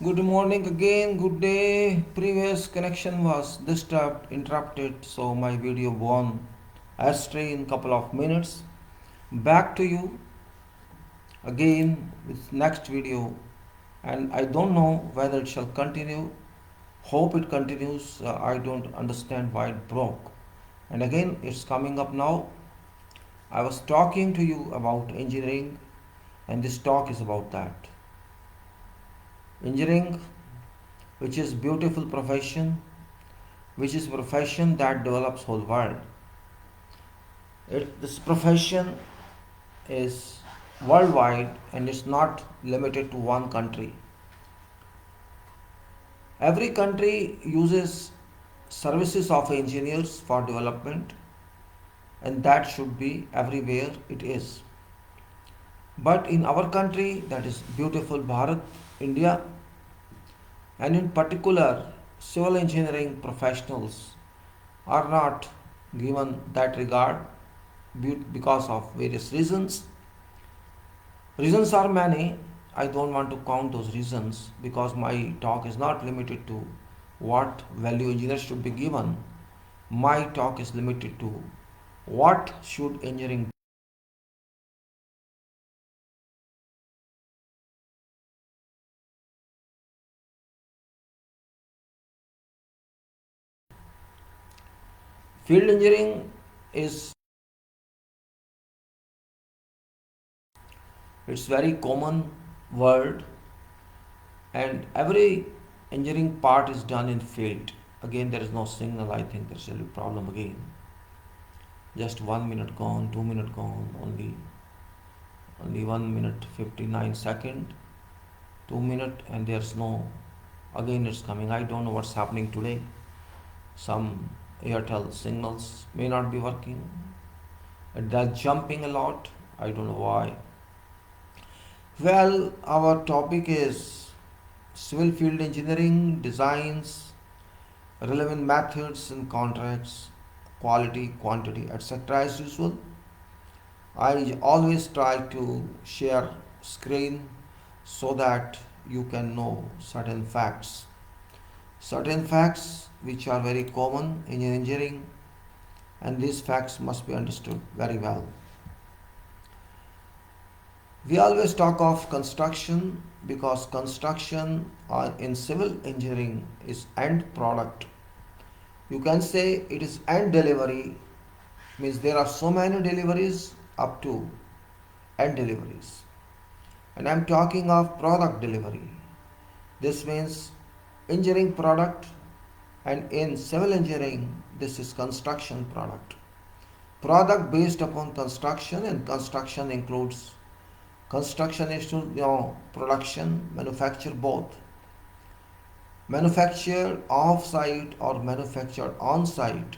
Good morning again, good day. Previous connection was interrupted, so my video gone astray in couple of minutes. Back to you again with next video, and I don't know whether it shall continue. Hope it continues. I don't understand why it broke. And again, it's coming up now. I was talking to you about engineering, and this talk is about that. Engineering, which is beautiful profession, which is profession that develops whole world. This profession is worldwide and it's not limited to one country. Every country uses services of engineers for development, and that should be everywhere it is. But in our country, that is beautiful Bharat, India, and in particular civil engineering professionals are not given that regard because of various reasons. Reasons are many. I don't want to count those reasons because my talk is not limited to what value engineers should be given. My talk is limited to what should engineering. Field engineering is it's very common word, and every engineering part is done in field. Again, there is no signal. I think there's a problem again. Just 1 minute gone, 2 minute gone, only 1 minute 59 second, 2 minute, and there's no. Again, it's coming. I don't know what's happening today. Some Airtel signals may not be working. They're jumping a lot. I don't know why. Well, our topic is civil field engineering, designs, relevant methods and contracts, quality, quantity, etc. As usual. I always try to share screen so that you can know certain facts. Certain facts which are very common in engineering, and these facts must be understood very well. We always talk of construction because construction in civil engineering is end product. You can say it is end delivery, means there are so many deliveries up to end deliveries. And I am talking of product delivery. This means engineering product, and in civil engineering this is construction product. Product based upon construction, and construction includes construction is to production, manufacture both. Manufactured off-site or manufactured on-site,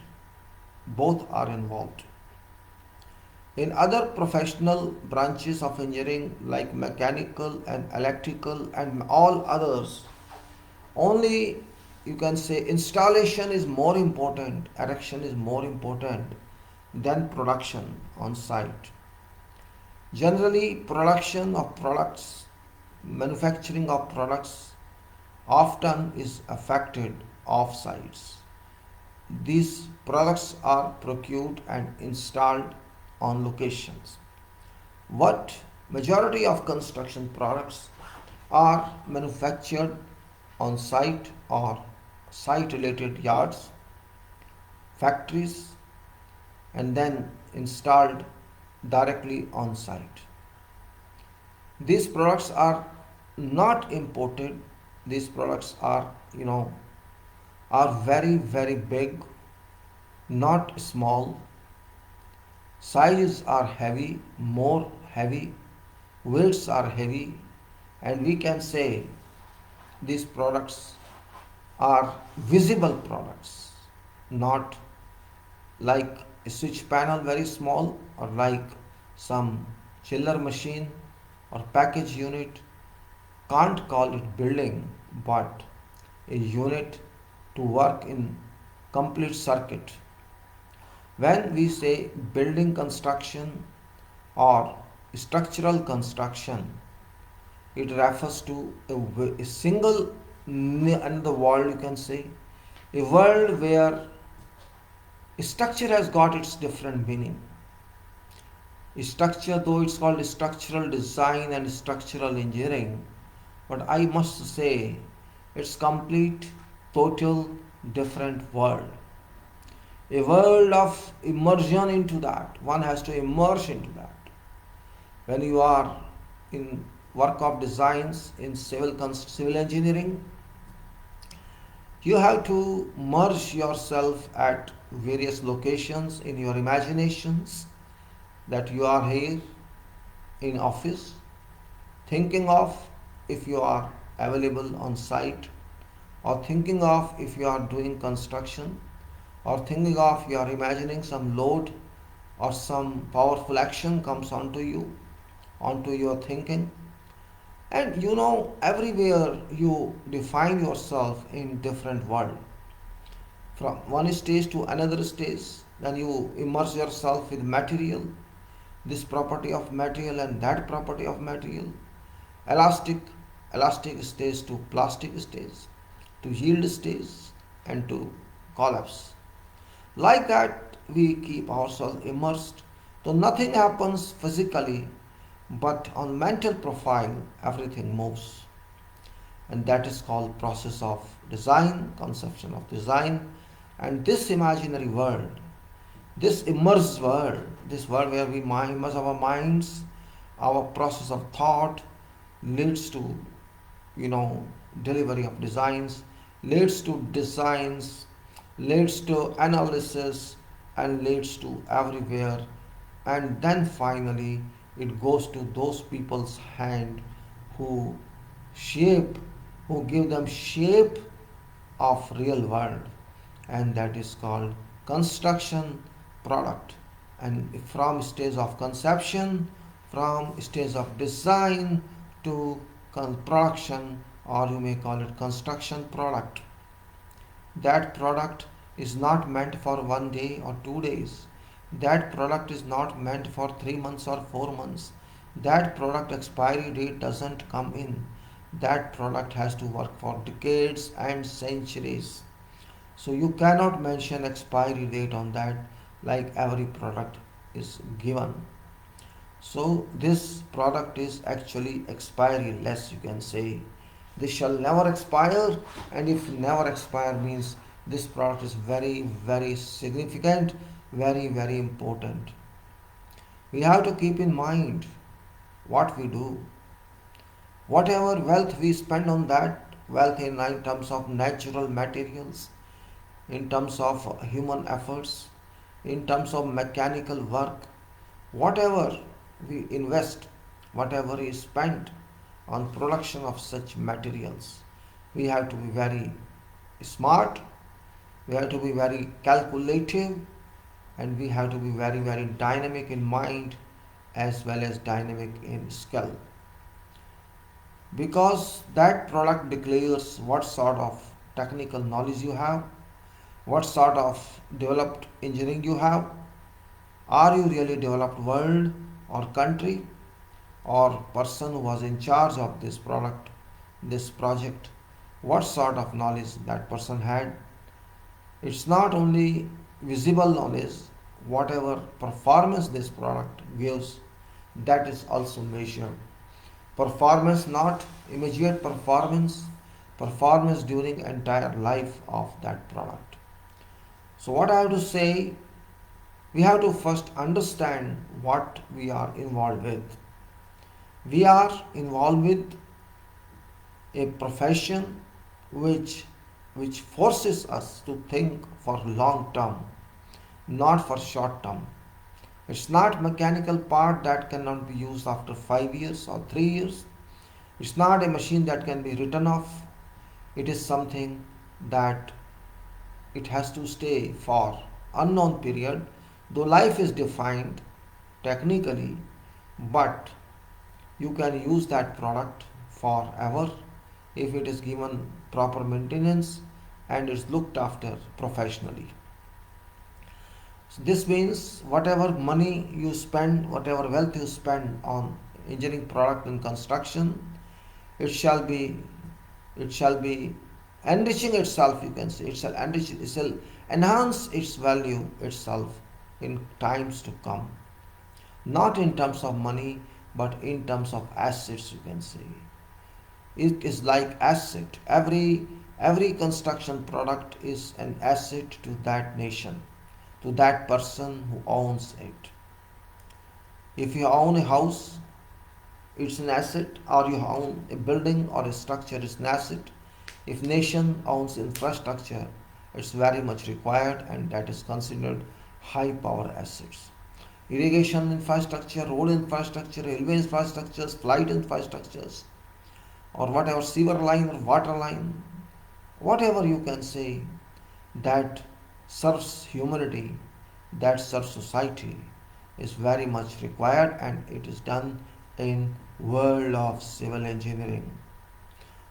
both are involved. In other professional branches of engineering like mechanical and electrical and all others, only you can say installation is more important, erection is more important than production on site. Generally, production of products, manufacturing of products often is affected off sites. These products are procured and installed on locations. What majority of construction products are manufactured on site or site related yards, factories, and then installed directly on site. These products are not imported. These products are very big, not small. Sizes are heavy, more heavy, weights are heavy, and we can say these products are visible products, not like a switch panel very small, or like some chiller machine or package unit. Can't call it building, but a unit to work in complete circuit. When we say building construction or structural construction, It refers to a single another world, you can say, a world where structure has got its different meaning. Structure, though it's called structural design and structural engineering, but I must say it's complete, total different world. A world of immersion into that. One has to immerse into that. When you are in work of designs in civil engineering, you have to merge yourself at various locations in your imaginations, that you are here in office, thinking of if you are available on site, or thinking of if you are doing construction, or thinking of you are imagining some load or some powerful action comes onto your thinking. And everywhere you define yourself in different world, from one stage to another stage. Then you immerse yourself with material, this property of material and that property of material, elastic elastic stage to plastic stage, to yield stage, and to collapse. Like that we keep ourselves immersed, so nothing happens physically, but on mental profile everything moves. And that is called process of design, conception of design. And this imaginary world, this immersed world, this world where we immerse our minds, our process of thought leads to delivery of designs, leads to designs, leads to analysis, and leads to everywhere. And then finally it goes to those people's hand who shape, who give them shape of real world, and that is called construction product. And from stage of conception, from stage of design to production, or you may call it construction product, that product is not meant for 1 day or 2 days. That product is not meant for 3 months or 4 months. That product expiry date doesn't come in. That product has to work for decades and centuries. So you cannot mention expiry date on that, like every product is given. So this product is actually expiry less, you can say. This shall never expire, and if never expire means this product is very, very significant, very, very important. We have to keep in mind what we do. Whatever wealth we spend on that, wealth in terms of natural materials, in terms of human efforts, in terms of mechanical work, whatever we invest, whatever is spent on production of such materials, we have to be very smart, we have to be very calculative, and we have to be very, very dynamic in mind as well as dynamic in skill, because that product declares what sort of technical knowledge you have, what sort of developed engineering you have. Are you really developed world or country or person who was in charge of this product, this project? What sort of knowledge that person had? It's not only visible knowledge, whatever performance this product gives, that is also measured. Performance, not immediate performance, performance during entire life of that product. So what I have to say, we have to first understand what we are involved with. We are involved with a profession which forces us to think for long term, not for short term. It's not mechanical part that cannot be used after 5 years or 3 years. It's not a machine that can be written off. It is something that it has to stay for unknown period, though life is defined technically, but you can use that product forever if it is given proper maintenance and is looked after professionally. So this means whatever money you spend, whatever wealth you spend on engineering product and construction, it shall be it shall be enriching itself, you can say. It shall enrich, it shall enhance its value itself in times to come, not in terms of money but in terms of assets, you can say. It is like asset. Every construction product is an asset to that nation, to that person who owns it. If you own a house, it's an asset, or you own a building or a structure, it's an asset. If nation owns infrastructure, it's very much required, and that is considered high power assets. Irrigation infrastructure, road infrastructure, railway infrastructures, flight infrastructures, or whatever, sewer line or water line, whatever you can say, that serves humanity, that serves society, is very much required, and it is done in world of civil engineering.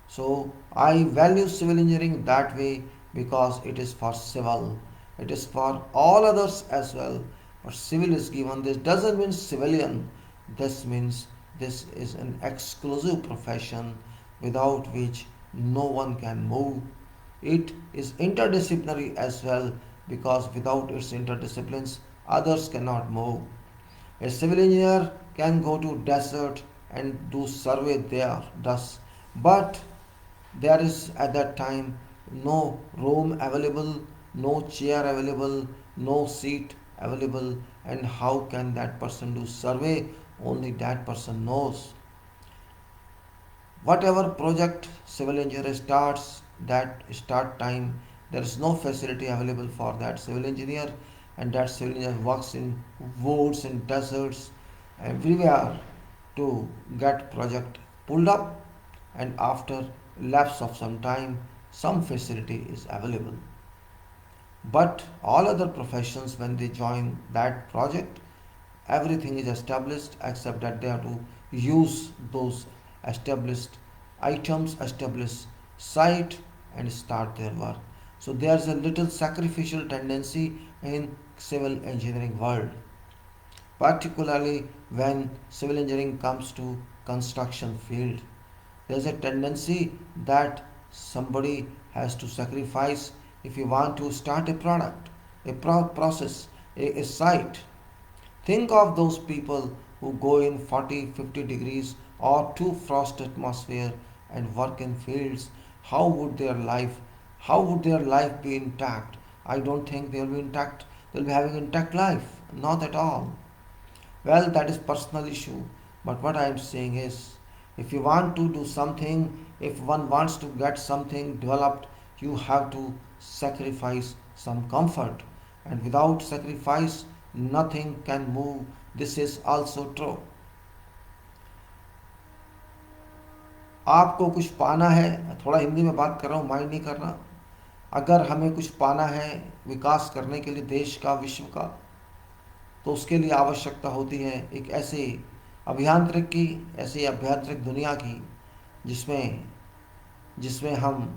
So I value civil engineering that way, because it is for civil. It is for all others as well. But civil is given. This doesn't mean civilian. This means this is an exclusive profession without which no one can move. It is interdisciplinary as well, because without its interdisciplines others cannot move. A civil engineer can go to desert and do survey there, thus, but there is at that time no room available, no chair available, no seat available, and how can that person do survey? Only that person knows. Whatever project civil engineer starts, that start time, there is no facility available for that civil engineer, and that civil engineer works in woods, in deserts, everywhere to get project pulled up, and after lapse of some time some facility is available. But all other professions, when they join that project, everything is established except that they have to use those established items, established site, and start their work. So there's a little sacrificial tendency in civil engineering world, particularly when civil engineering comes to construction field. There's a tendency that somebody has to sacrifice if you want to start a product, a process, a site. Think of those people who go in 40, 50 degrees or too frost atmosphere and work in fields. How would their life be intact? I don't think they'll be intact. They'll be having intact life. Not at all. Well, that is personal issue. But what I am saying is, if you want to do something, if one wants to get something developed, you have to sacrifice some comfort. And without sacrifice, nothing can move. This is also true. आपको कुछ पाना है, थोड़ा हिंदी में बात कर रहा हूँ, माइंड नहीं करना। अगर हमें कुछ पाना है विकास करने के लिए देश का, विश्व का, तो उसके लिए आवश्यकता होती है एक ऐसे अभियांत्रिक की, ऐसी अभ्यांतरिक दुनिया की जिसमें जिसमें हम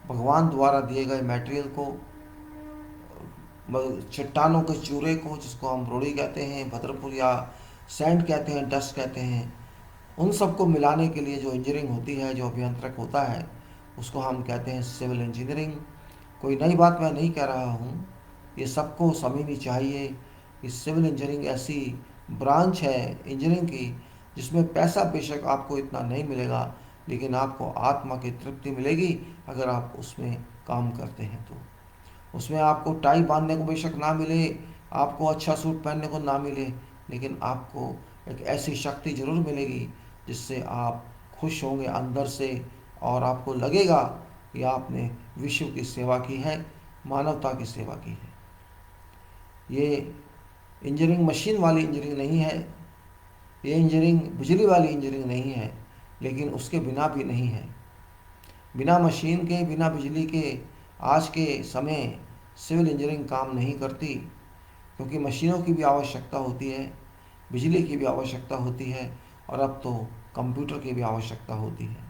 भगवान द्वारा दिए गए मटेरियल को, चट्टानों के चूरे को, जिसको हम रोड़ी कहते हैं, भद्रपुर या सैंड कहते हैं, डस्ट कहते हैं, उन सबको मिलाने के लिए जो इंजीनियरिंग होती है, जो अभियांत्रिक होता है, उसको हम कहते हैं सिविल इंजीनियरिंग। कोई नई बात मैं नहीं कह रहा हूँ, ये सबको समझनी चाहिए। कि सिविल इंजीनियरिंग ऐसी ब्रांच है इंजीनियरिंग की जिसमें पैसा बेशक आपको इतना नहीं मिलेगा, लेकिन आपको आत्मा की तृप्ति मिलेगी अगर आप उसमें काम करते हैं। तो उसमें आपको टाई बांधने को बेशक ना मिले, आपको अच्छा सूट पहनने को ना मिले, लेकिन आपको एक ऐसी शक्ति जरूर मिलेगी जिससे आप खुश होंगे अंदर से, और आपको लगेगा कि आपने विश्व की सेवा की है, मानवता की सेवा की है। ये इंजीनियरिंग मशीन वाली इंजीनियरिंग नहीं है, ये इंजीनियरिंग बिजली वाली इंजीनियरिंग नहीं है, लेकिन उसके बिना भी नहीं है। बिना मशीन के, बिना बिजली के आज के समय सिविल इंजीनियरिंग काम नहीं करती, क्योंकि मशीनों की भी आवश्यकता होती है, बिजली की भी आवश्यकता होती है, और अब तो कंप्यूटर की भी आवश्यकता होती है।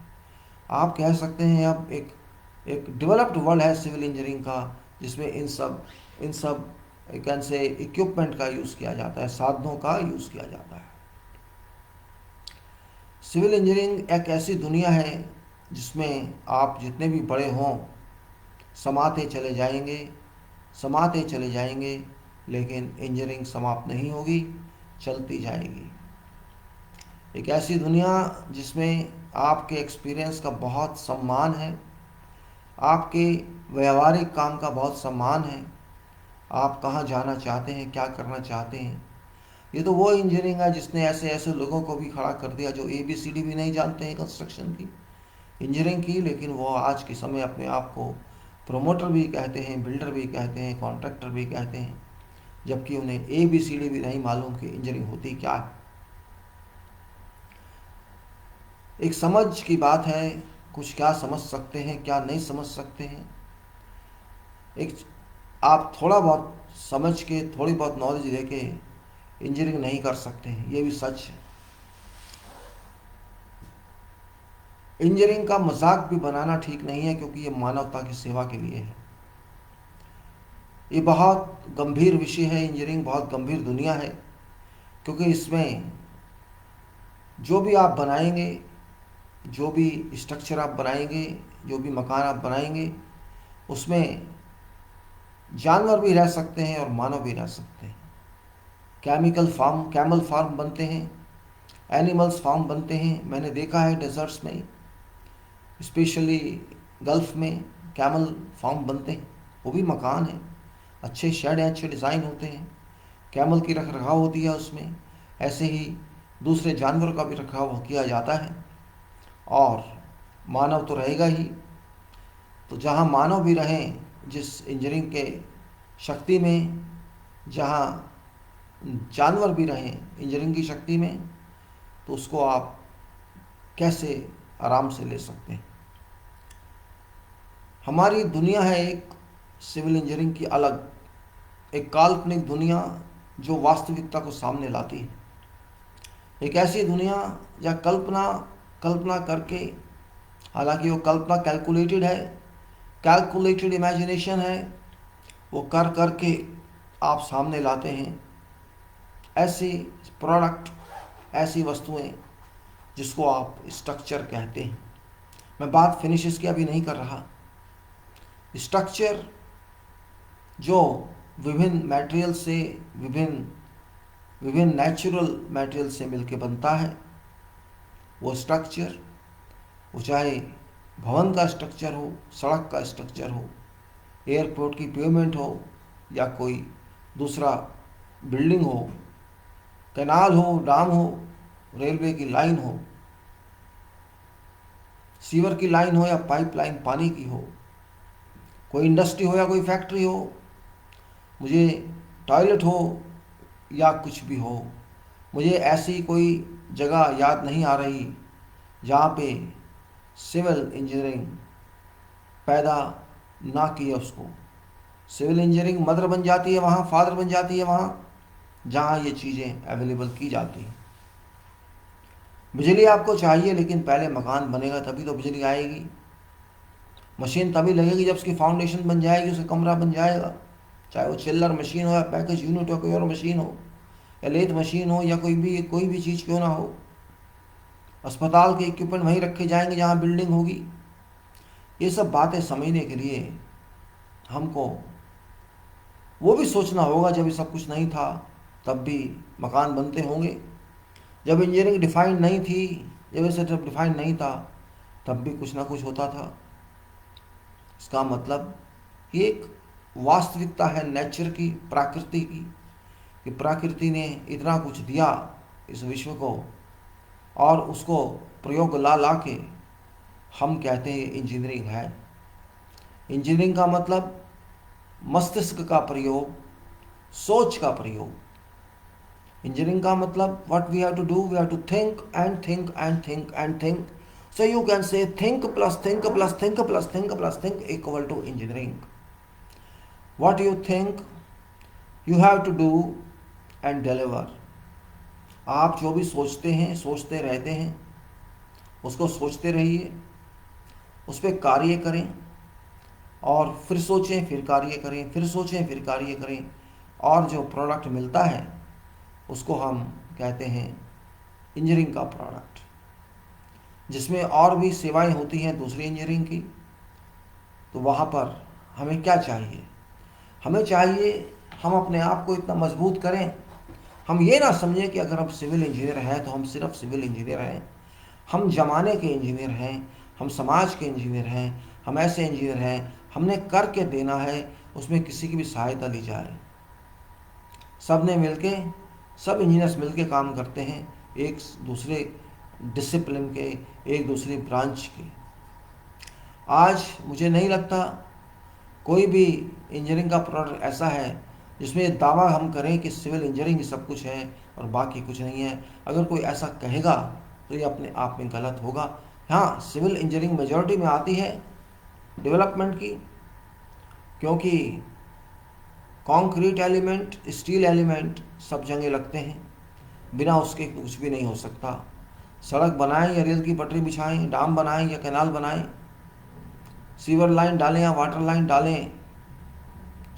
आप कह सकते हैं अब एक डेवलप्ड वर्ल्ड है सिविल इंजीनियरिंग का, जिसमें इन सब कैन से इक्विपमेंट का यूज़ किया जाता है, साधनों का यूज़ किया जाता है। सिविल इंजीनियरिंग एक ऐसी दुनिया है जिसमें आप जितने भी बड़े हों समाते चले जाएंगे, समाते चले जाएंगे, लेकिन इंजीनियरिंग समाप्त नहीं होगी, चलती जाएगी। एक ऐसी दुनिया जिसमें आपके एक्सपीरियंस का बहुत सम्मान है, आपके व्यवहारिक काम का बहुत सम्मान है, आप कहाँ जाना चाहते हैं, क्या करना चाहते हैं। ये तो वो इंजीनियरिंग है जिसने ऐसे ऐसे लोगों को भी खड़ा कर दिया जो ABCD भी नहीं जानते हैं कंस्ट्रक्शन की, इंजीनियरिंग की, लेकिन वो आज के समय अपने आप को प्रोमोटर भी कहते हैं, बिल्डर भी कहते हैं, कॉन्ट्रैक्टर भी कहते हैं, जबकि उन्हें ABCD भी नहीं मालूम कि इंजीनियरिंग होती क्या है। एक समझ की बात है, कुछ क्या समझ सकते हैं, क्या नहीं समझ सकते हैं। एक आप थोड़ा बहुत समझ के, थोड़ी बहुत नॉलेज लेके इंजीनियरिंग नहीं कर सकते हैं, ये भी सच है। इंजीनियरिंग का मजाक भी बनाना ठीक नहीं है, क्योंकि ये मानवता की सेवा के लिए है। ये बहुत गंभीर विषय है, इंजीनियरिंग बहुत गंभीर दुनिया है, क्योंकि इसमें जो भी आप बनाएंगे, जो भी स्ट्रक्चर आप बनाएंगे, जो भी मकान आप बनाएंगे, उसमें जानवर भी रह सकते हैं और मानव भी रह सकते हैं। कैमल फार्म बनते हैं, एनिमल्स फार्म बनते हैं। मैंने देखा है डेजर्ट्स में, स्पेशली गल्फ में कैमल फार्म बनते हैं। वो भी मकान है, अच्छे शेड हैं, अच्छे डिज़ाइन होते हैं, कैमल की रख रखाव होती है उसमें। ऐसे ही दूसरे जानवरों का भी रखाव किया जाता है, और मानव तो रहेगा ही। तो जहाँ मानव भी रहें, जिस इंजीनियरिंग के शक्ति में, जहाँ जानवर भी रहें इंजीनियरिंग की शक्ति में, तो उसको आप कैसे आराम से ले सकते हैं। हमारी दुनिया है एक सिविल इंजीनियरिंग की अलग, एक काल्पनिक दुनिया जो वास्तविकता को सामने लाती है। एक ऐसी दुनिया जहाँ कल्पना करके, हालांकि वो कल्पना कैलकुलेटेड है, कैलकुलेटेड इमेजिनेशन है, वो कर करके आप सामने लाते हैं ऐसी प्रोडक्ट, ऐसी वस्तुएं जिसको आप स्ट्रक्चर कहते हैं। मैं बात फिनिशेस की अभी नहीं कर रहा। स्ट्रक्चर जो विभिन्न मटेरियल से, विभिन्न नेचुरल मटेरियल से मिलके बनता है, वो स्ट्रक्चर, वो चाहे भवन का स्ट्रक्चर हो, सड़क का स्ट्रक्चर हो, एयरपोर्ट की पेमेंट हो, या कोई दूसरा बिल्डिंग हो, कैनाल हो, डैम हो, रेलवे की लाइन हो, सीवर की लाइन हो, या पाइपलाइन पानी की हो, कोई इंडस्ट्री हो या कोई फैक्ट्री हो, मुझे टॉयलेट हो या कुछ भी हो, मुझे ऐसी कोई जगह याद नहीं आ रही जहाँ पे सिविल इंजीनियरिंग पैदा ना की है उसको। सिविल इंजीनियरिंग मदर बन जाती है वहाँ, फादर बन जाती है वहाँ जहाँ ये चीज़ें अवेलेबल की जाती हैं। बिजली आपको चाहिए, लेकिन पहले मकान बनेगा तभी तो बिजली आएगी। मशीन तभी लगेगी जब उसकी फाउंडेशन बन जाएगी, उसका कमरा बन जाएगा, चाहे वो चिल्लर मशीन हो, या पैकेज यूनिट हो, कोई और मशीन हो, या लेथ मशीन हो, या कोई भी चीज़ क्यों ना हो। अस्पताल के इक्विपमेंट वहीं रखे जाएंगे जहाँ बिल्डिंग होगी। ये सब बातें समझने के लिए हमको वो भी सोचना होगा, जब ये सब कुछ नहीं था तब भी मकान बनते होंगे। जब इंजीनियरिंग डिफाइंड नहीं थी, जब डिफाइंड नहीं था, तब भी कुछ ना कुछ होता था। इसका मतलब ये एक वास्तविकता है नेचर की, प्रकृति की, कि प्रकृति ने इतना कुछ दिया इस विश्व को, और उसको प्रयोग ला के हम कहते हैं इंजीनियरिंग है। इंजीनियरिंग का मतलब मस्तिष्क का प्रयोग, सोच का प्रयोग। इंजीनियरिंग का मतलब what we have to do, we have to think and think and think and think. So you can say think plus think plus think plus think plus think equal to engineering. What you think you have to do and deliver. आप जो भी सोचते हैं, सोचते रहते हैं, उसको सोचते रहिए, उस पर कार्य करें, और फिर सोचें, फिर कार्य करें, फिर सोचें, फिर कार्य करें, और जो प्रोडक्ट मिलता है उसको हम कहते हैं इंजीनियरिंग का प्रोडक्ट। जिसमें और भी सेवाएं होती हैं दूसरी इंजीनियरिंग की, तो वहाँ पर हमें क्या चाहिए? हमें चाहिए हम अपने आप को इतना मजबूत करें, हम ये ना समझें कि अगर हम सिविल इंजीनियर हैं तो हम सिर्फ सिविल इंजीनियर हैं। हम ज़माने के इंजीनियर हैं, हम समाज के इंजीनियर हैं, हम ऐसे इंजीनियर हैं, हमने करके देना है, उसमें किसी की भी सहायता ली जाए। सब ने मिलके, सब इंजीनियर्स मिलके काम करते हैं, एक दूसरे डिसिप्लिन के, एक दूसरी ब्रांच के। आज मुझे नहीं लगता कोई भी इंजीनियरिंग का प्रोडक्ट ऐसा है जिसमें ये दावा हम करें कि सिविल इंजीनियरिंग ही सब कुछ है और बाकी कुछ नहीं है। अगर कोई ऐसा कहेगा तो ये अपने आप में गलत होगा। हाँ, सिविल इंजीनियरिंग मेजॉरिटी में आती है डेवलपमेंट की, क्योंकि कंक्रीट एलिमेंट, स्टील एलिमेंट सब जगह लगते हैं, बिना उसके कुछ भी नहीं हो सकता। सड़क बनाएं या रेल की पटरी बिछाएं, डाम बनाएं या कैनाल बनाएं, सीवर लाइन डालें या वाटर लाइन डालें,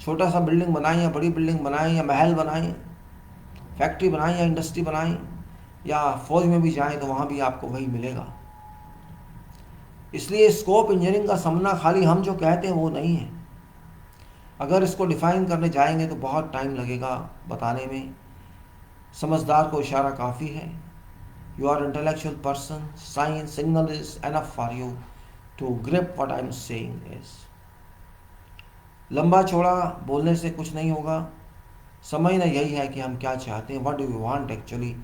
छोटा सा बिल्डिंग बनाएं या बड़ी बिल्डिंग बनाएं या महल बनाएं, फैक्ट्री बनाएं या इंडस्ट्री बनाएं, या फौज में भी जाएं तो वहाँ भी आपको वही मिलेगा। इसलिए स्कोप इंजीनियरिंग का समझना खाली हम जो कहते हैं वो नहीं है। अगर इसको डिफाइन करने जाएंगे तो बहुत टाइम लगेगा बताने में। समझदार को इशारा काफ़ी है। You are intellectual person, science signal is enough for you to grip what I am saying is. लंबा चौड़ा बोलने से कुछ नहीं होगा, समझना यही है कि हम क्या चाहते हैं, what do we want actually.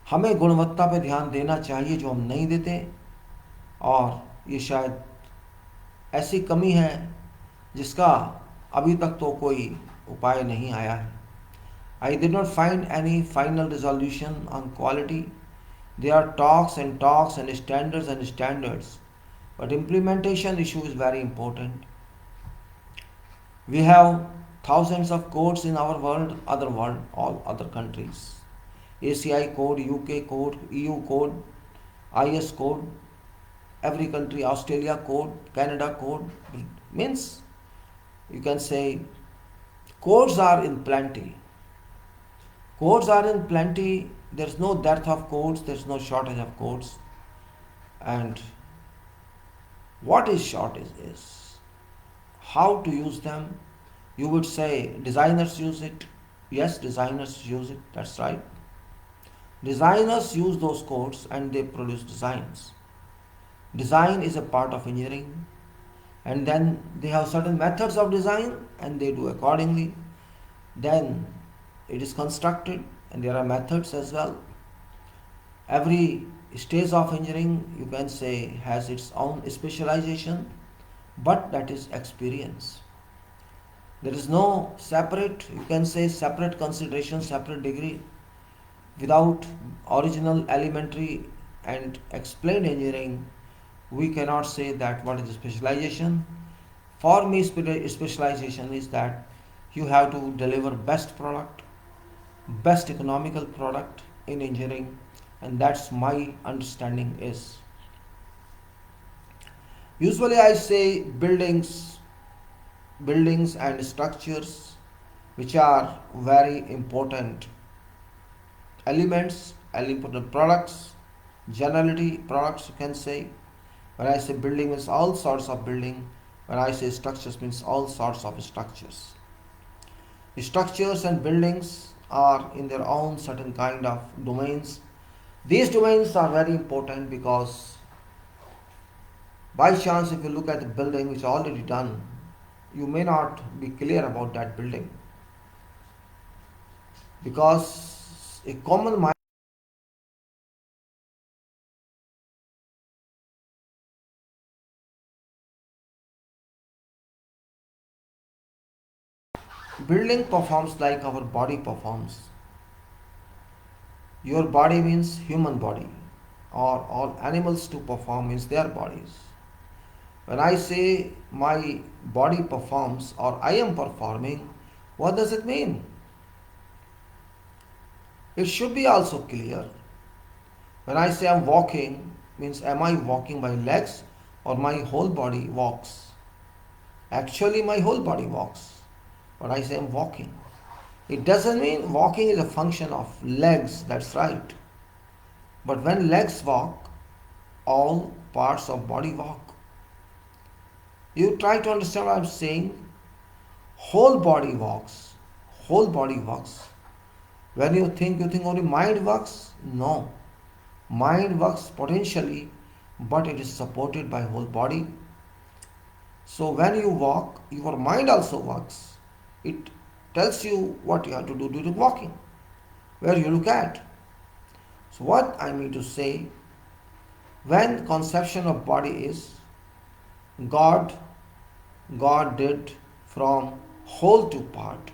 हमें गुणवत्ता पे ध्यान देना चाहिए जो हम नहीं देते, और ये शायद ऐसी कमी है जिसका अभी तक तो कोई उपाय नहीं आया है। I did not find any final resolution on quality. There are talks and standards, but implementation issue is very important. We have thousands of codes in our world, all other countries. ACI code, UK code, EU code, IS code, every country, Australia code, Canada code, means you can say codes are in plenty. Codes are in plenty, there's no dearth of codes, there's no shortage of codes. And what is shortage is how to use them. You would say designers use it. Yes, designers use it, that's right. Designers use those codes and they produce designs. Design is a part of engineering, and then they have certain methods of design and they do accordingly. Then it is constructed and there are methods as well. Every stage of engineering, you can say, has its own specialization, but that is experience. There is no separate, you can say, separate consideration, separate degree. Without original elementary and explained engineering, we cannot say that what is specialization. For me, specialization is that you have to deliver best product, best economical product in engineering, and that's my understanding is. Usually I say buildings and structures, which are very important elements, important products, generality products, you can say. When I say building means all sorts of building, when I say structures means all sorts of structures. Structures and buildings are in their own certain kind of domains. These domains are very important because by chance if you look at the building which is already done, you may not be clear about that building, because a common mind building performs like our body performs. Your body means human body, or all animals to perform means their bodies. When I say my body performs or I am performing, what does it mean? It should be also clear. When I say I'm walking, means am I walking by legs or my whole body walks? Actually, my whole body walks, but I say I'm walking. It doesn't mean walking is a function of legs, that's right. But when legs walk, all parts of body walk. You try to understand what I'm saying. Whole body walks. Whole body walks. When you think only mind works? No. Mind works potentially, but it is supported by whole body. So when you walk, your mind also works. It tells you what you have to do during walking, where you look at. So what I mean to say, when conception of body is God, God did from whole to part.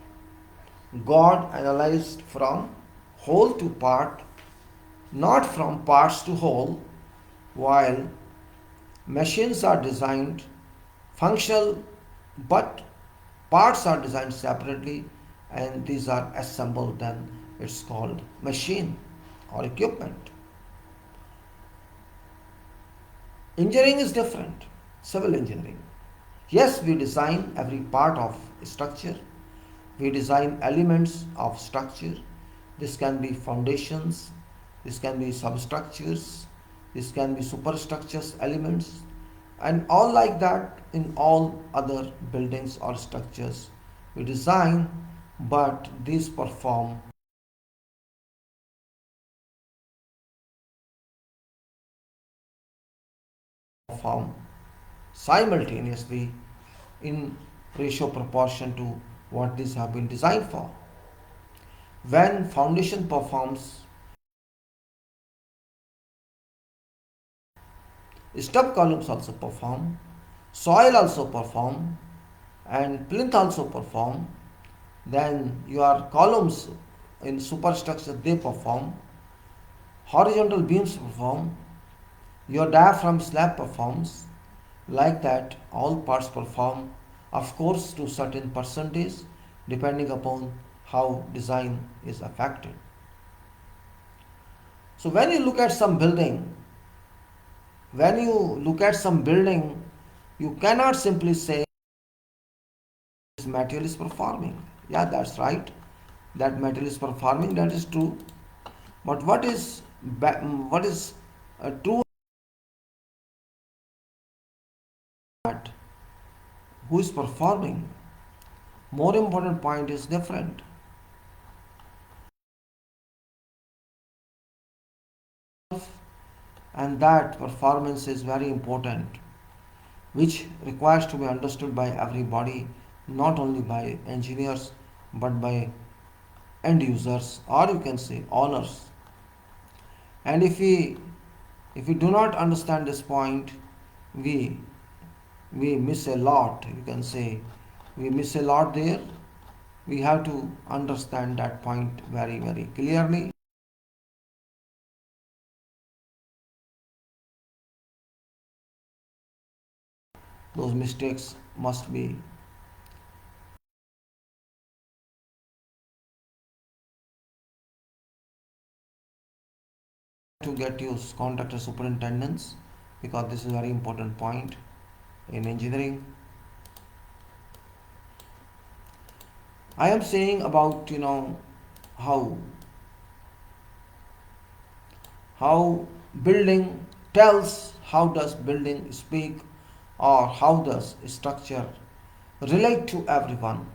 God analyzed from whole to part, not from parts to whole, while machines are designed functional, but parts are designed separately and these are assembled, then it's called machine or equipment. Engineering is different. Civil engineering. Yes, we design every part of structure. We design elements of structure. This can be foundations, this can be substructures, this can be superstructures, elements, and all like that in all other buildings or structures. We design, but these perform simultaneously in ratio proportion to what these have been designed for. When foundation performs, stub columns also perform, soil also perform, and plinth also perform. Then your columns in superstructure they perform, horizontal beams perform, your diaphragm slab performs. Like that, all parts perform, of course, to certain percentage, depending upon how design is affected. So when you look at some building, you cannot simply say this material is performing. Yeah, that's right. That material is performing. That is true. But what is true? That who is performing? More important point is different. And that performance is very important, which requires to be understood by everybody, not only by engineers but by end users, or you can say owners. And if we do not understand this point, we miss a lot. You can say we miss a lot there. We have to understand that point very, very clearly. Those mistakes must be to get you contact the superintendents, because this is a very important point in engineering. I am saying about how how building tells, how does building speak, or how does structure relate to everyone.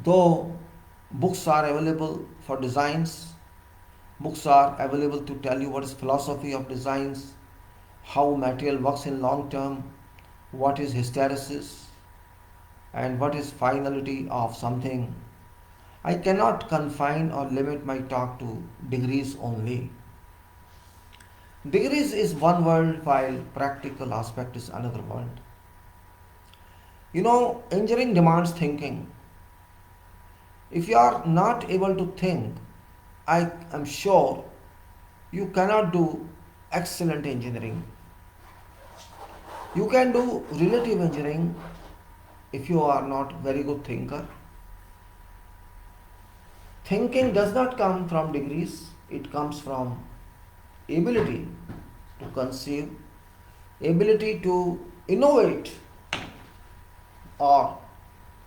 Though books are available for designs, books are available to tell you what is philosophy of designs, how material works in long term, what is hysteresis, and what is finality of something. I cannot confine or limit my talk to degrees only. Degrees is one world while practical aspect is another world. Engineering demands thinking. If you are not able to think, I am sure you cannot do excellent engineering. You can do relative engineering if you are not very good thinker. Thinking does not come from degrees, it comes from ability to conceive, ability to innovate, or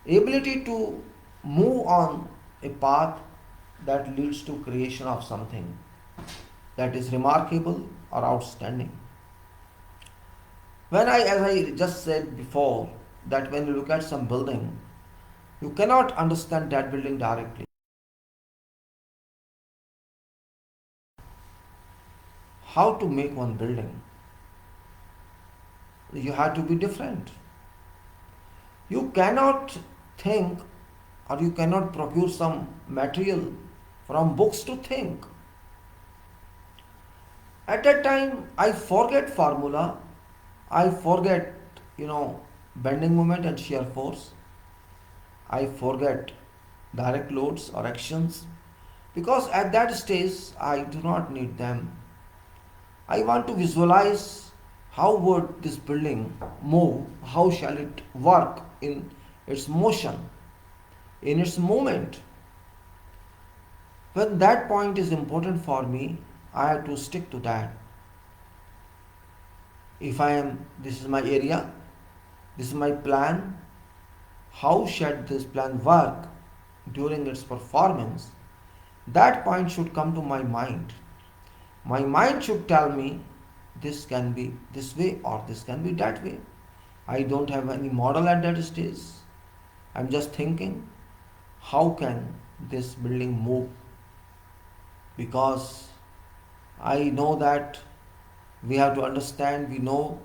ability to move on a path that leads to creation of something. that is remarkable or outstanding. As I just said before, that when you look at some building, you cannot understand that building directly. How to make one building? You have to be different. You cannot think or you cannot procure some material from books to think. At that time, I forget formula, I forget, bending moment and shear force. I forget direct loads or actions because at that stage I do not need them. I want to visualize how would this building move, how shall it work in its motion, in its movement. When that point is important for me, I have to stick to that. This is my area, this is my plan, how should this plan work during its performance? That point should come to my mind. My mind should tell me this can be this way or this can be that way. I don't have any model at that stage. I'm just thinking, how can this building move? Because I know that we have to understand, we know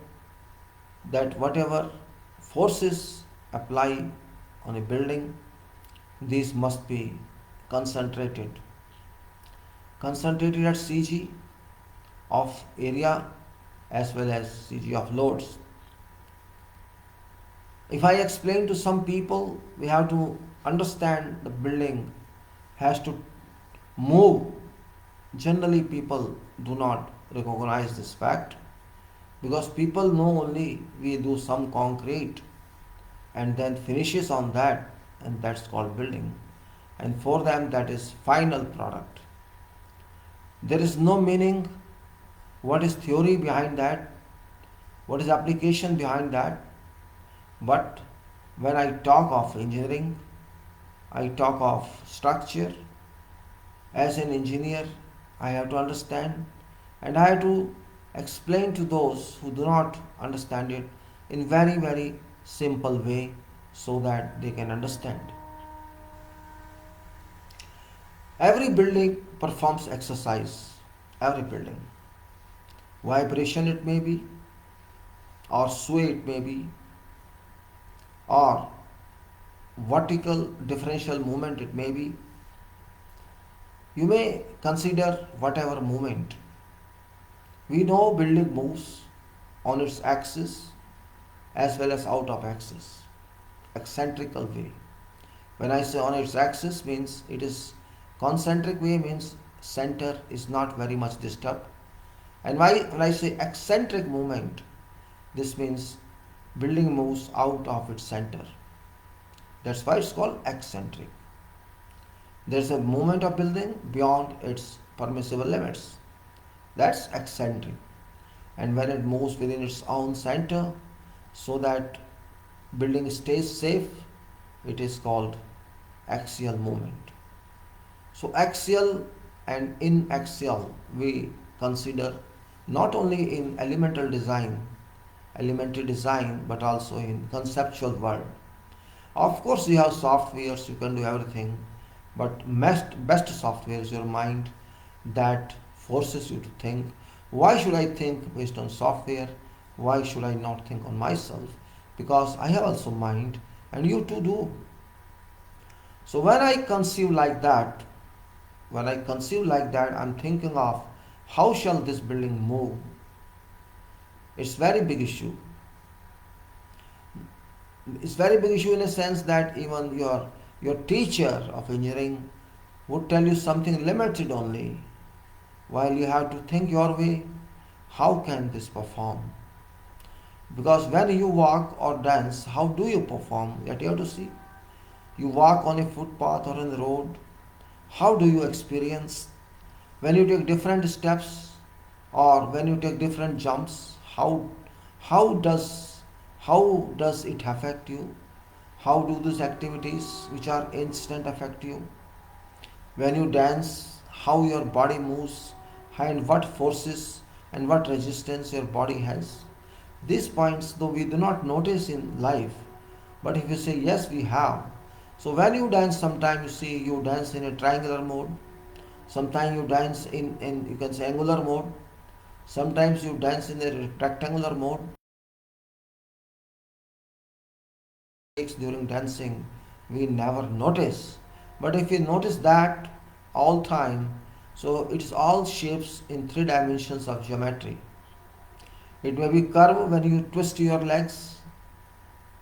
that whatever forces apply on a building, these must be concentrated. Concentrated at CG of area as well as CG of loads. If I explain to some people, we have to understand the building has to move. Generally, people do not recognize this fact because people know only we do some concrete and then finishes on that, and that's called building. And for them, that is final product. There is no meaning. What is theory behind that? What is application behind that? But when I talk of engineering, I talk of structure. As an engineer, I have to understand and I have to explain to those who do not understand it in very, very simple way so that they can understand. Every building performs exercise. Every building. Vibration it may be, or sway it may be, or vertical differential movement it may be. You may consider whatever movement. We know building moves on its axis as well as out of axis, eccentrical way. When I say on its axis means it is concentric way, means center is not very much disturbed. And when I say eccentric movement, this means building moves out of its center. That's why it's called eccentric. There's a movement of building beyond its permissible limits. That's eccentric. And when it moves within its own center so that building stays safe, it is called axial movement. So axial and inaxial we consider not only in elementary design, but also in conceptual world. Of course, you have softwares, you can do everything, but best software is your mind that forces you to think. Why should I think based on software? Why should I not think on myself? Because I have also mind and you too do. So when I conceive like that, I'm thinking of how shall this building move? It's very big issue. It's very big issue in a sense that even your teacher of engineering would tell you something limited only, while you have to think your way. How can this perform? Because when you walk or dance, how do you perform? That you have to see. You walk on a footpath or on the road, how do you experience? When you take different steps or when you take different jumps, how does it affect you? How do these activities which are instant affect you? When you dance, how your body moves, and what forces and what resistance your body has. These points, though we do not notice in life, but if you say yes, we have. So when you dance, sometimes you see you dance in a triangular mode, sometimes you dance in you can say angular mode, sometimes you dance in a rectangular mode. During dancing, we never notice. But if we notice that all time, so it's all shapes in three dimensions of geometry. It may be curve when you twist your legs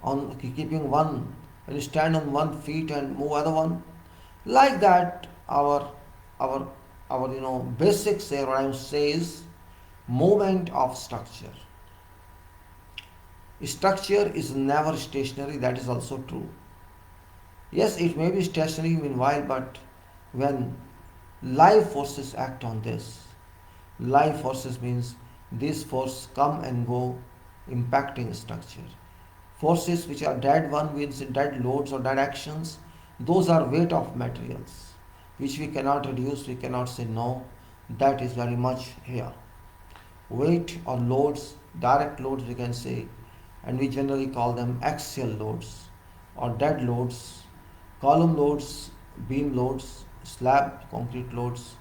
on keeping one, when you stand on one feet and move other one. Like that, our basic theorem says movement of structure. Structure is never stationary, that is also true. Yes, it may be stationary meanwhile, but when life forces act on this, life forces means these forces come and go, impacting structure. Forces which are dead one means dead loads or dead actions, those are weight of materials, which we cannot reduce, we cannot say no, that is very much here. Weight or loads, direct loads we can say, and we generally call them axial loads or dead loads, column loads, beam loads, slab concrete loads,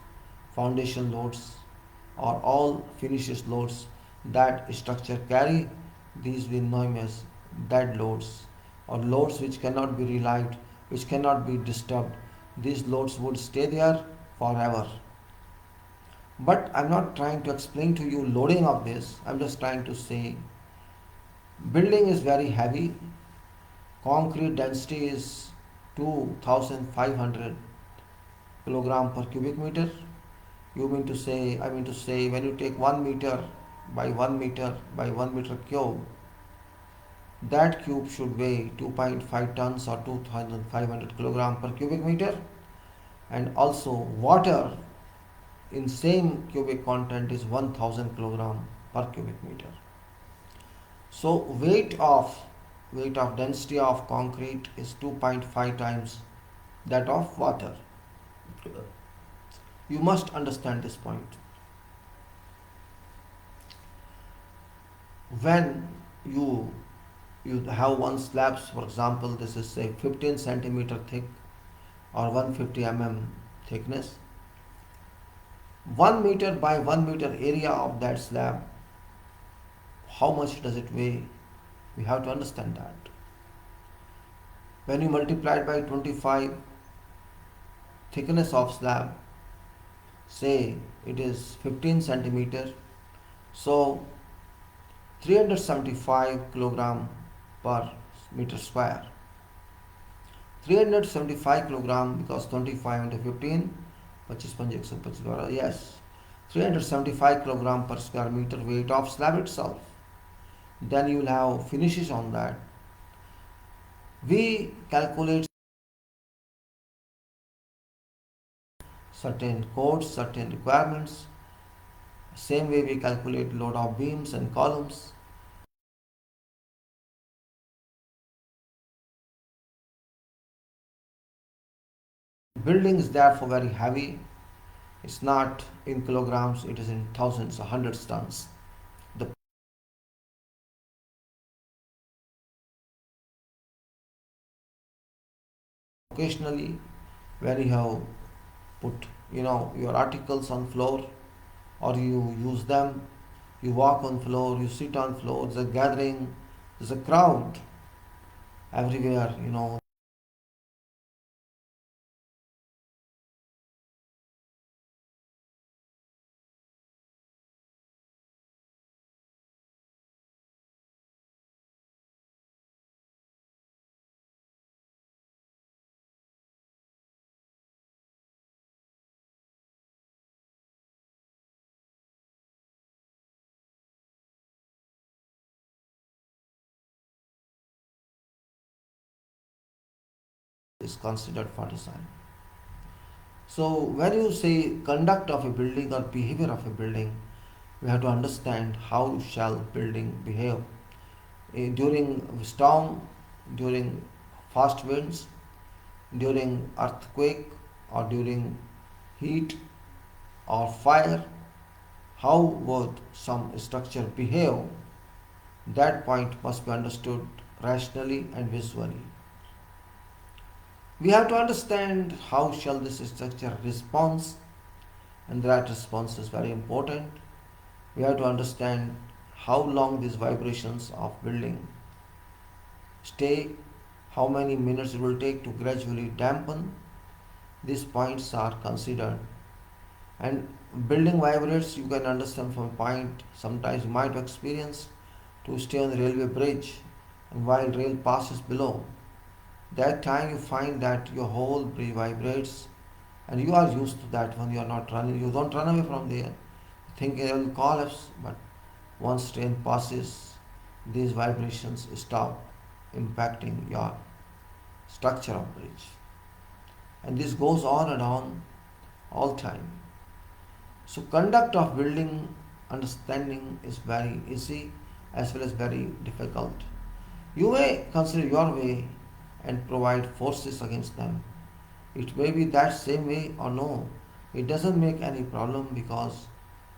foundation loads, or all finishes loads that structure carry. These we know as dead loads or loads which cannot be relied, which cannot be disturbed. These loads would stay there forever. But I'm not trying to explain to you loading of this. I'm just trying to say building is very heavy. Concrete density is 2500 kilogram per cubic meter. I mean to say when you take 1 meter by 1 meter by 1 meter cube, that cube should weigh 2.5 tons or 2500 kilogram per cubic meter. And also water in same cubic content is 1000 kilogram per cubic meter. So weight of density of concrete is 2.5 times that of water. You must understand this point. When you have one slabs, for example, this is say 15 centimeter thick or 150 thickness, 1 meter by 1 meter area of that slab, how much does it weigh? We have to understand that. When you multiply it by 25 thickness of slab, say it is 15 centimeter, so 375 kilogram per meter square. 375 kilogram because 25 into 15, 25 yes, 375 kilogram per square meter weight of slab itself. Then you will have finishes on that. We calculate certain codes, certain requirements. Same way we calculate load of beams and columns. Building is therefore very heavy. It's not in kilograms, it is in thousands or hundreds tons. The occasionally when you have put your articles on floor or you use them, you walk on floor, you sit on floor, there's a gathering, there's a crowd everywhere, is considered for design. So when you say conduct of a building or behavior of a building, we have to understand how shall building behave during storm, during fast winds, during earthquake, or during heat or fire, how would some structure behave? That point must be understood rationally and visually. We have to understand how shall this structure respond, and that response is very important. We have to understand how long these vibrations of building stay, how many minutes it will take to gradually dampen. These points are considered. And building vibrates, you can understand from a point. Sometimes you might experience to stay on the railway bridge, and while rail passes below, that time you find that your whole bridge vibrates, and you are used to that when you are not running. You don't run away from there. You think it will collapse, but once train passes, these vibrations stop impacting your structure of bridge. And this goes on and on all time. So conduct of building understanding is very easy as well as very difficult. You may consider your way and provide forces against them. It may be that same way or no. It doesn't make any problem because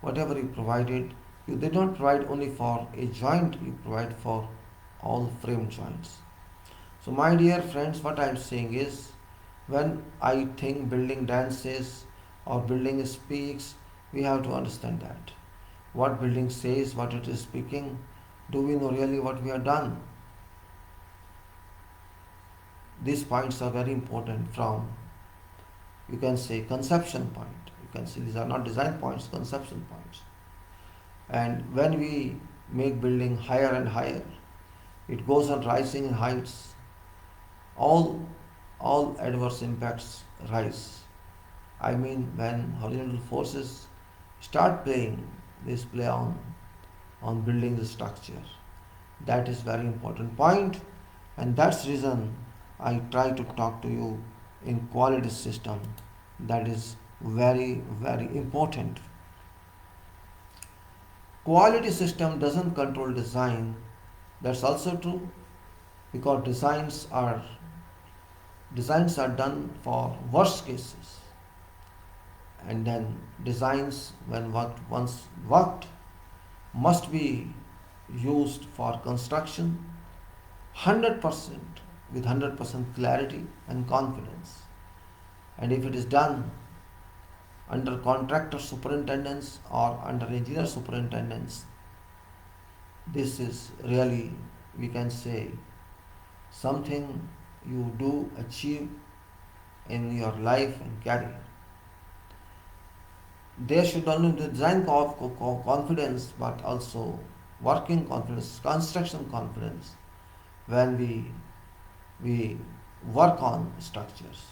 whatever you provided, you did not provide only for a joint, you provide for all frame joints. So my dear friends, what I am saying is, when I think building dances or building speaks, we have to understand that. What building says, what it is speaking, do we know really what we have done? These points are very important from, you can say, conception point. You can see these are not design points, conception points. And when we make building higher and higher, it goes on rising in heights. All adverse impacts rise. I mean, when horizontal forces start playing, this play on building the structure. That is very important point, and that's the reason I try to talk to you in quality system. That is very, very important. Quality system doesn't control design. That's also true, because designs are done for worst cases, and then designs when once worked must be used for construction 100% with 100% clarity and confidence. And if it is done under contractor superintendence or under engineer superintendence, this is really, we can say, something you do achieve in your life and career. There should not only be design confidence, but also working confidence, construction confidence when we work on structures.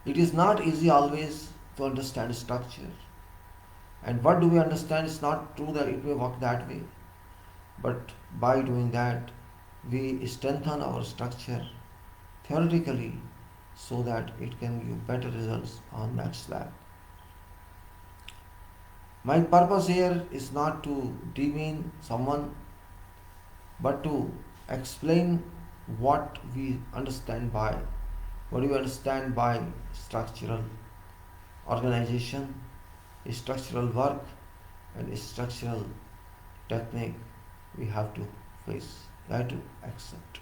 It is not easy always to understand structure. And what do we understand? It's not true that it may work that way. But by doing that, we strengthen our structure theoretically so that it can give better results on next slab. My purpose here is not to demean someone, but to explain what we understand by, what do we understand by structural organization, structural work, and structural technique we have to face, we have to accept.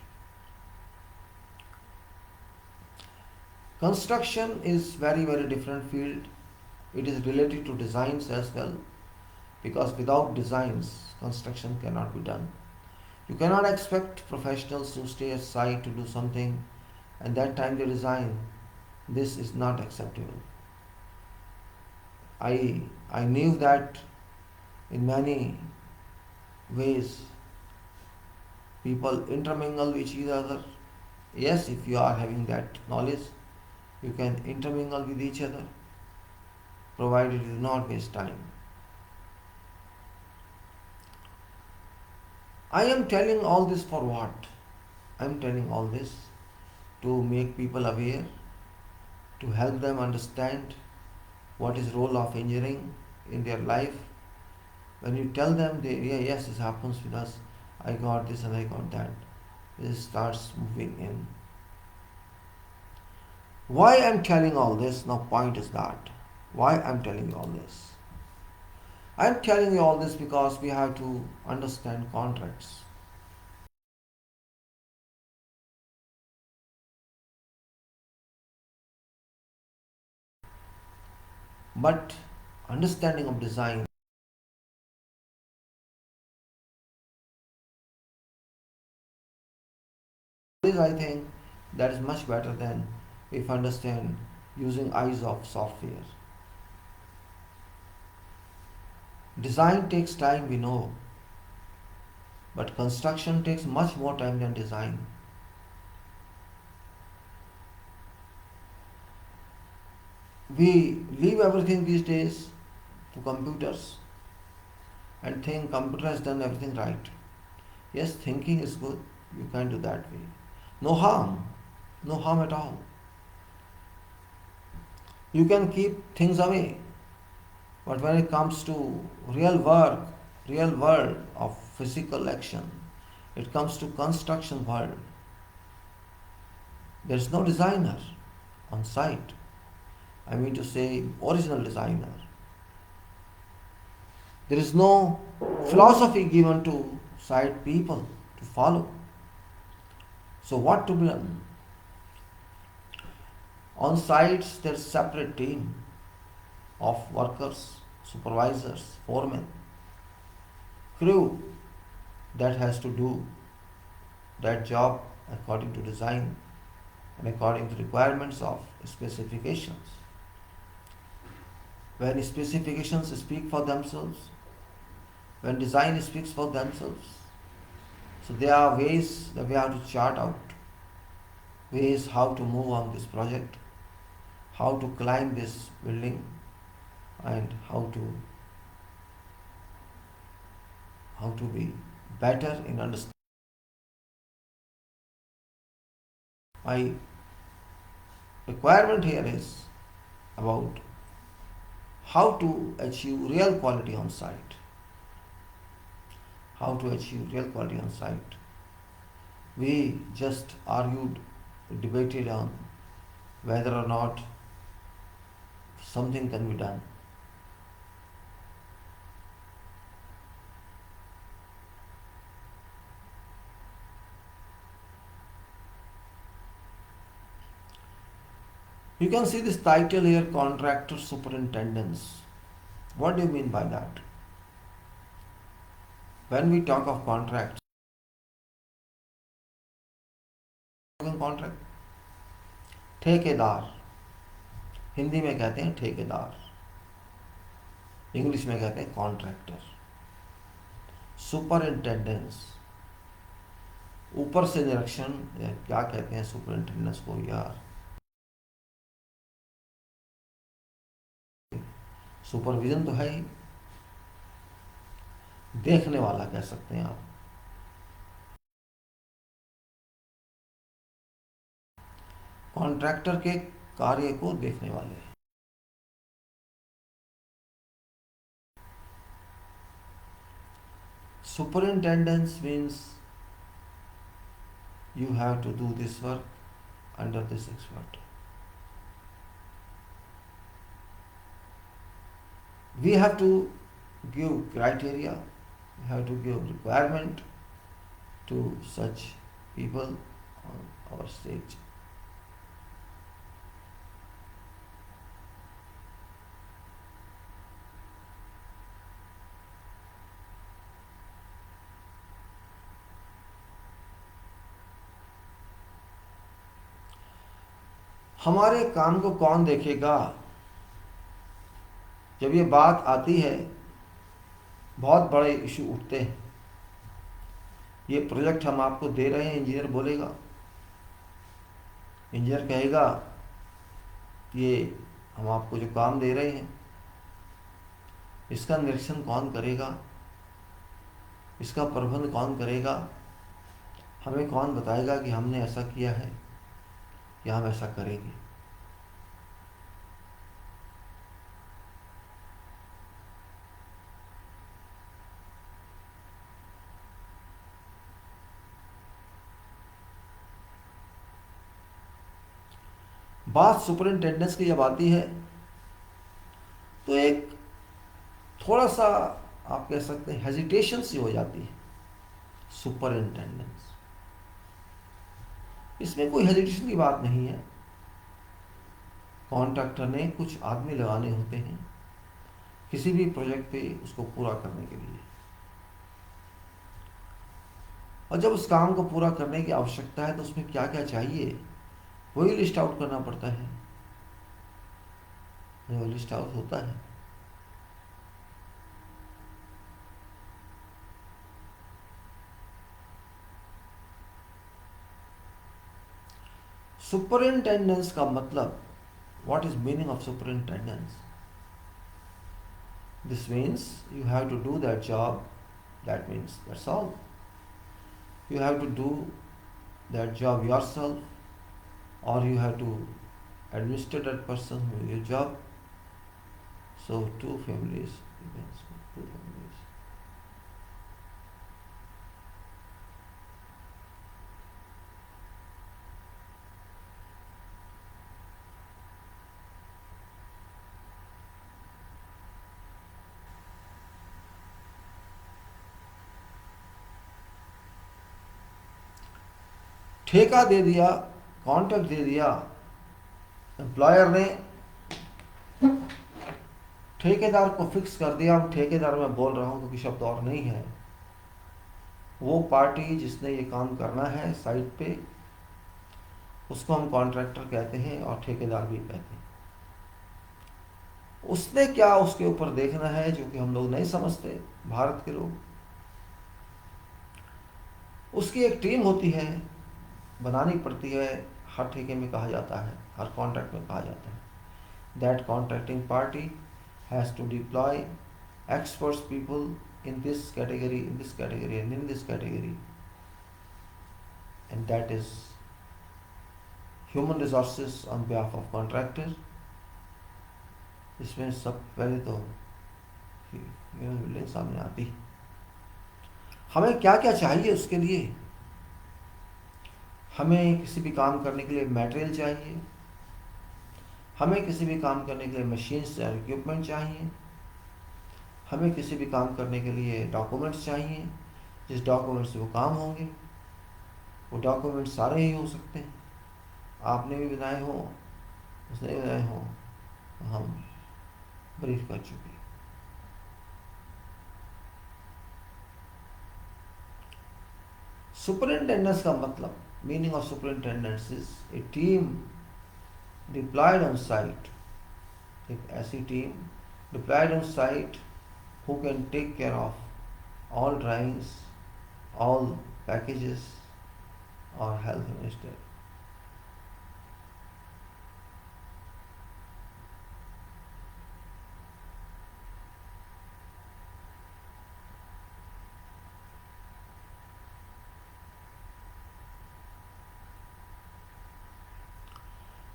Construction is very, very different field. It is related to designs as well, because without designs, construction cannot be done. You cannot expect professionals to stay aside to do something and that time they design. This is not acceptable. I knew that in many ways people intermingle with each other. Yes, if you are having that knowledge, you can intermingle with each other, provided you do not waste time. I am telling all this for what? I am telling all this to make people aware, to help them understand what is role of engineering in their life. When you tell them, yes, this happens with us, I got this and I got that, this starts moving in. Why I am telling all this? Now point is that, why I am telling you all this? I am telling you all this because we have to understand contracts. But understanding of design is, I think, that is much better than if understand using eyes of software. Design takes time, we know, but construction takes much more time than design. We leave everything these days to computers and think computer has done everything right. Yes, thinking is good, you can do that way. No harm, no harm at all. You can keep things away, but when it comes to real work, real world of physical action, it comes to construction world, there is no designer on site. I mean to say original designer. There is no philosophy given to site people to follow. So what to be done? On sites there is separate team of workers, supervisors, foremen, crew that has to do that job according to design and according to requirements of specifications. When specifications speak for themselves, when design speaks for themselves, so there are ways that we have to chart out, ways how to move on this project, how to climb this building, and how to be better in understanding. My requirement here is about how to achieve real quality on site. How to achieve real quality on site. We just argued, debated on whether or not something can be done. You can see this title here, contractor superintendents. What do you mean by that? When we talk of contracts, contract ठेकेदार, हिंदी में कहते हैं ठेकेदार, English में कहते हैं contractor. सुपरिंटेंडेंस, ऊपर से निरीक्षण, क्या कहते हैं सुपरिंटेंडेंस को यार, सुपरविजन तो है ही, देखने वाला कह सकते हैं आप। कॉन्ट्रैक्टर के कार्य को देखने वाले। Superintendence means you have to do this work under this expert. We have to give criteria, we have to give requirement to such people on our stage. हमारे काम को कौन देखेगा? जब ये बात आती है, बहुत बड़े इशू उठते हैं। ये प्रोजेक्ट हम आपको दे रहे हैं, इंजीनियर बोलेगा, इंजीनियर कहेगा ये हम आपको जो काम दे रहे हैं इसका निरीक्षण कौन करेगा, इसका प्रबंध कौन करेगा, हमें कौन बताएगा कि हमने ऐसा किया है या हम ऐसा करेंगे। बात सुपरिंटेंडेंस की जब आती है तो एक थोड़ा थोड़ा सा आप कह सकते हैं हेजिटेशन सी हो जाती है सुपरिंटेंडेंस। इसमें कोई हेजिटेशन की बात नहीं है। कॉन्ट्रैक्टर ने कुछ आदमी लगाने होते हैं किसी भी प्रोजेक्ट पे उसको पूरा करने के लिए, और जब उस काम को पूरा करने की आवश्यकता है तो उसमें क्या क्या चाहिए वही लिस्ट आउट करना पड़ता है। वो लिस्ट आउट होता है। सुपरिंटेंडेंस का मतलब, what is meaning of superintendence? This means you have to do that job, that means that's all. You have to do that job yourself, or you have to administer that person with your job. So two families, depends on two families. ठेका दे दिया, contract दे दिया employer ने, ठेकेदार को fix कर दिया। हम ठेकेदार में बोल रहा हूँ क्योंकि शब्द और नहीं है। वो पार्टी जिसने ये काम करना है साइट पे, उसको हम कॉन्ट्रैक्टर कहते हैं और ठेकेदार भी कहते हैं। उसने क्या उसके ऊपर देखना है जो कि हम लोग नहीं समझते, भारत के लोग। उसकी एक टीम होती है, बनानी पड़ती है। हर ठेके में कहा जाता है, हर कॉन्ट्रैक्ट में कहा जाता है, that contracting party has to deploy experts people in this category, in this category, and in this category, and that is human resources on behalf of contractor. इसमें सब पहले तो बिल्डिंग सामने आती। हमें क्या क्या चाहिए उसके लिए? हमें किसी भी काम करने के लिए मटेरियल चाहिए, हमें किसी भी काम करने के लिए मशीन्स और इक्विपमेंट चाहिए, हमें किसी भी काम करने के लिए डॉक्यूमेंट्स चाहिए, जिस डॉक्यूमेंट से वो काम होंगे। वो डॉक्यूमेंट सारे ही हो सकते हैं, आपने भी बनाए हों, उसने भी बनाए हों, हम ब्रीफ कर चुके। सुपरिंटेंडेंस का मतलब, meaning of superintendence is a team deployed on site, एक ऐसी team deployed on site who can take care of all drawings, all packages or health minister.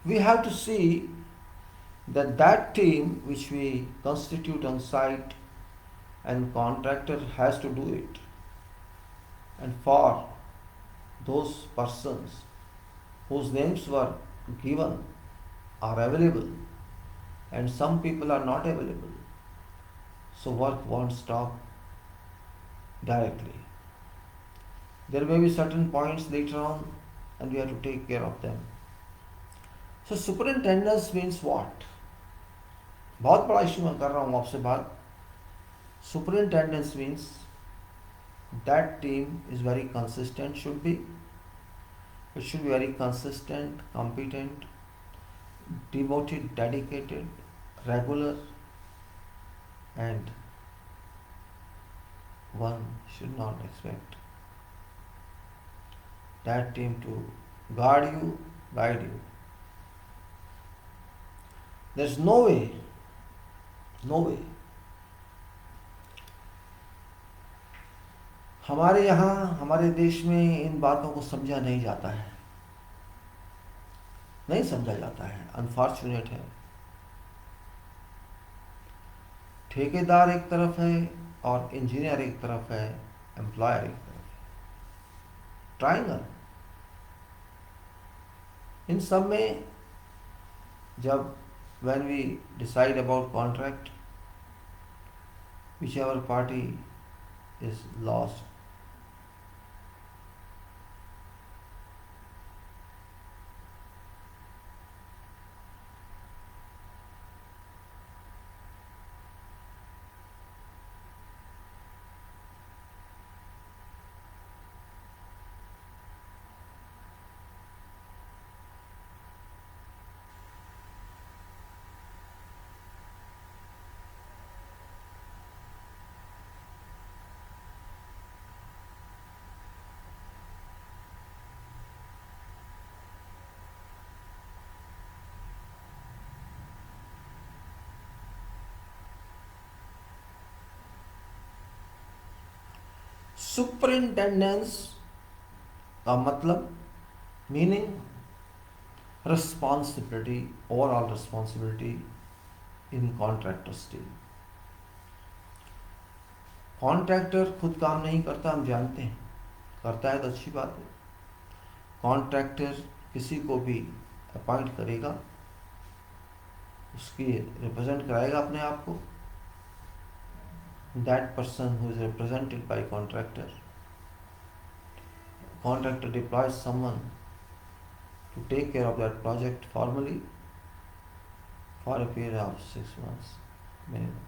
We have to see that team which we constitute on site and contractor has to do it, and for those persons whose names were given are available and some people are not available, so work won't stop directly. There may be certain points later on and we have to take care of them. So superintendence means what? बहुत बड़ा issue मैं कर रहा हूँ आपसे बात। Superintendence means that team is very consistent, it should be very consistent, competent, devoted, dedicated, regular, and one should not expect that team to guard you, guide you. There's no way हमारे यहाँ, हमारे देश में इन बातों को समझा नहीं जाता है, नहीं समझा जाता है। अनफॉर्चुनेट है। ठेकेदार एक तरफ है और इंजीनियर एक तरफ है, एम्प्लॉयर एक तरफ है, ट्रायंगल। इन सब में जब when we decide about contract, whichever party is lost. सुपरिंटेंडेंस का मतलब मीनिंग रिस्पॉन्सिबिलिटी, ओवरऑल रिस्पॉन्सिबिलिटी इन कॉन्ट्रैक्टर स्टील। कॉन्ट्रैक्टर खुद काम नहीं करता, हम जानते हैं, करता है तो अच्छी बात है। कॉन्ट्रैक्टर किसी को भी अपॉइंट करेगा, उसकी रिप्रेजेंट कराएगा अपने आप को। That person who is represented by contractor, contractor deploys someone to take care of that project formally for a period of 6 months minimum.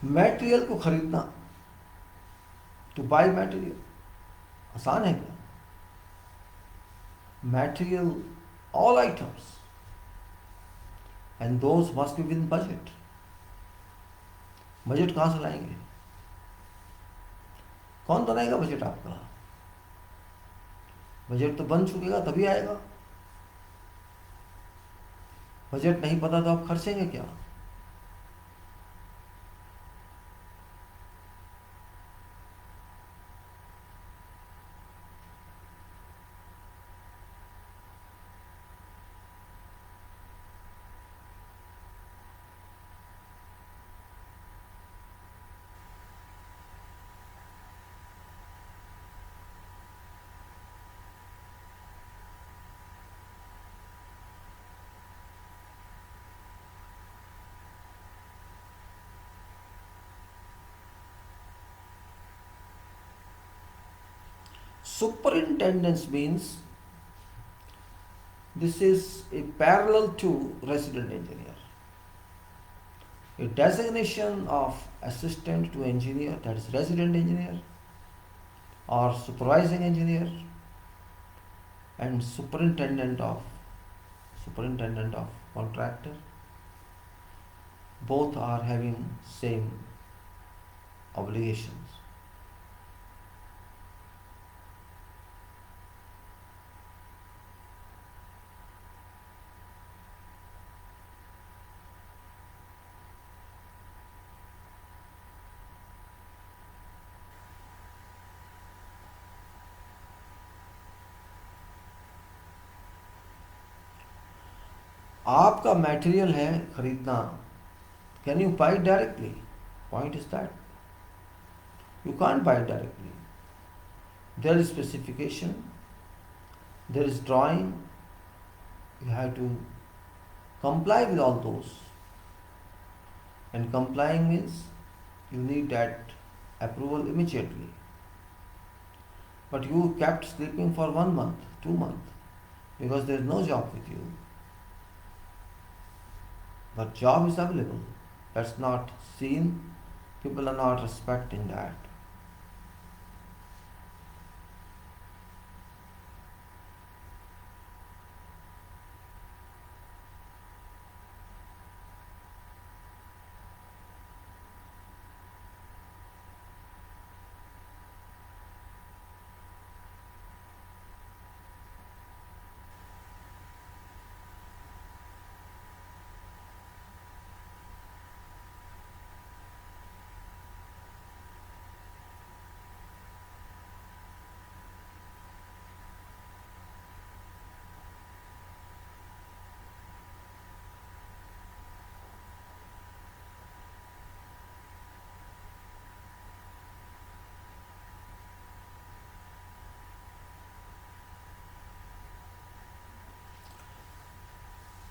Material को खरीदना, टू बाय मटेरियल, आसान है क्या? Material, all items, and those must be with budget. Budget कहाँ से लाएंगे? कौन बनाएगा बजट आपका? बजट तो बन चुकेगा तभी आएगा। बजट नहीं पता तो आप खर्चेंगे क्या? Superintendence means this is a parallel to resident engineer. A designation of assistant to engineer, that is resident engineer, or supervising engineer, and superintendent of contractor, both are having same obligations. आपका material है खरीदना, can you buy directly? Point is that you can't buy directly. There is specification, there is drawing, you have to comply with all those, and complying means you need that approval immediately. But you kept sleeping for 1 month, 2 months, because there is no job with you. But job is available. That's not seen. People are not respecting that.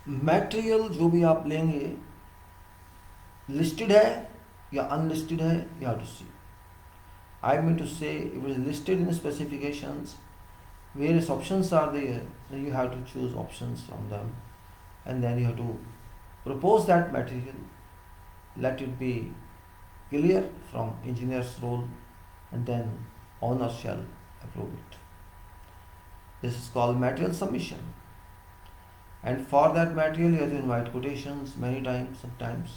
Material जो भी आप लेंगे listed है या unlisted है, you have to see. I mean to say, if it is listed in the specifications, various options are there, then you have to choose options from them, and then you have to propose that material, let it be clear from engineer's role, and then owner shall approve it. This is called material submission. And for that material, you have to invite quotations many times, sometimes,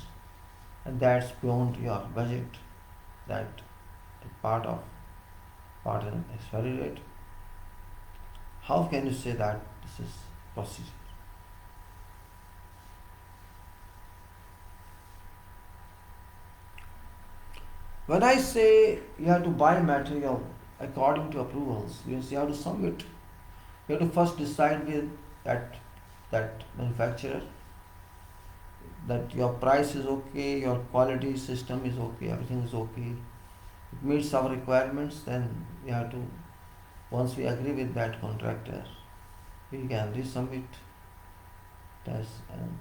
and that's beyond your budget. That part in expiry date. How can you say that this is procedure? When I say you have to buy material according to approvals, means you have to submit. You have to first decide with that manufacturer that your price is okay, your quality system is okay, everything is okay. It meets our requirements, then we have to, once we agree with that contractor, we can resubmit test and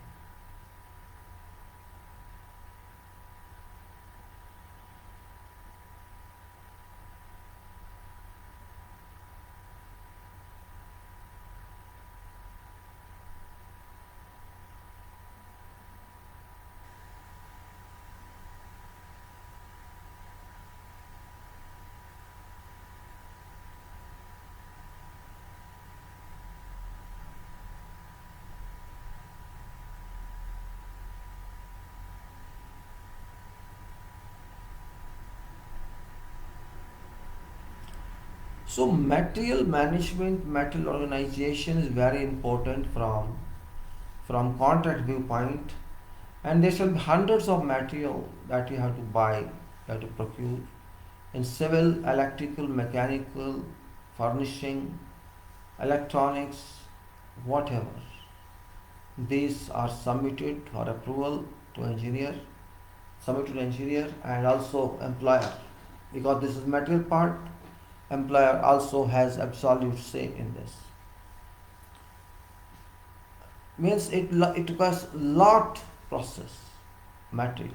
so material management, material organization is very important from contract viewpoint, and there shall be hundreds of material that you have to buy, you have to procure in civil, electrical, mechanical, furnishing, electronics, whatever. These are submitted for approval to engineer, submitted to engineer and also employer, because this is material part. Employer also has absolute say in this. Means it requires lot process materials.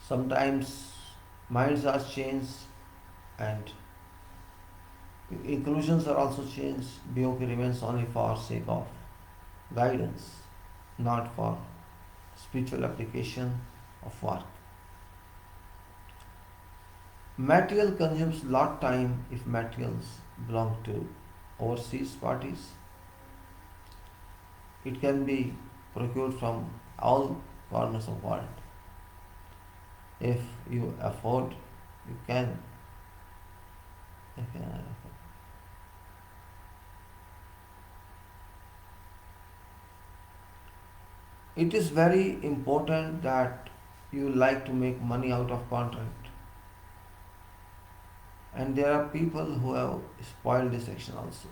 Sometimes minds are changed and inclusions are also changed. BOK remains only for sake of guidance, not for spiritual application of work. Material consumes lot time if materials belong to overseas parties. It can be procured from all corners of world. If you afford, you can. You can afford. It is very important that you like to make money out of contract. And there are people who have spoiled this action also.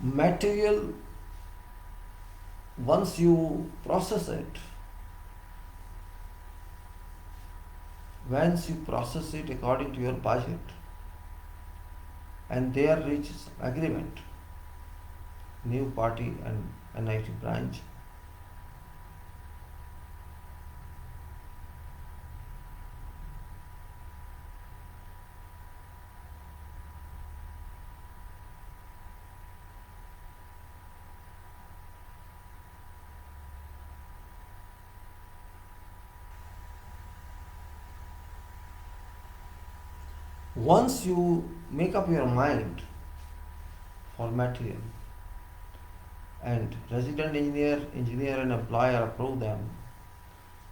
Material, once you process it, once you process it according to your budget, and there reaches agreement, new party and NIT branch, once you make up your mind for material and resident engineer and employer approve them,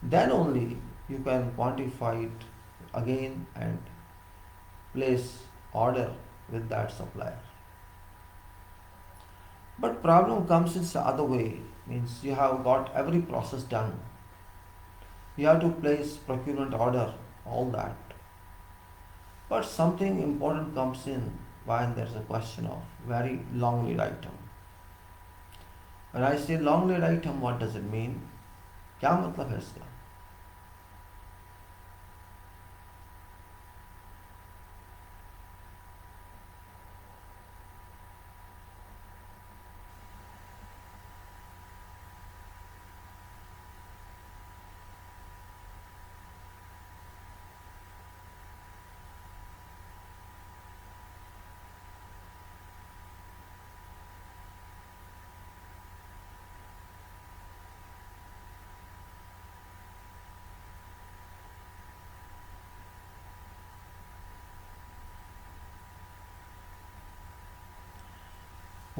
then only you can quantify it again and place order with that supplier. But problem comes in the other way, means you have got every process done. You have to place procurement order, all that. But something important comes in, when there's a question of very long lead item. When I say long lead item, what does it mean? क्या मतलब है इसका?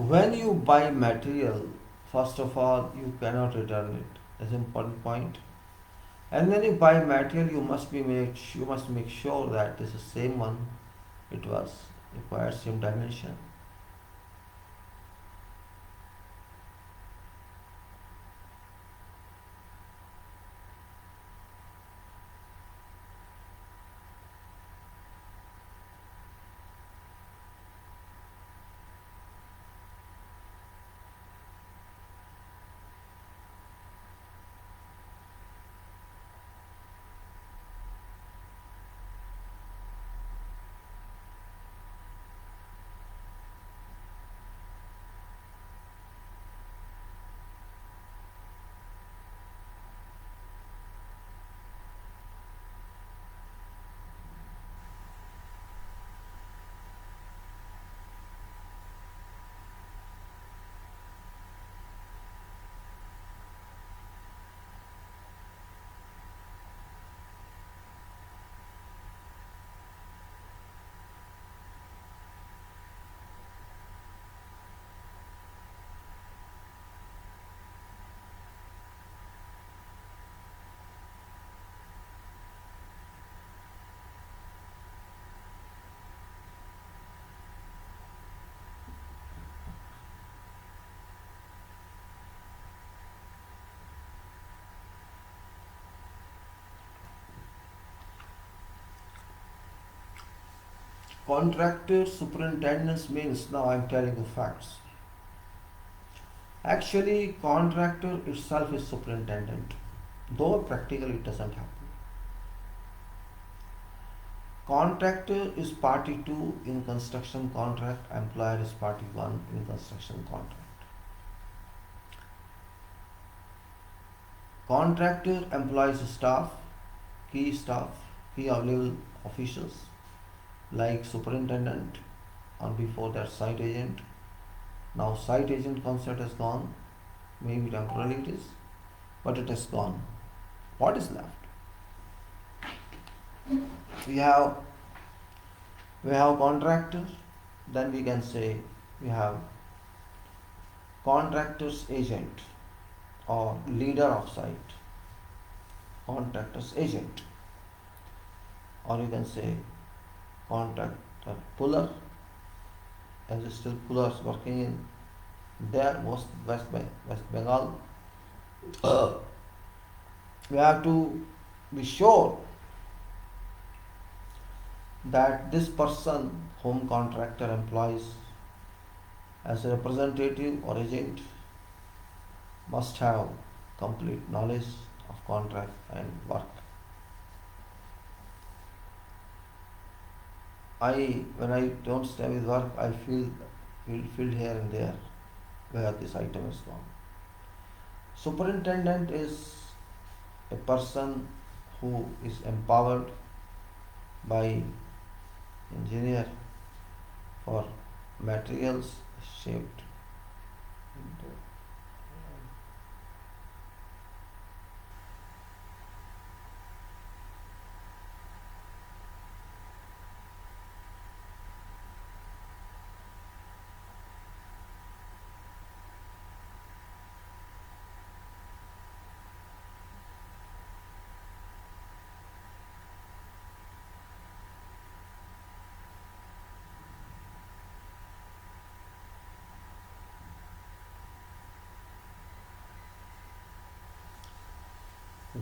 When you buy material, first of all, you cannot return it. That's an important point. And when you buy material, you must make sure that this is same one. It was required same dimension. Contractor superintendence means, now I'm telling you facts. Actually, contractor itself is superintendent, though practically it doesn't happen. Contractor is party 2 in construction contract, employer is party 1 in construction contract. Contractor employs staff, key available officials like superintendent, or before that site agent. Now site agent concept has gone, maybe temporarily it is, but it has gone. What is left? We have contractor, then we can say we have contractor's agent or leader of site, contractor's agent, or you can say contractor puller, as still pullers working in there, most West Bengal. We have to be sure that this person whom contractor employs as a representative or agent must have complete knowledge of contract and work. When I don't stay with work, I feel here and there where this item is gone. Superintendent is a person who is empowered by engineer for materials shaped into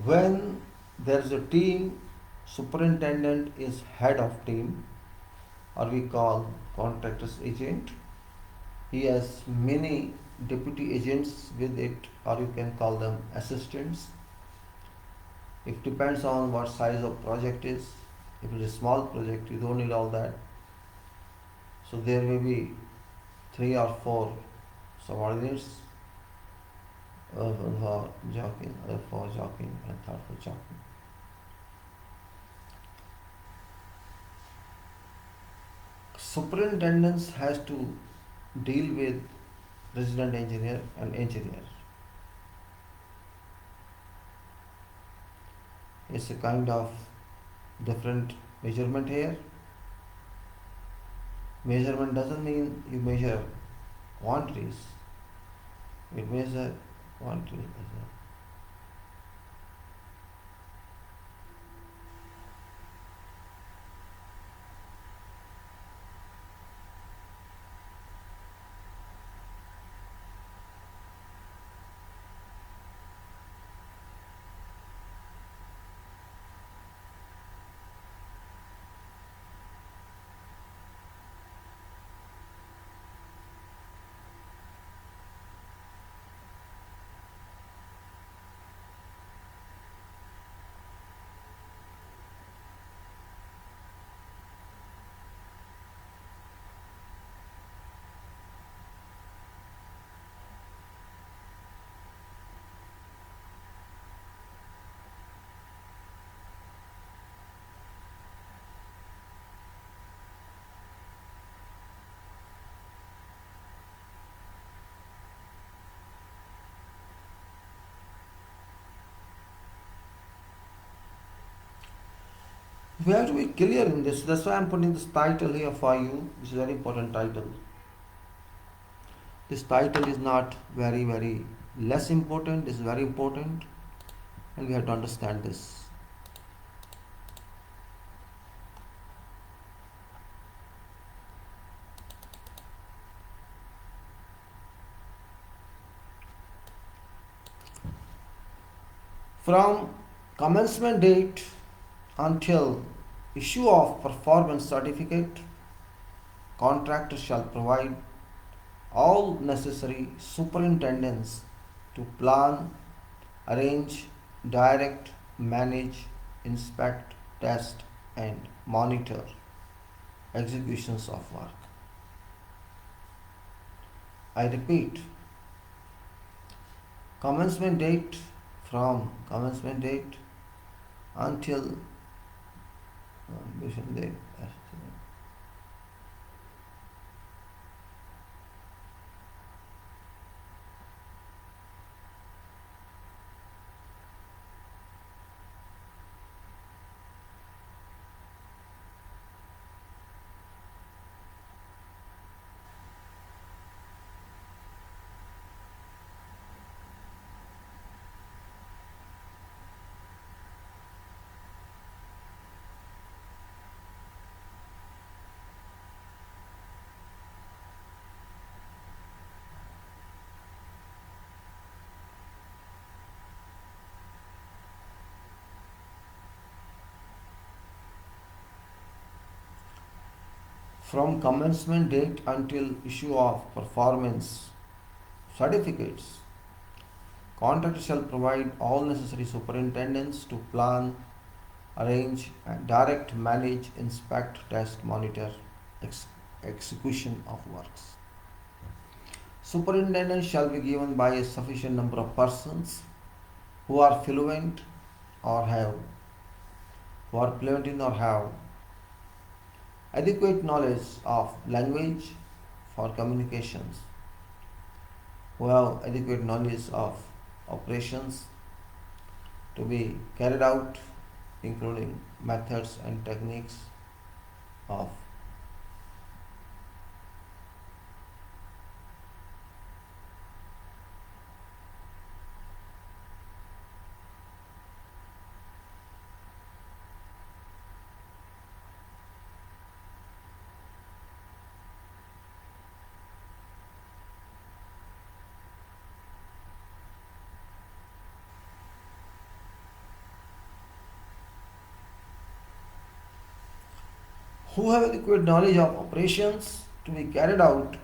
when there is a team, superintendent is head of team, or we call contractor's agent. He has many deputy agents with it, or you can call them assistants. It depends on what size of project is. If it is a small project, you don't need all that. So there may be 3 or 4 subordinates, one for jockeying, other for jockeying, and third for jockeying. Superintendent has to deal with resident engineer and engineer. It's a kind of different measurement here. Measurement doesn't mean you measure quantities. You measure quantity as well. We have to be clear in this. That's why I'm putting this title here for you. This is a very important title. This title is not very less important. This is very important, and we have to understand this. From commencement date until issue of performance certificate, contractor shall provide all necessary superintendents to plan, arrange, direct, manage, inspect, test, and monitor executions of work. I repeat, commencement date, from commencement date until completion date. From commencement date until issue of performance certificates, contractor shall provide all necessary superintendents to plan, arrange, and direct, manage, inspect, test, monitor execution of works. Superintendents shall be given by a sufficient number of persons who are fluent or have who are fluent in or have adequate knowledge of language for communications, who have adequate knowledge of operations to be carried out, including methods and techniques of who have adequate knowledge of operations to be carried out,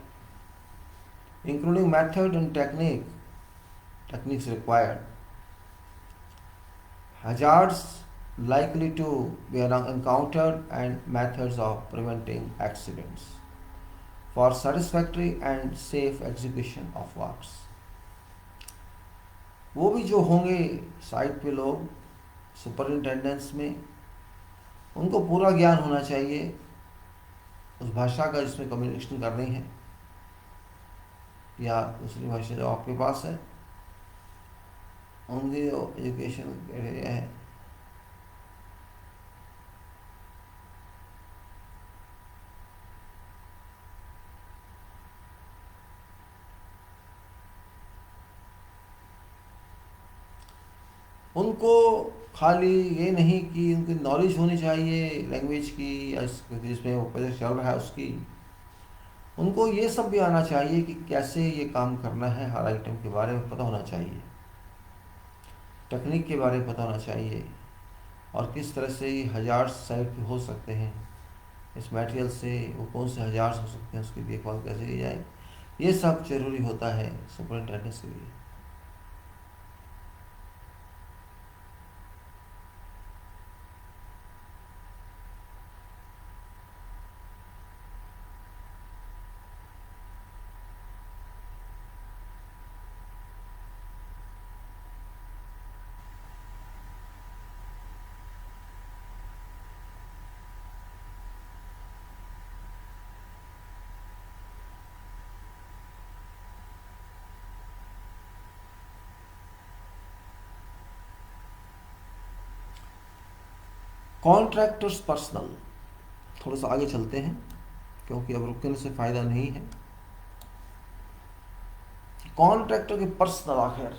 including method and techniques required, hazards likely to be encountered, and methods of preventing accidents for satisfactory and safe execution of works. वो भी जो होंगे site पे लोग superintendents में, उनको पूरा ज्ञान होना चाहिए उस भाषा का जिसमें कम्युनिकेशन करनी है, या दूसरी भाषा जो आपके पास है, उनकी जो एजुकेशन है उनको खाली ये नहीं कि उनकी नॉलेज होनी चाहिए लैंग्वेज की या जिसमें वो प्रोजेक्ट चल रहा है उसकी, उनको ये सब भी आना चाहिए कि कैसे ये काम करना है, हर आइटम के बारे में पता होना चाहिए, टेक्निक के बारे में पता होना चाहिए, और किस तरह से ये हजार्ड्स साइट पे हो सकते हैं, इस मटेरियल से वो कौन से हजार्ड्स हो सकते हैं, उसकी देखभाल कैसे की जाए, ये सब जरूरी होता है सुपरिटेंडेंट के लिए। कॉन्ट्रैक्टर्स पर्सनल, थोड़ा सा आगे चलते हैं क्योंकि अब रुकने से फ़ायदा नहीं है। कॉन्ट्रैक्टर के पर्सनल, आखिर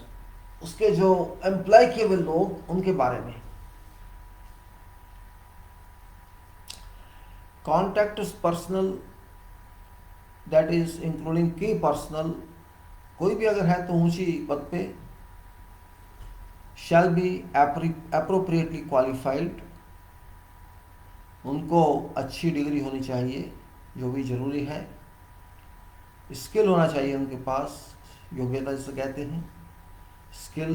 उसके जो एम्प्लॉय केबल लोग, उनके बारे में। Contractors personal that is including की पर्सनल, कोई भी अगर है तो ऊंची पद पे, शैल बी एप्रोप्रिएटली क्वालिफाइड, उनको अच्छी डिग्री होनी चाहिए जो भी ज़रूरी है, स्किल होना चाहिए उनके पास, योग्यता जिसे कहते हैं, स्किल,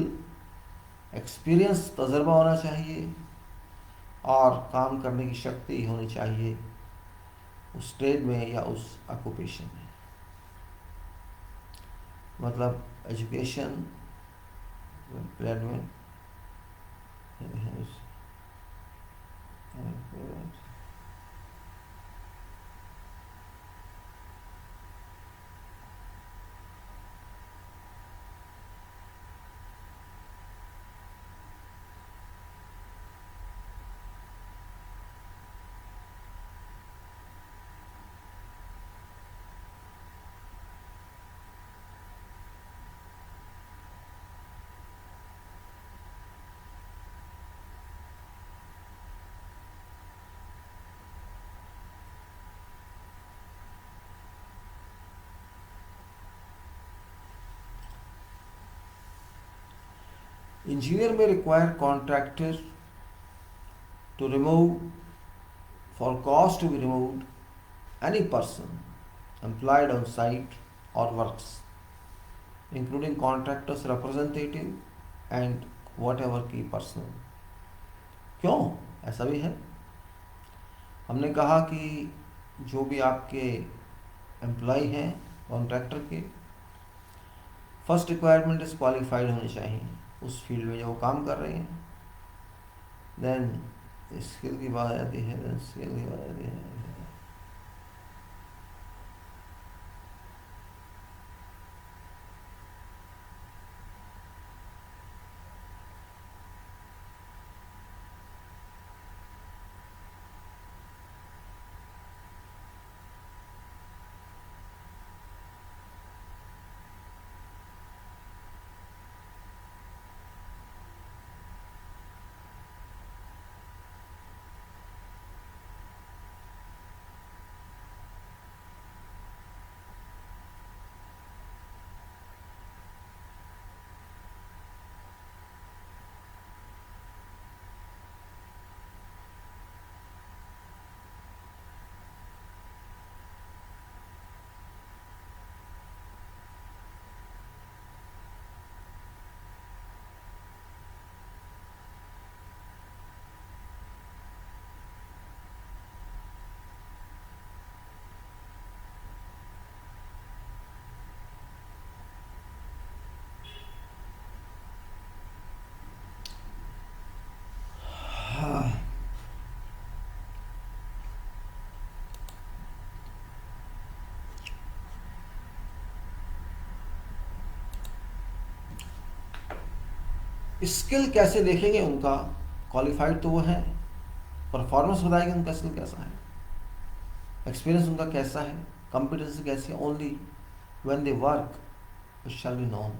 एक्सपीरियंस, तजर्बा होना चाहिए, और काम करने की शक्ति होनी चाहिए उस ट्रेड में या उस ऑक्यूपेशन में। मतलब education, employment, engineer may require contractor to remove, for cost to be removed, any person employed on site or works, including contractor's representative and whatever key personnel। क्यों ऐसा भी है? हमने कहा कि जो भी आपके एम्प्लॉय हैं कॉन्ट्रैक्टर के, फर्स्ट रिक्वायरमेंट इज क्वालिफाइड होनी चाहिए उस फील्ड में जो वो काम कर रहे हैं। देन स्किल की बात आती है, स्किल कैसे देखेंगे उनका? क्वालिफाइड तो वो है, परफॉर्मेंस बताएंगे उनका स्किल कैसा है, एक्सपीरियंस उनका कैसा है, कॉम्पिटेंसी कैसी है। Only when they work it shall be known.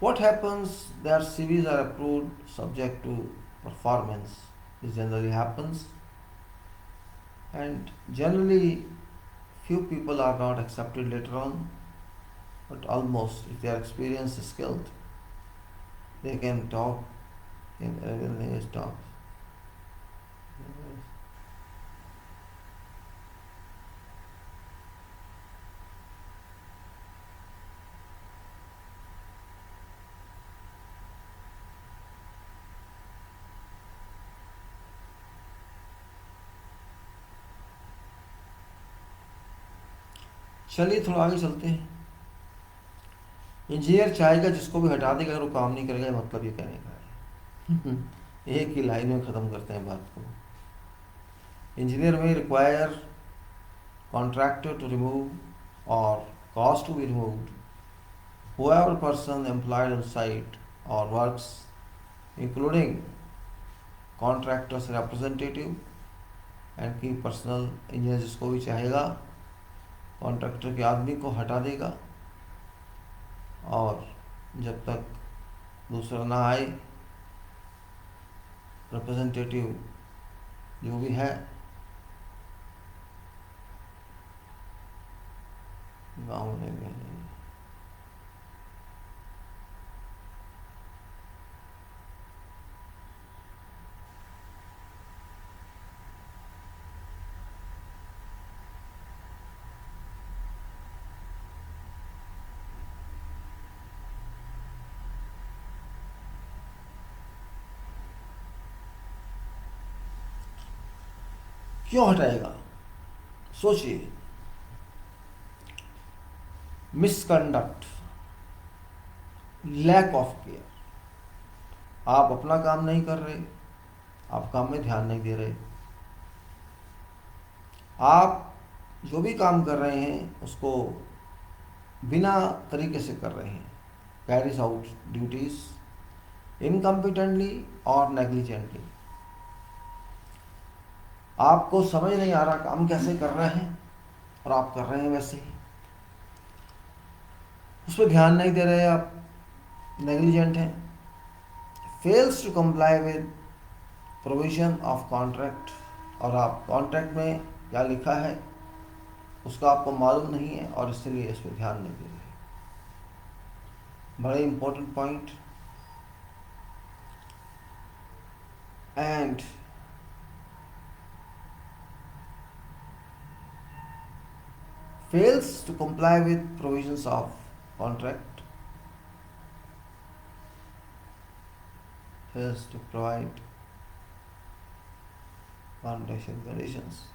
What happens? Their CVs are approved subject to performance. This generally happens, and generally few people are not accepted later on, but almost if they are experienced, skilled, they can talk in Arabian language talk. चलिए थोड़ा आगे चलते हैं. Engineer चाहेगा जिसको भी हटा देगा, अगर वो काम नहीं करेगा, मतलब ये कहने का है. एक ही लाइन में ख़त्म करते हैं बात को. इंजीनियर में require contractor to remove or cause to be removed whoever person employed on site or works, including contractor's representative and key personal. Engineer जिसको भी चाहेगा कॉन्ट्रैक्टर के आदमी को हटा देगा, और जब तक दूसरा ना आए, रिप्रेजेंटेटिव जो भी है गाँव में. क्यों हटाएगा? सोचिए. Misconduct, lack of care. आप अपना काम नहीं कर रहे, आप काम में ध्यान नहीं दे रहे, आप जो भी काम कर रहे हैं उसको बिना तरीके से कर रहे हैं, कैरीज आउट ड्यूटीज इनकम्पिटेंटली और नेग्लिजेंटली. आपको समझ नहीं आ रहा काम कैसे कर रहे हैं, और आप कर रहे हैं वैसे ही, उस पर ध्यान नहीं दे रहे, आप नेग्लिजेंट हैं. Fails to comply with provision of contract, और आप कॉन्ट्रैक्ट में क्या लिखा है उसका आपको मालूम नहीं है, और इसलिए इस पर ध्यान नहीं दे रहे. बड़े important point. And fails to comply with provisions of contract, fails to provide foundation conditions.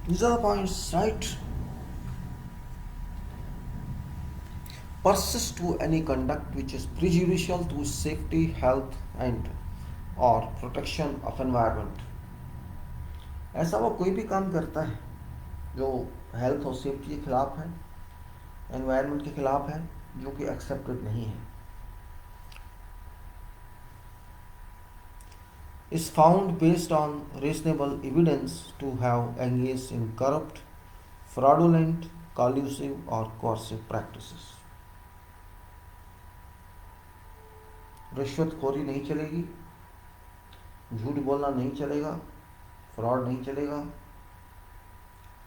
These are the points, right? Persist to any conduct which is prejudicial to safety, health and or protection of environment. ऐसा वो कोई भी काम करता है जो health और safety के खिलाफ है, एनवायरनमेंट के खिलाफ है, जो कि एक्सेप्टेड नहीं है, is found based on reasonable evidence to have engaged in corrupt, fraudulent, collusive or coercive practices. रिश्वतखोरी नहीं चलेगी, झूठ बोलना नहीं चलेगा, फ्रॉड नहीं चलेगा,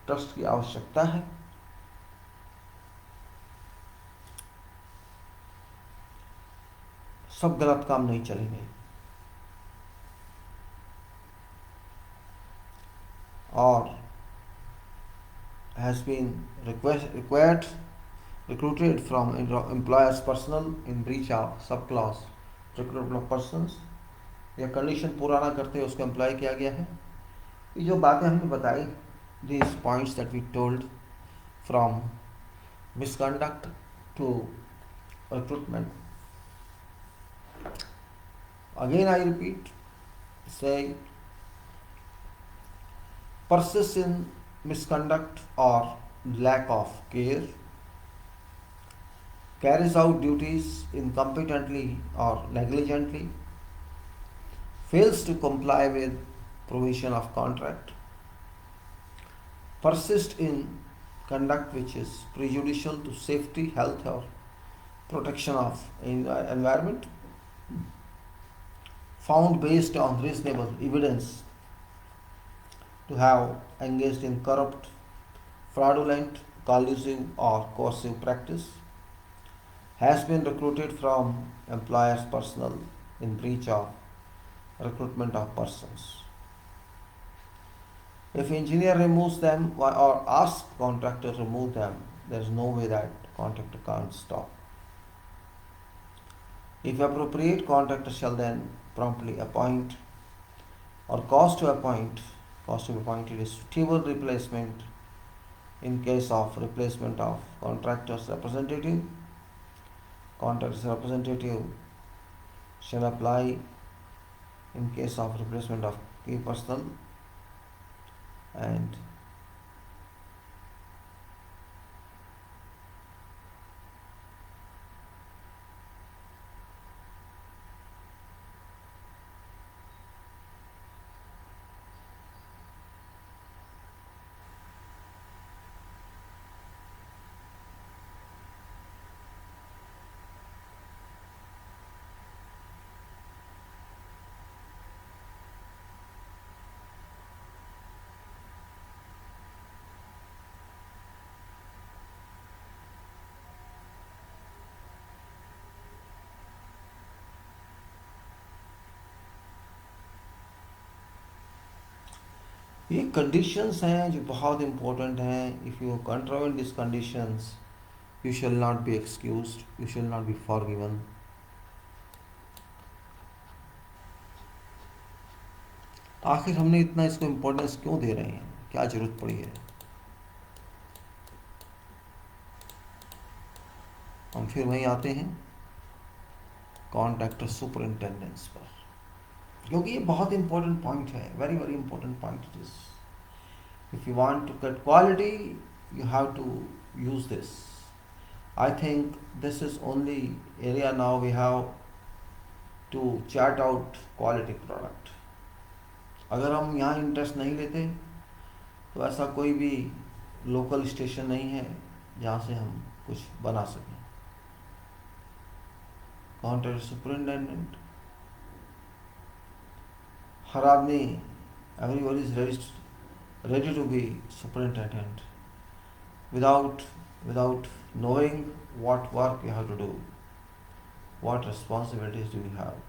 ट्रस्ट की आवश्यकता है, सब गलत काम नहीं चलेंगे, और has been recruited from employer's personnel in breach of subclause recruitment of persons, या कंडीशन पूरा ना करते उसको एम्प्लॉय किया गया है. ये जो बातें हमने बताई, these points that we told, from misconduct to recruitment. Again I repeat, say persist in misconduct or lack of care, carries out duties incompetently or negligently, fails to comply with provision of contract, persist in conduct which is prejudicial to safety, health or protection of environment, found based on reasonable evidence to have engaged in corrupt, fraudulent, collusive or coercive practice, has been recruited from employer's personnel in breach of recruitment of persons. If engineer removes them or asks contractor to remove them, there is no way that contractor can't stop. If appropriate, contractor shall then promptly appoint or cause to be appointed a suitable replacement. In case of replacement of contractor's representative, contractor's representative shall apply in case of replacement of key personnel, and ये conditions हैं जो बहुत important हैं. If you control this conditions, you shall not be excused, you shall not be forgiven. आखिर हमने इतना इसको importance क्यों दे रहे हैं, क्या जरूरत पड़ी है? हम फिर वहीं आते हैं कॉन्ट्रैक्टर सुपरिंटेंडेंस पर, क्योंकि ये बहुत इंपॉर्टेंट पॉइंट है, very very important point it is. If you want to get quality, you have to use this. I think this is only area now we have to chart out quality product. अगर हम यहाँ interest नहीं लेते तो ऐसा कोई भी local station नहीं है जहाँ से हम कुछ बना सकें. कॉन्ट्रैक्ट सुपरिटेंडेंट, हर आदमी, everybody is ready to be superintendent without knowing what work you have to do, what responsibilities do you have.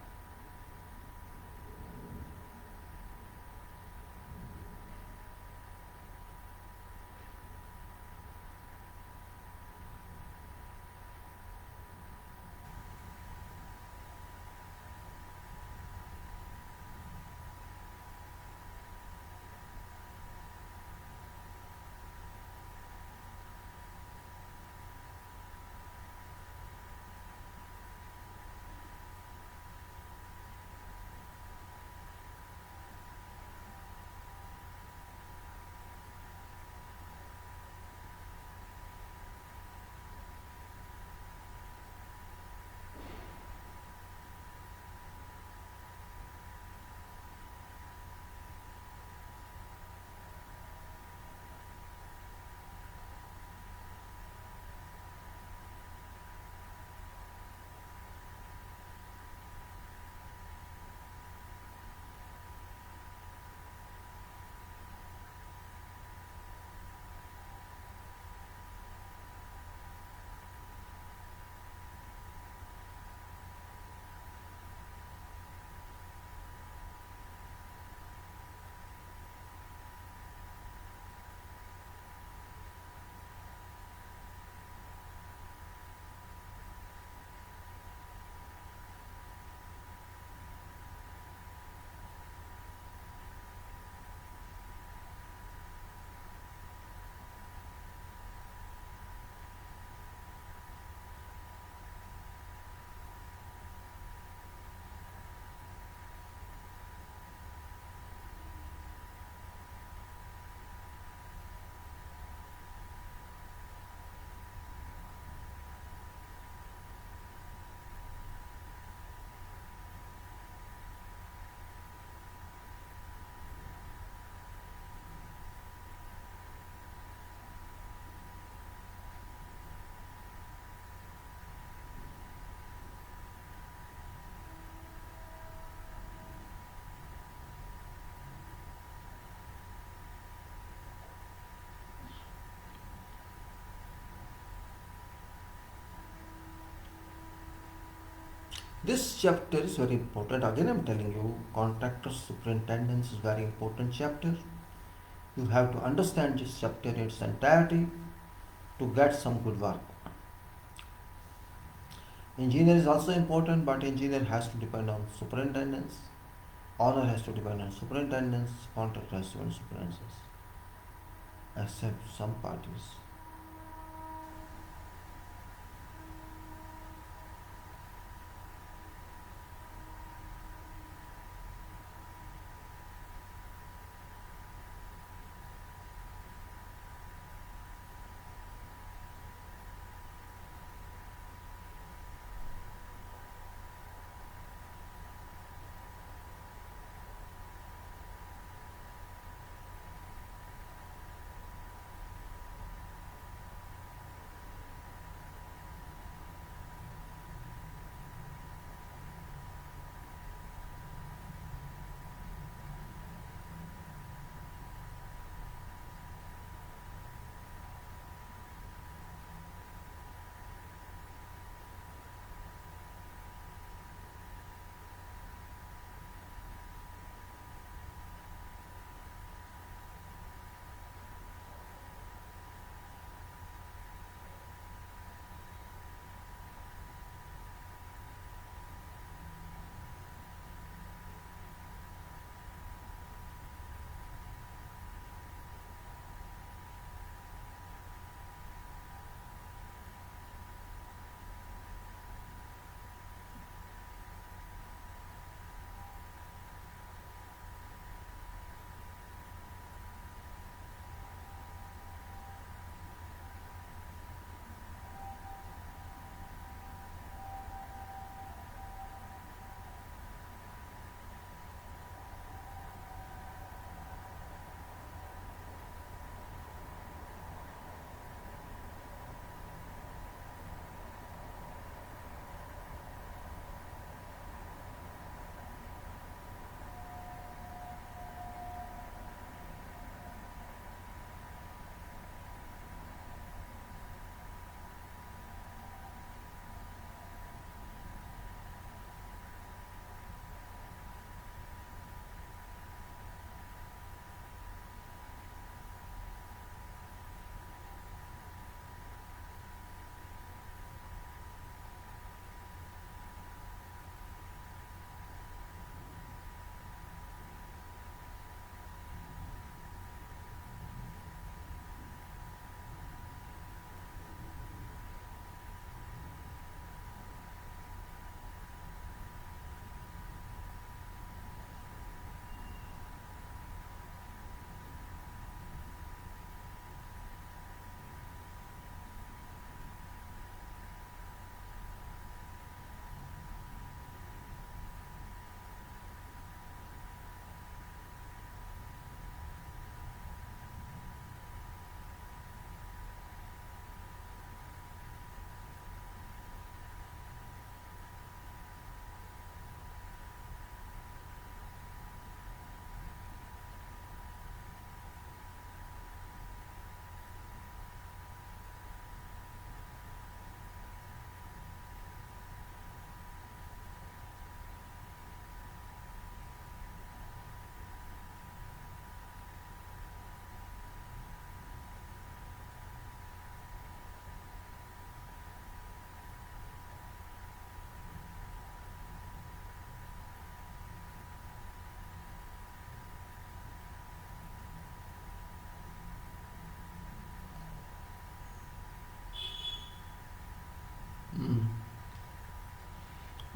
This chapter is very important. Again, I'm telling you, contractor superintendence is very important chapter. You have to understand this chapter in its entirety to get some good work. Engineer is also important, but engineer has to depend on superintendence. Owner has to depend on superintendence. Contractor has to depend on superintendence, except some parties.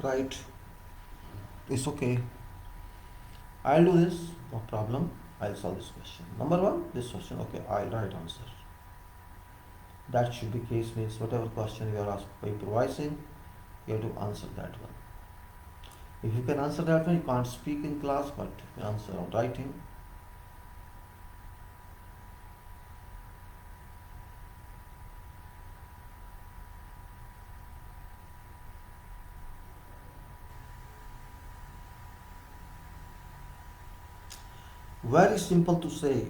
Right, it's okay. I'll do this, no problem. I'll solve this question. Number one, this question, okay, I'll write answer. That should be case means whatever question you are asked by improvising, you have to answer that one. If you can answer that one, you can't speak in class, but you can answer on writing. Very simple to say.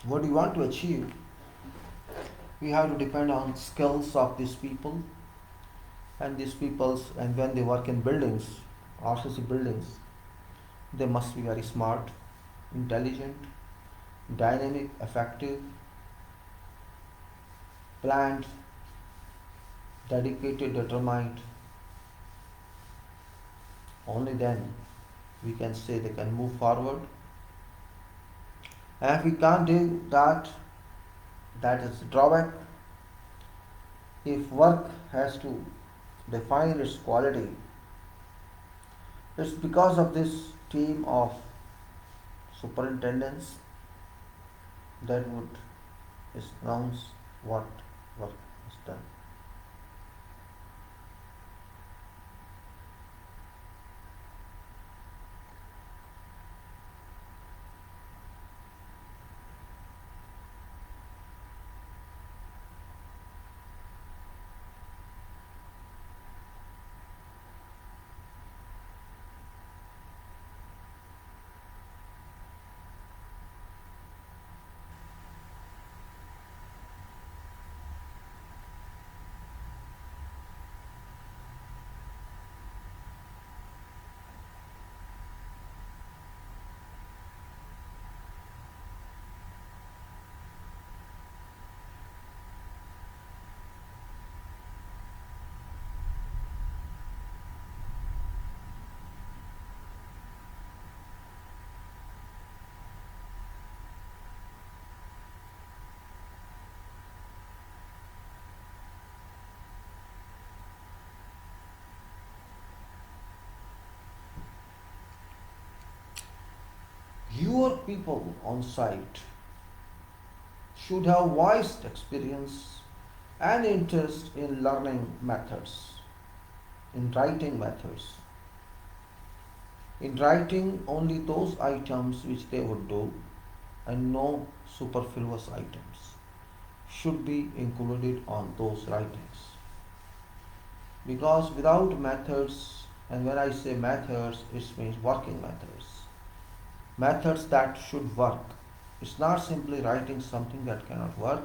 What do you want to achieve? We have to depend on skills of these people. And these peoples, and when they work in buildings, RCC buildings, they must be very smart, intelligent, dynamic, effective, planned, dedicated, determined. Only then we can say they can move forward. And if we can't do that, that is the drawback. If work has to define its quality, it's because of this team of superintendents that would announce what work is done. Your people on site should have vast experience and interest in learning methods, in writing methods, in writing only those items which they would do, and no superfluous items should be included on those writings. Because without methods, and when I say methods, it means working methods that should work. It's not simply writing something that cannot work.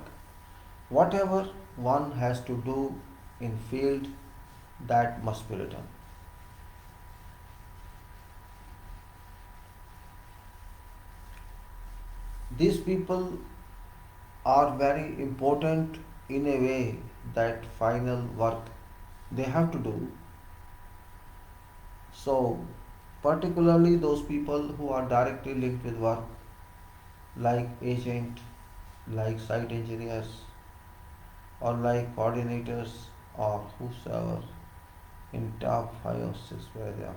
Whatever one has to do in field, that must be written. These people are very important in a way that final work they have to do. So, particularly those people who are directly linked with work, like agent, like site engineers, or like coordinators, or whosoever in top 5 or 6 where they are.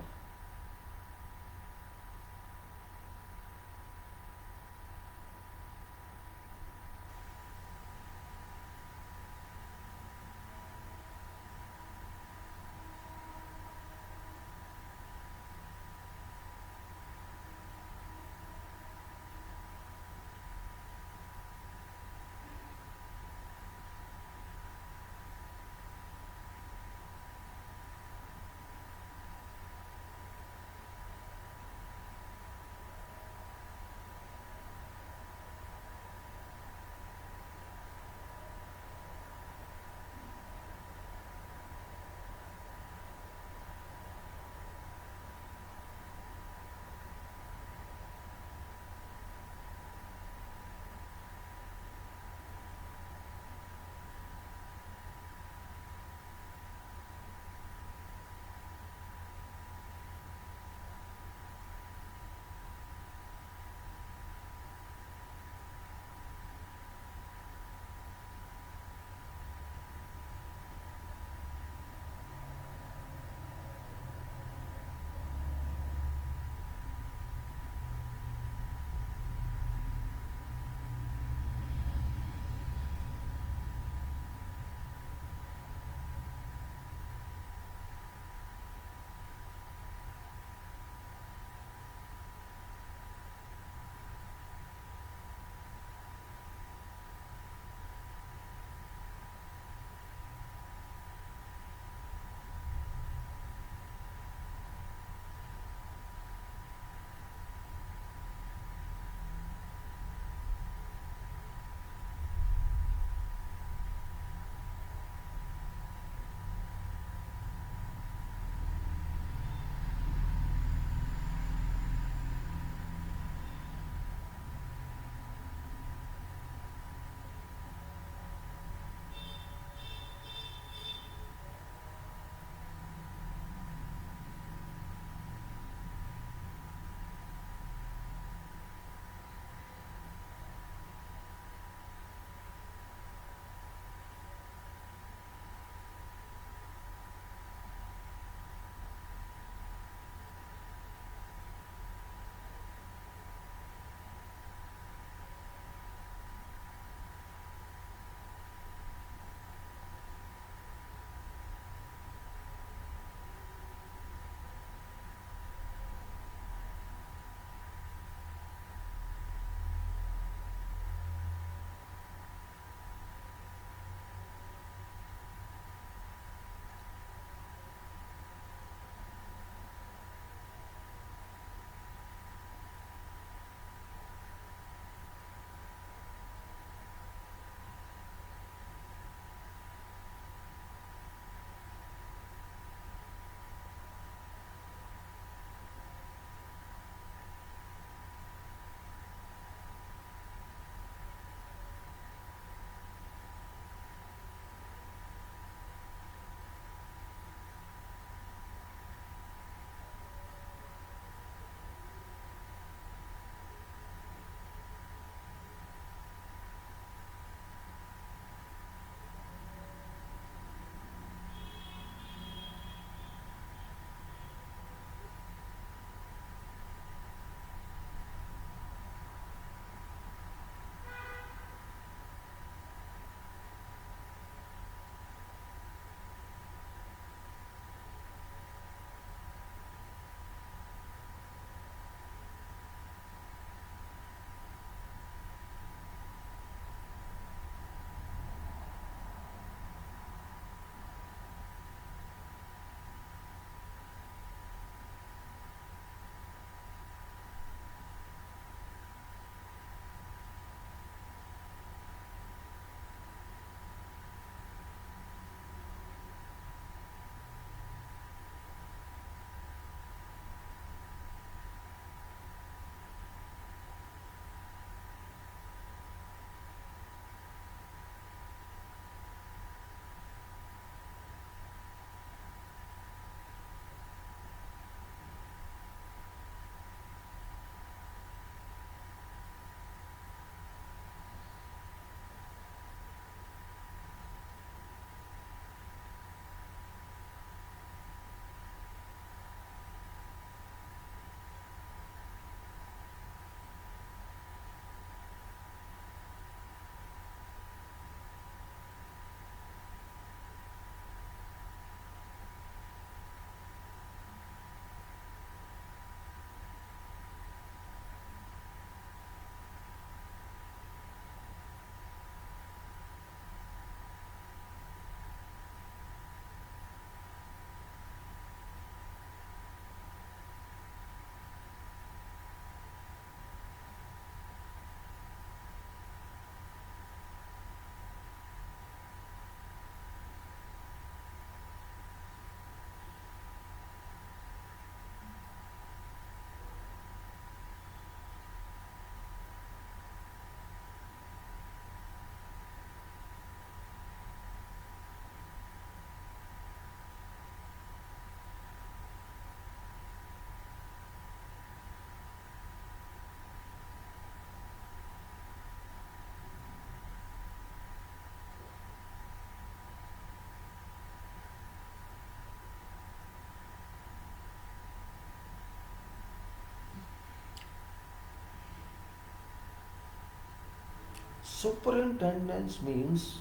Superintendence means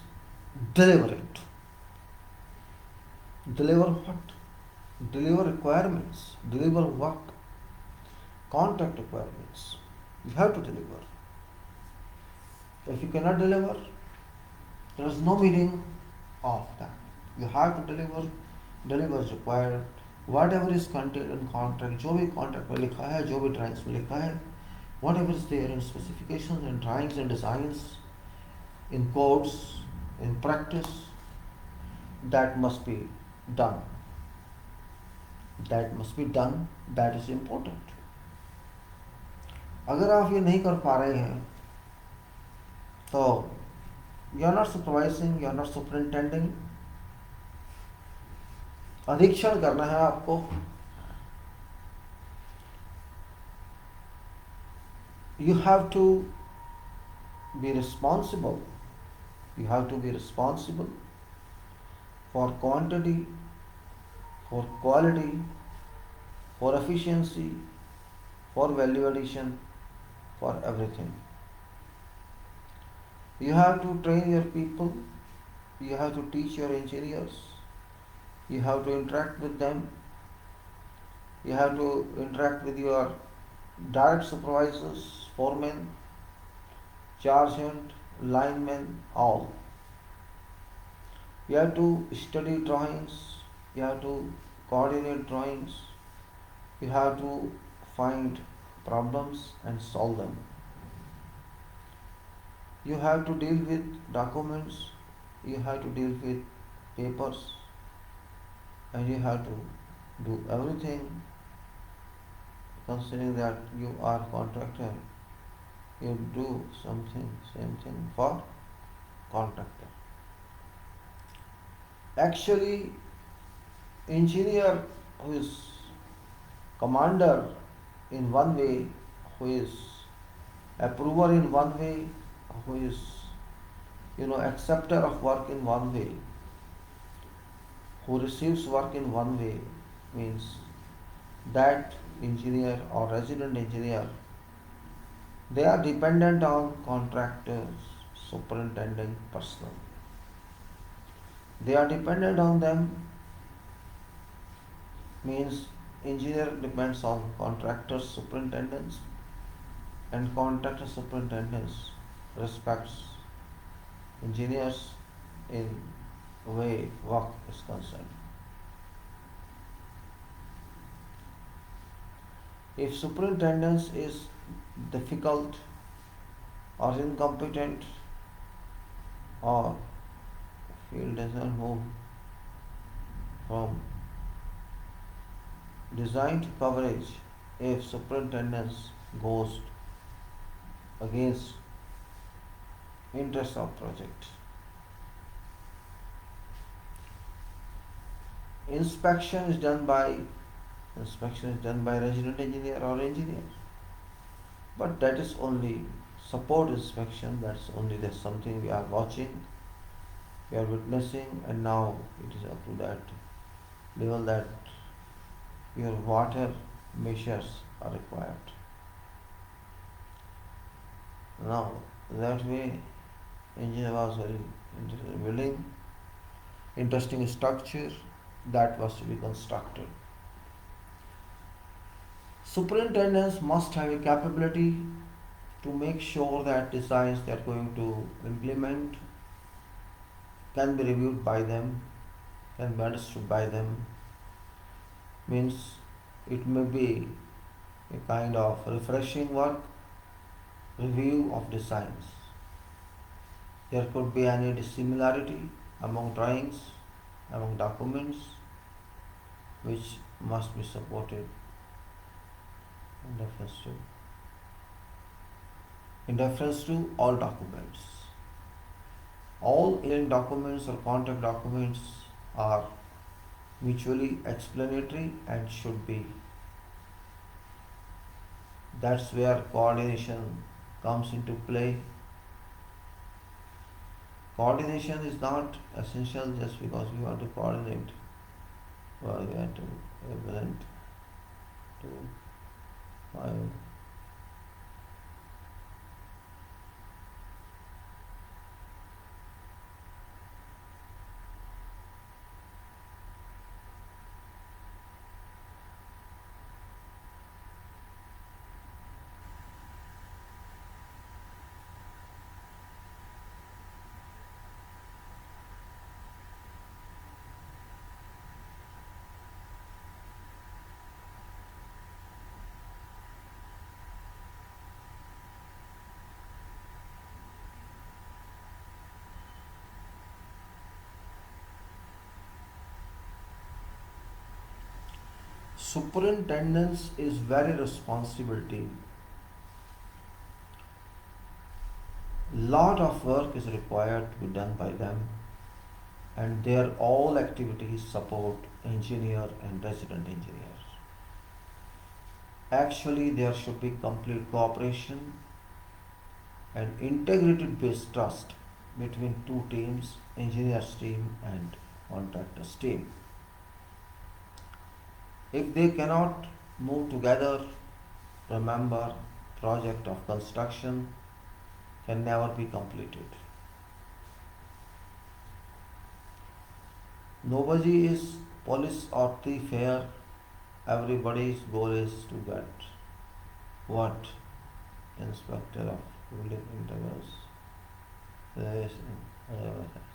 deliver it. Deliver what? Deliver requirements. Deliver what? Contract requirements. You have to deliver. If you cannot deliver, there is no meaning of that. You have to deliver. Deliver is required. Whatever is contained in contract, जो भी contract में लिखा है, जो भी drawings में लिखा है, whatever is there in specifications and drawings and designs, in codes, in practice, that must be done. That must be done. That is important. अगर आप ये नहीं कर पा रहे हैं तो you are not supervising, you are not superintending. अधीक्षण करना है आपको. You have to be responsible. You have to be responsible for quantity, for quality, for efficiency, for value addition, for everything. You have to train your people. You have to teach your engineers. You have to interact with them. You have to interact with your direct supervisors, foremen, charge hand, linemen, all. You have to study drawings. You have to coordinate drawings. You have to find problems and solve them. You have to deal with documents. You have to deal with papers. And you have to do everything. Considering that you are contractor, you do something, same thing for contractor. Actually, engineer who is commander in one way, who is approver in one way, who is acceptor of work in one way, who receives work in one way, means that engineer or resident engineer, they are dependent on contractors, superintending personnel. They are dependent on them, means engineer depends on contractors, superintendents, and contractor superintendents respects engineers in way work is concerned. If superintendence is difficult or incompetent or field doesn't move from design to coverage, if superintendence goes against interest of project. Inspection is done by resident engineer or engineer, but that is only support inspection. That's something we are watching, we are witnessing, and now it is up to that level that your water measures are required. Now that way engineer was very willing, interesting structure that was to be constructed. Superintendents must have a capability to make sure that designs they are going to implement can be reviewed by them, can be understood by them. Means it may be a kind of refreshing work, review of designs. There could be any dissimilarity among drawings, among documents, which must be supported in reference to all documents. All alien documents or contract documents are mutually explanatory and should be. That's where coordination comes into play. Coordination is not essential just because we want to coordinate, or we want to represent to find superintendence is very responsibility. Lot of work is required to be done by them, and their all activities support engineer and resident engineers. Actually, there should be complete cooperation and integrated based trust between two teams, engineers team and contractors team. If they cannot move together, remember, project of construction can never be completed. Nobody is police or thief here. Everybody's goal is to get what? Inspector of building intervals. This and whatever else.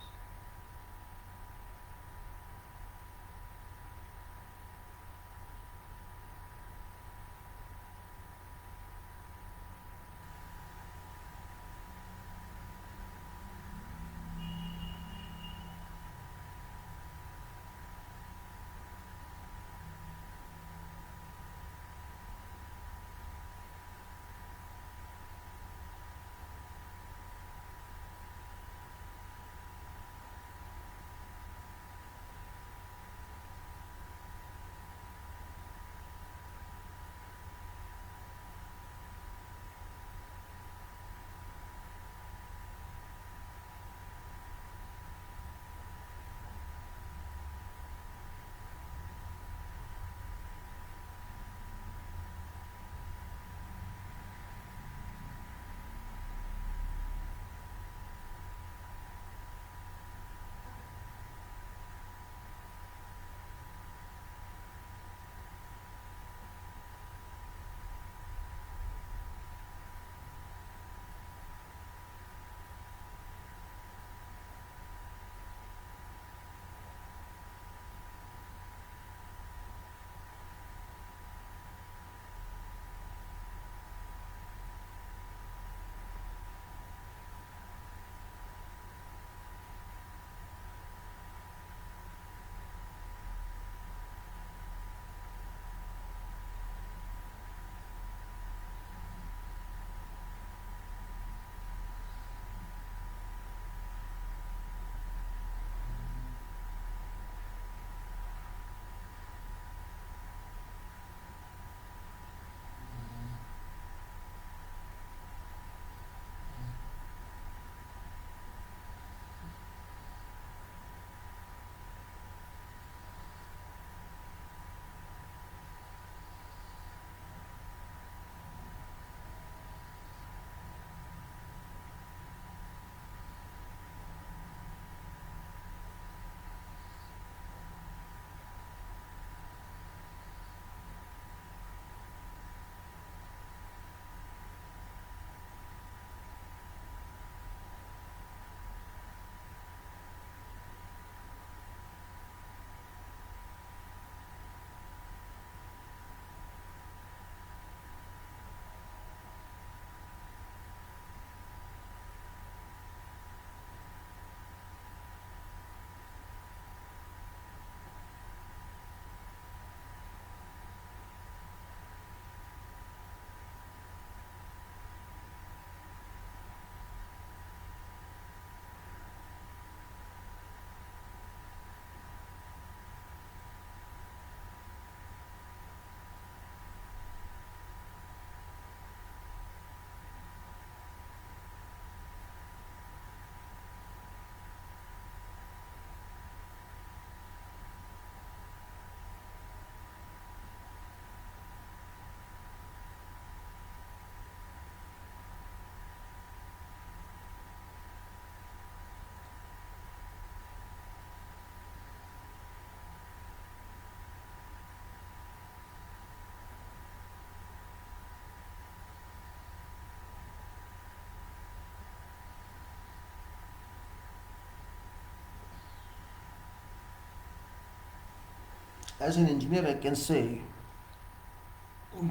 As an engineer, I can say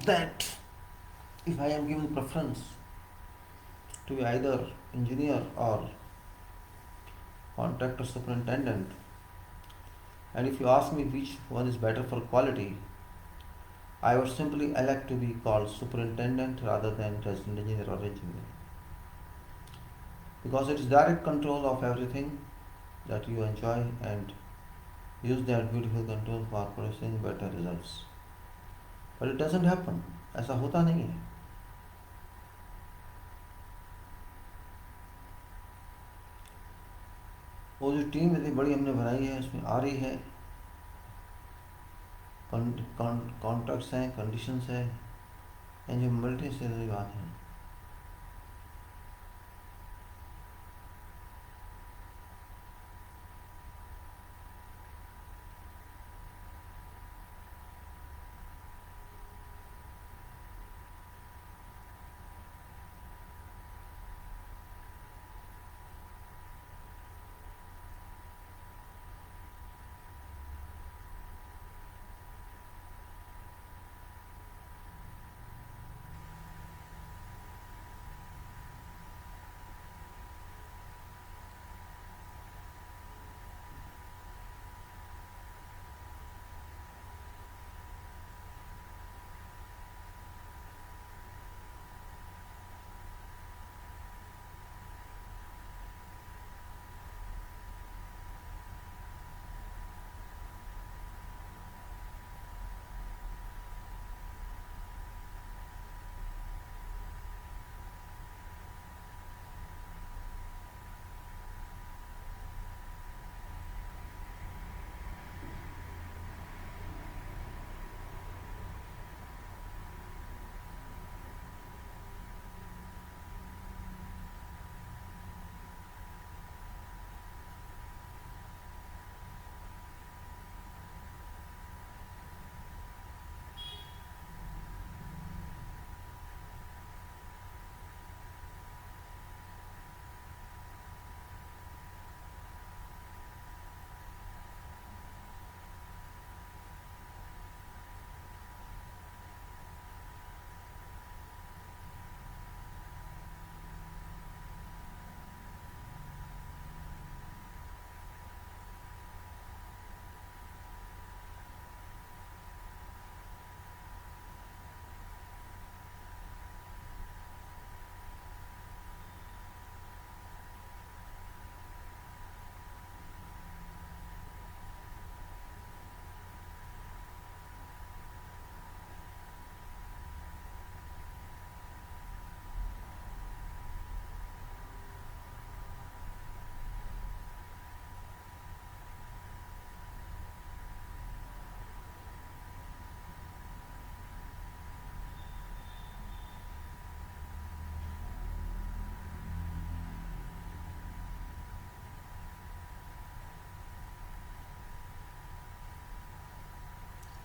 that if I am given preference to be either engineer or contractor superintendent, and if you ask me which one is better for quality, I would simply elect to be called superintendent rather than resident engineer or engineer, because it is direct control of everything that you enjoy and use that beautiful control for producing better results. But it doesn't happen. ऐसा होता नहीं है. वो जो team इतनी बड़ी हमने बनाई है उसमें आ रही है, कॉन्ट्रैक्ट्स हैं, कंडीशंस है, एंड जो मल्टी सैलरी बात है.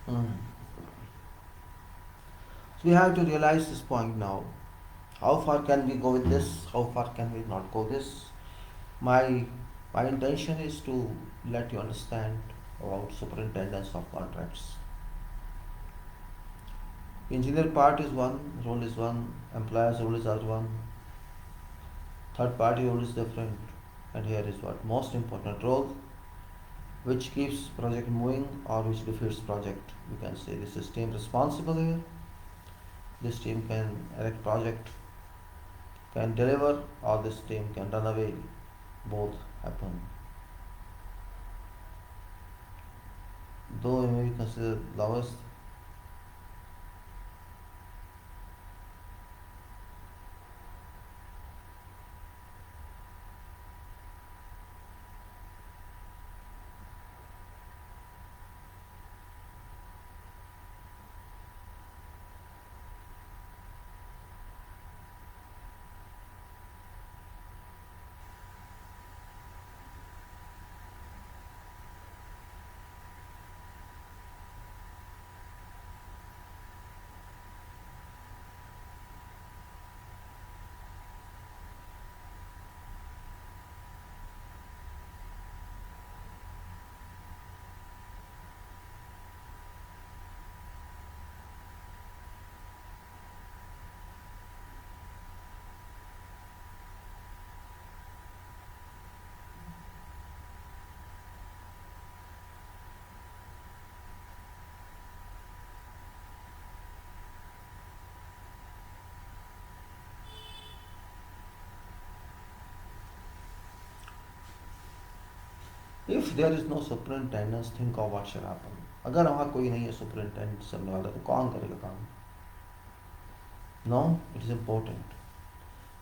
Mm. So we have to realize this point now. How far can we go with this? How far can we not go this? My my intention is to let you understand about superintendence of contracts. Engineer part is one, role is one, employer's role is other one, third party role is different, and here is what most important role, which keeps project moving or which defeats project. You can say this is team responsible here. This team can erect project, can deliver, or this team can run away. Both happen. Though it may be considered lowest, If there is no superintendence, think of what should happen. अगर वहाँ कोई नहीं है superintendent चलने वाला तो कौन करेगा काम? No, it is important.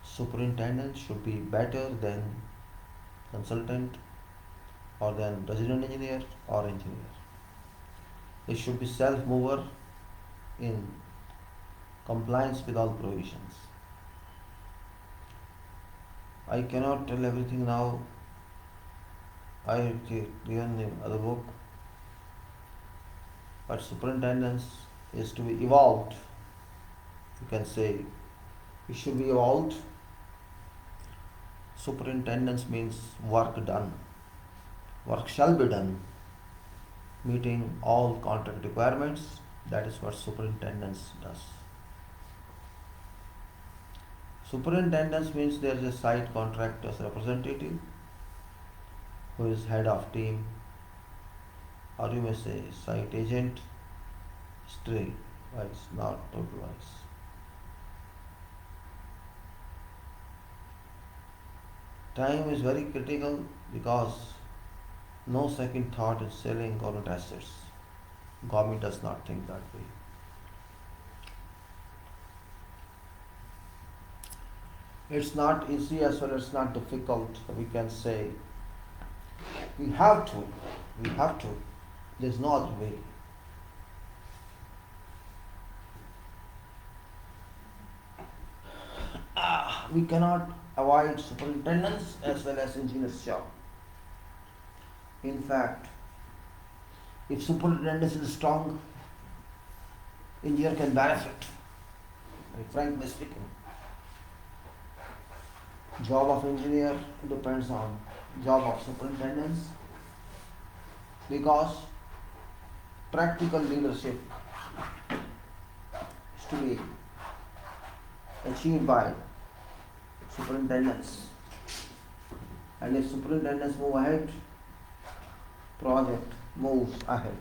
Superintendent should be better than consultant or than resident engineer or engineer. It should be self-mover in compliance with all provisions. I cannot tell everything now. I have given in other book, but superintendence is to be evolved. You can say it should be evolved. Superintendence means work done. Work shall be done, meeting all contract requirements. That is what superintendence does. Superintendence means there is a site contractor's representative who is head of team, or you may say site agent, stray wise, not total wise. Time is very critical because no second thought in selling government assets. Government does not think that way. It's not easy as well as not difficult. We can say we have to. There's no other way. We cannot avoid superintendence as well as engineer's job. In fact, if superintendence is strong, engineer can benefit. Frankly speaking, job of engineer depends on job of superintendence because practical leadership is to be achieved by superintendence, and if superintendents move ahead, project moves ahead.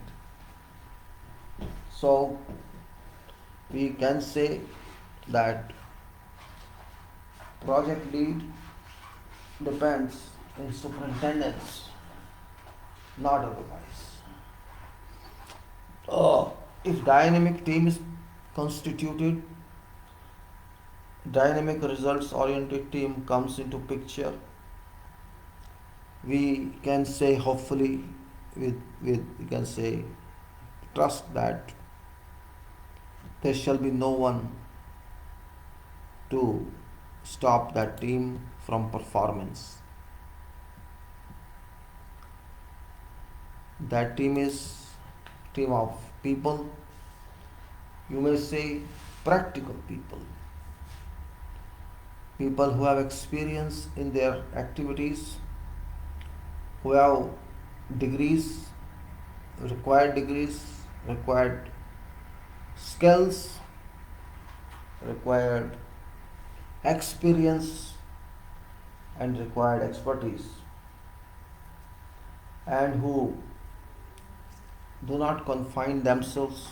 So we can say that project lead depends on superintendence, not otherwise. If dynamic team is constituted, dynamic results oriented team comes into picture, we can say hopefully we can say trust that there shall be no one to stop that team from performance. That team is team of people, you may say practical people who have experience in their activities, who have degrees, required skills, required experience and required expertise, and who do not confine themselves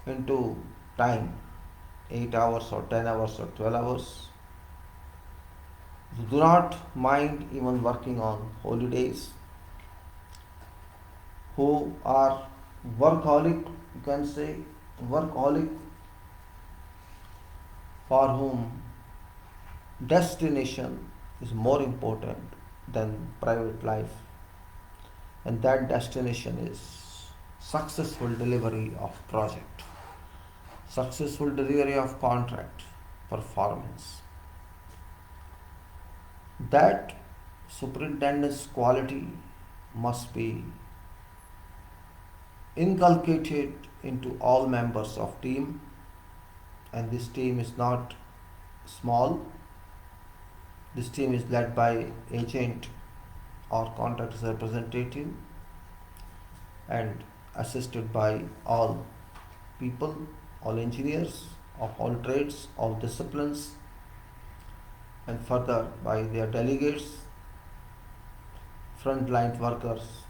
into time, 8 hours or 10 hours or 12 hours, who do not mind even working on holidays, who are workaholic, you can say workaholic, for whom destination is more important than private life, and that destination is successful delivery of project, successful delivery of contract, performance. That superintendent's quality must be inculcated into all members of team, and this team is not small. This team is led by agent or contractor's representative and assisted by all people, all engineers of all trades, all disciplines, and further by their delegates, frontline workers.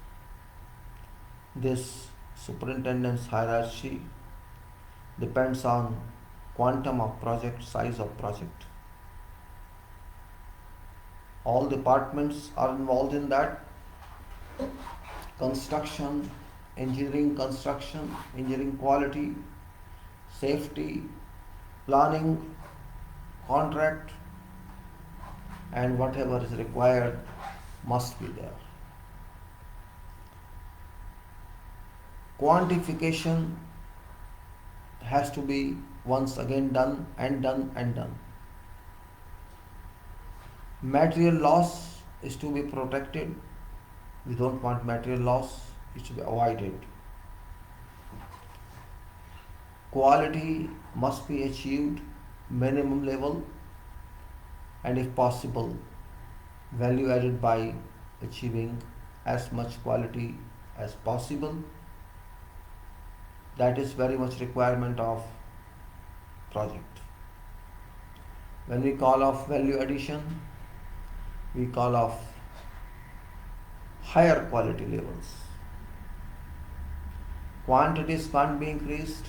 This superintendent's hierarchy depends on quantum of project, size of project. All departments are involved in that. construction, engineering quality, safety, planning, contract, and whatever is required must be there. Quantification has to be once again done and done and done. Material loss is to be protected. We don't want material loss, it should be avoided. Quality must be achieved minimum level, and if possible value added by achieving as much quality as possible. That is very much requirement of project. When we call of value addition, we call of higher quality levels. Quantities can't be increased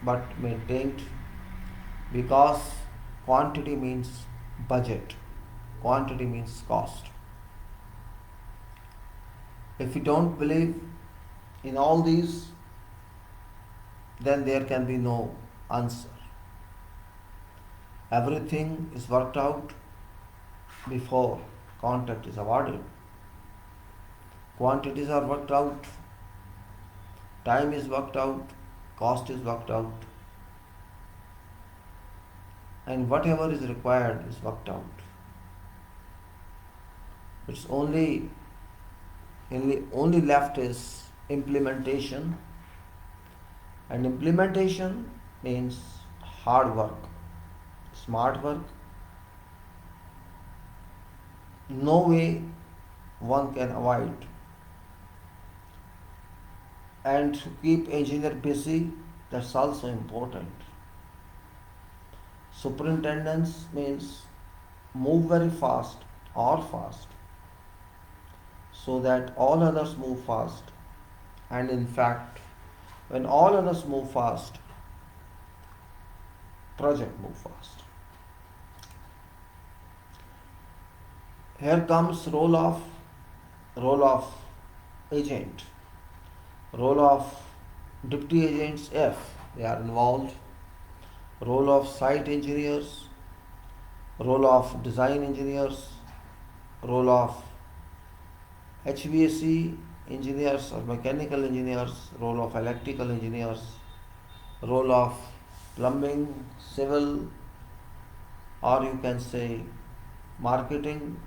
but maintained, because quantity means budget, quantity means cost. If you don't believe in all these, then there can be no answer. Everything is worked out before contract is awarded. Quantities are worked out, time is worked out, cost is worked out, and whatever is required is worked out. It's only left is implementation, and implementation means hard work, smart work. No way one can avoid. And to keep engineer busy, that's also important. Superintendence means move very fast or fast, so that all others move fast. And in fact, when all others move fast, project move fast. Here comes role of agent, role of deputy agents if they are involved, role of site engineers, role of design engineers, role of HVAC engineers or mechanical engineers, role of electrical engineers, role of plumbing, civil, or you can say marketing.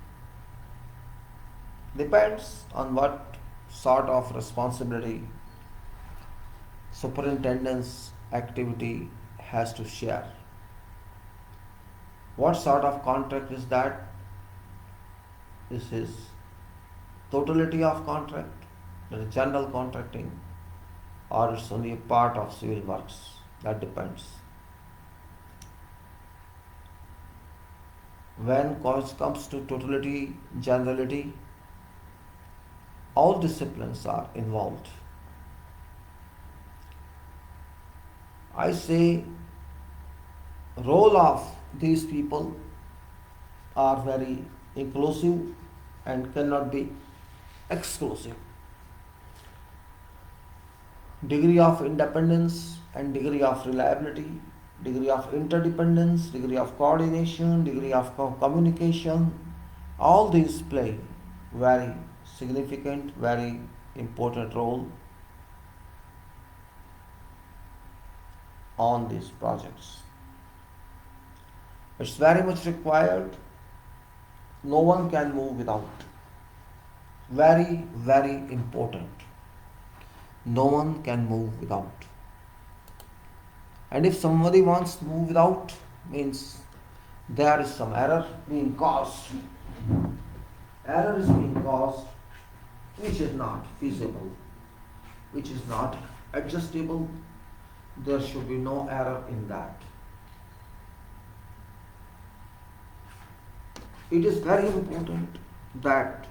Depends on what sort of responsibility superintendent's activity has to share. What sort of contract is that? This is totality of contract, that is general contracting, or it's only a part of civil works. That depends. When it comes to totality, generality, all disciplines are involved. I say role of these people are very inclusive and cannot be exclusive. Degree of independence and degree of reliability, degree of interdependence, degree of coordination, degree of communication, all these play very significant, very important role on these projects. It's very much required. No one can move without. Very, very important. No one can move without. And if somebody wants to move without, means there is some error being caused. Error is being caused which is not feasible, which is not adjustable. There should be no error in that. It is very important that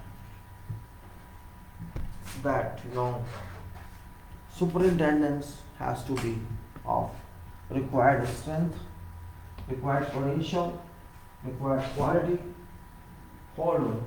superintendence has to be of required strength, required potential, required quality. Hold on.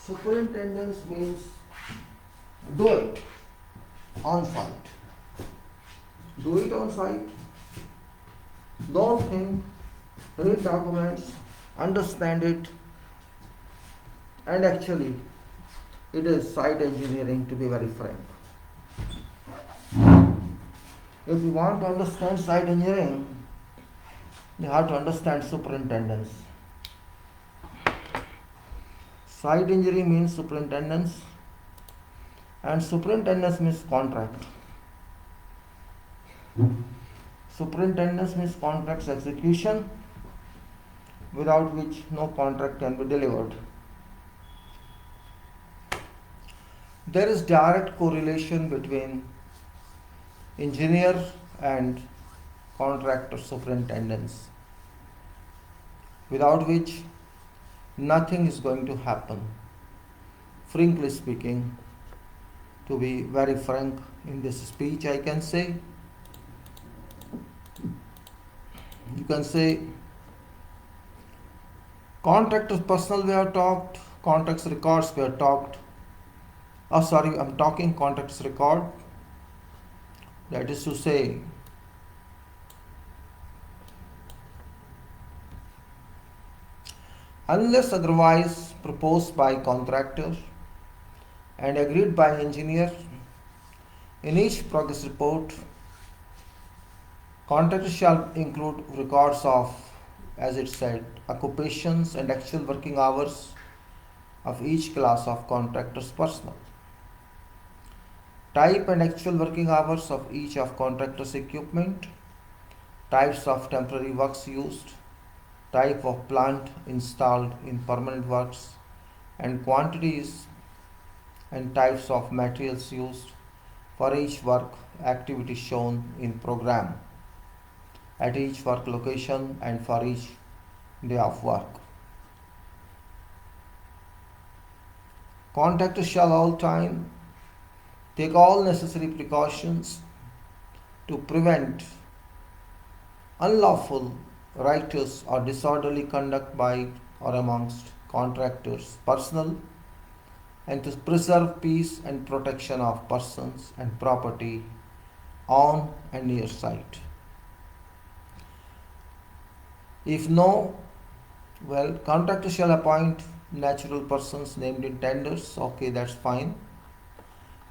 Superintendence means do it on site. Do it on site. Don't think, read documents, understand it, and actually it is site engineering, to be very frank. If you want to understand site engineering, you have to understand superintendence. Site engineering means superintendence, and superintendence means contract. Superintendence means contract's execution, without which no contract can be delivered. There is direct correlation between engineer and contractor superintendence, without which nothing is going to happen. Frankly speaking, to be very frank in this speech, I can say, you can say contractor's personal we have talked, contract's records we have talked. I'm talking contract's record. That is to say, unless otherwise proposed by contractor and agreed by engineer, in each progress report, contractor shall include records of, as it said, occupations and actual working hours of each class of contractor's personnel, type and actual working hours of each of contractor's equipment, types of temporary works used, type of plant installed in permanent works, and quantities and types of materials used for each work activity shown in program at each work location and for each day of work. Contractor shall all time take all necessary precautions to prevent unlawful, riotous or disorderly conduct by or amongst contractors' personnel, and to preserve peace and protection of persons and property on and near site. If no, contractor shall appoint natural persons named in tenders. Okay, that's fine.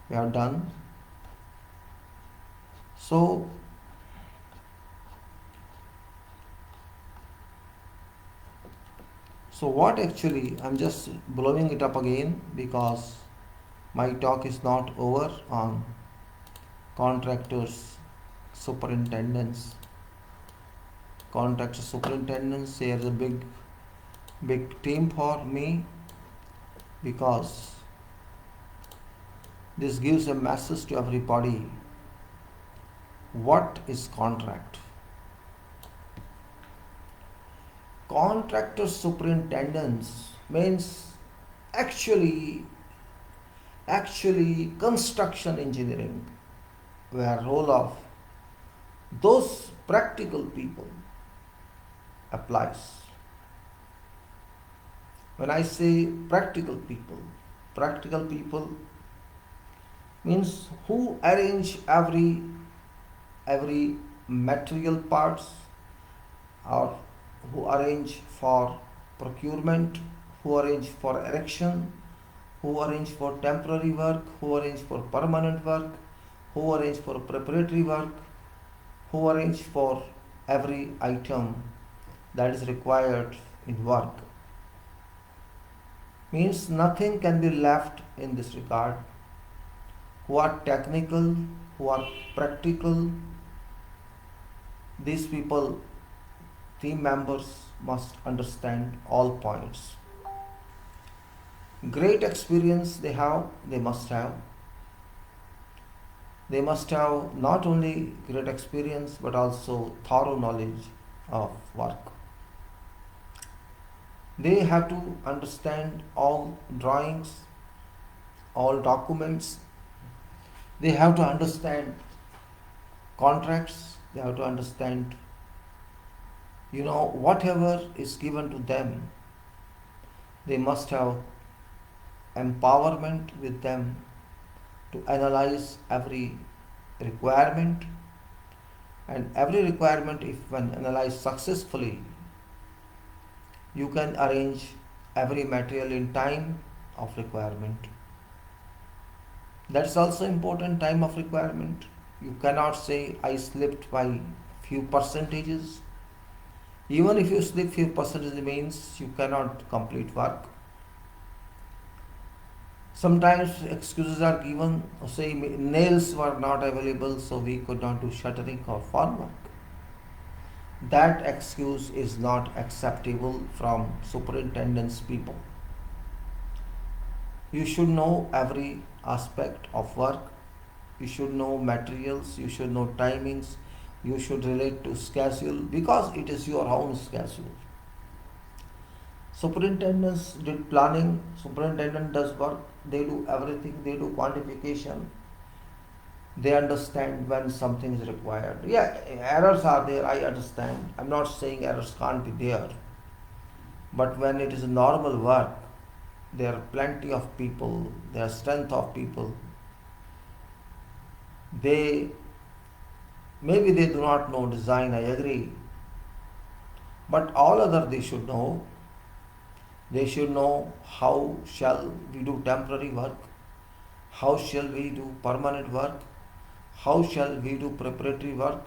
We have done. So what actually, I'm just blowing it up again because my talk is not over on contractors superintendents. Contractor superintendents, they are the big team for me, because this gives a message to everybody. What is contract? Contractor superintendence means actually construction engineering, where role of those practical people applies. When I say practical people means who arrange every material parts, or who arrange for procurement, who arrange for erection, who arrange for temporary work, who arrange for permanent work, who arrange for preparatory work, who arrange for every item that is required in work. Means nothing can be left in this regard. Who are technical, who are practical, these people, team members, must understand all points. Great experience they must have. They must have not only great experience but also thorough knowledge of work. They have to understand all drawings, all documents. They have to understand contracts. They have to understand, whatever is given to them. They must have empowerment with them to analyze every requirement, and every requirement, if when analyzed successfully, you can arrange every material in time of requirement. That's also important, time of requirement. You cannot say I slipped by few percentages. Even if you slip few percentages means you cannot complete work. Sometimes excuses are given, say nails were not available so we could not do shuttering or formwork. That excuse is not acceptable from superintendent's people. You should know every aspect of work. You should know materials, you should know timings, you should relate to schedule because it is your own schedule. Superintendents did planning, superintendent does work, they do everything, they do quantification, they understand when something is required. Yeah, errors are there, I understand. I'm not saying errors can't be there. But when it is normal work, there are plenty of people, there are strength of people. Maybe they do not know design, I agree. But all other they should know. They should know how shall we do temporary work, how shall we do permanent work, how shall we do preparatory work,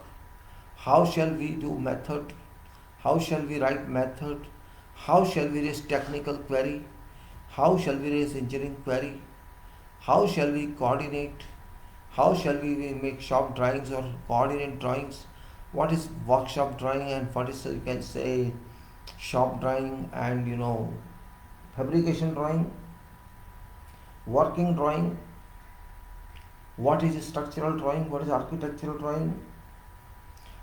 how shall we do method, how shall we write method, how shall we raise technical query, how shall we raise engineering query, how shall we coordinate, how shall we make shop drawings or coordinate drawings, what is workshop drawing and what is, you can say, shop drawing and fabrication drawing, working drawing, what is structural drawing, what is architectural drawing,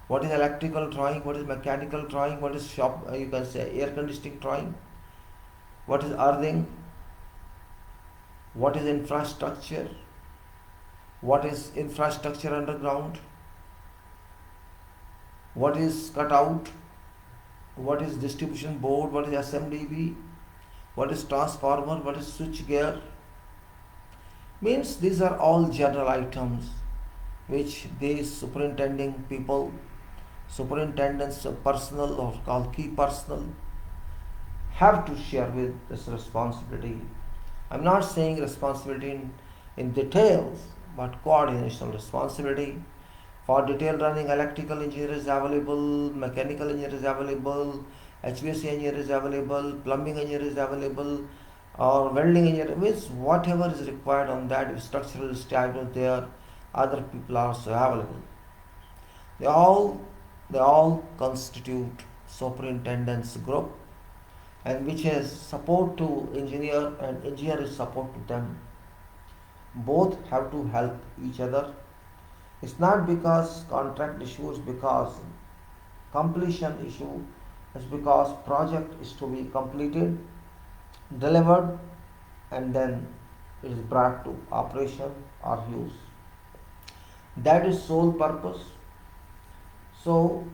what is electrical drawing, what is mechanical drawing, what is shop, you can say air conditioning drawing, what is earthing, what is infrastructure, what is infrastructure underground, what is cutout, what is distribution board, what is SMDB, what is transformer, what is switch gear. Means these are all general items which these superintending people, superintendents personnel or called key personnel, have to share with this responsibility. I'm not saying responsibility in details, but coordination responsibility. For detail running, electrical engineer is available, mechanical engineer is available, HVAC engineer is available, plumbing engineer is available, or welding engineer, means whatever is required on that, if structural diagram there, other people are also available. They all constitute superintendent's group, and which is support to engineer and engineer is support to them. Both have to help each other. It's not because contract issues, because completion issue, it's because project is to be completed, delivered, and then it is brought to operation or use. That is sole purpose. So,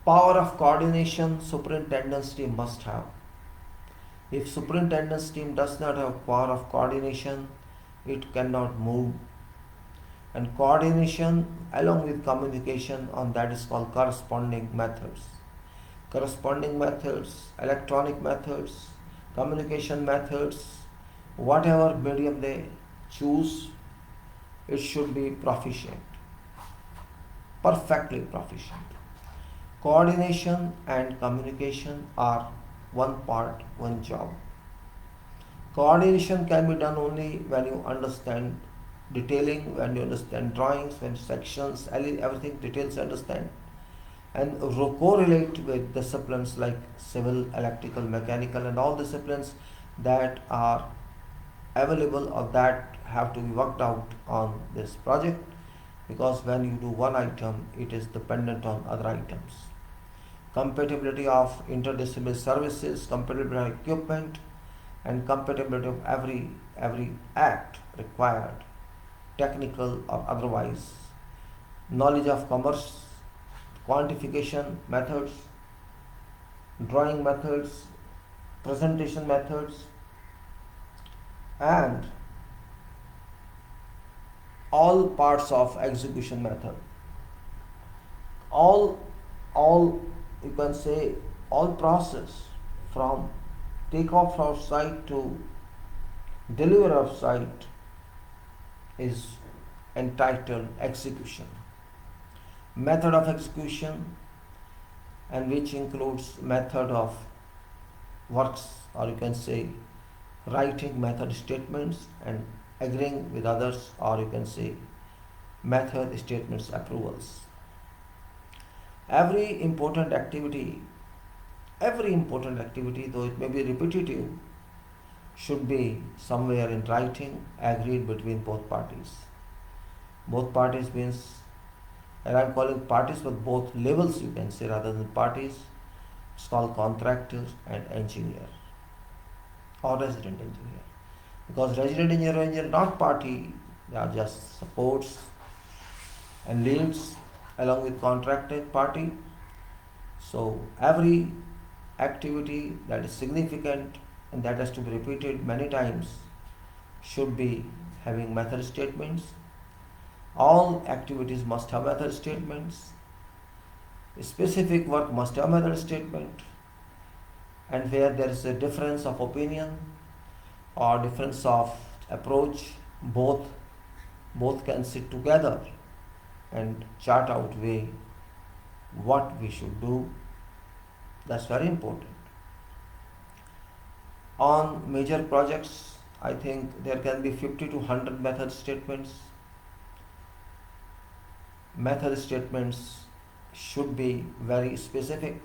power of coordination superintendent's team must have. If superintendent's team does not have power of coordination, it cannot move. And coordination along with communication on that is called corresponding methods. Corresponding methods, electronic methods, communication methods, whatever medium they choose, it should be proficient, perfectly proficient. Coordination and communication are one part, one job. Coordination can be done only when you understand detailing, when you understand drawings, when sections, everything details understand, and correlate with disciplines like civil, electrical, mechanical, and all disciplines that are available or that have to be worked out on this project, because when you do one item, it is dependent on other items. Compatibility of interdisciplinary services, compatibility of equipment, and compatibility of every act required, technical or otherwise. Knowledge of commerce, quantification methods, drawing methods, presentation methods, and all parts of execution method, all all you can say all process from takeoff of site to deliver of site is entitled execution. Method of execution, and which includes method of works, or you can say writing method statements and agreeing with others, or you can say method statements approvals. Every important activity, though it may be repetitive, should be somewhere in writing agreed between both parties. Both parties means, and I'm calling parties with both levels, you can say, rather than parties. It's called contractor and engineer or resident engineer. Because resident engineer not party, they are just supports and leads along with contracted party. So every activity that is significant and that has to be repeated many times should be having method statements. All activities must have method statements. Specific work must have method statement. And where there is a difference of opinion or difference of approach, both can sit together and chart out way what we should do. That's very important. On major projects, I think there can be 50 to 100 method statements. Method statements should be very specific.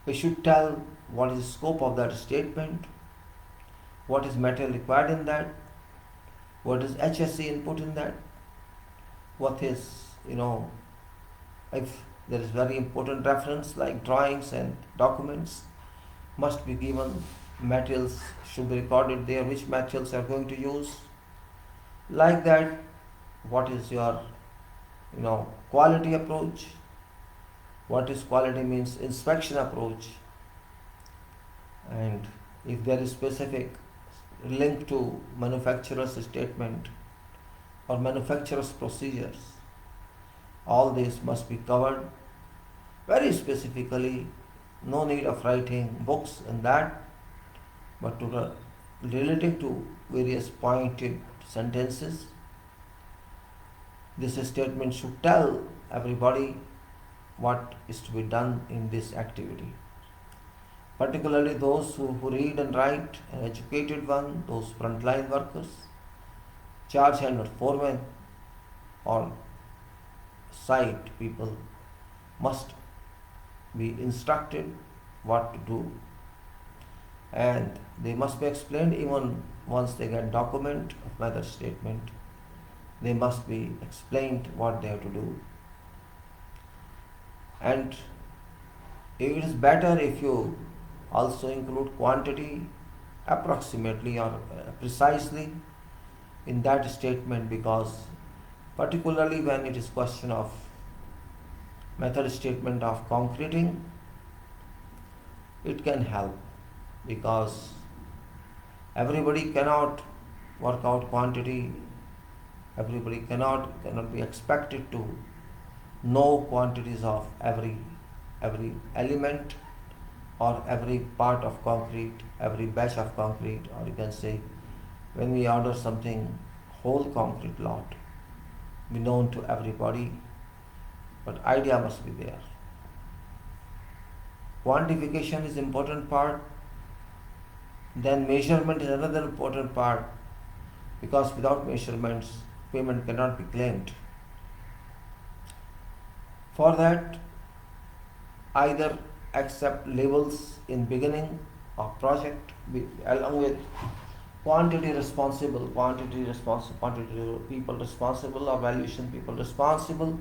We should tell what is the scope of that statement, what is material required in that, what is HSE input in that, what is, if there is very important reference like drawings and documents must be given, materials should be recorded there, which materials are going to use. Like that, what is your quality approach? What is quality means inspection approach, and if there is specific link to manufacturer's statement or manufacturer's procedures, all this must be covered very specifically. No need of writing books in that, but relating to various pointed sentences. This statement should tell everybody what is to be done in this activity. Particularly those who read and write, an educated one, those frontline workers, charge hand or foremen or site people must be instructed what to do, and they must be explained. Even once they get document of method statement, they must be explained what they have to do. And it is better if you also include quantity approximately or precisely in that statement, because particularly when it is question of method statement of concreting, it can help, because everybody cannot work out quantity. Everybody cannot be expected to know quantities of every element or every part of concrete, every batch of concrete, or you can say when we order something, whole concrete lot be known to everybody, but idea must be there. Quantification is important part, then measurement is another important part, because without measurements payment cannot be claimed. For that, either accept labels in beginning of project along with quantity people responsible, or valuation people responsible,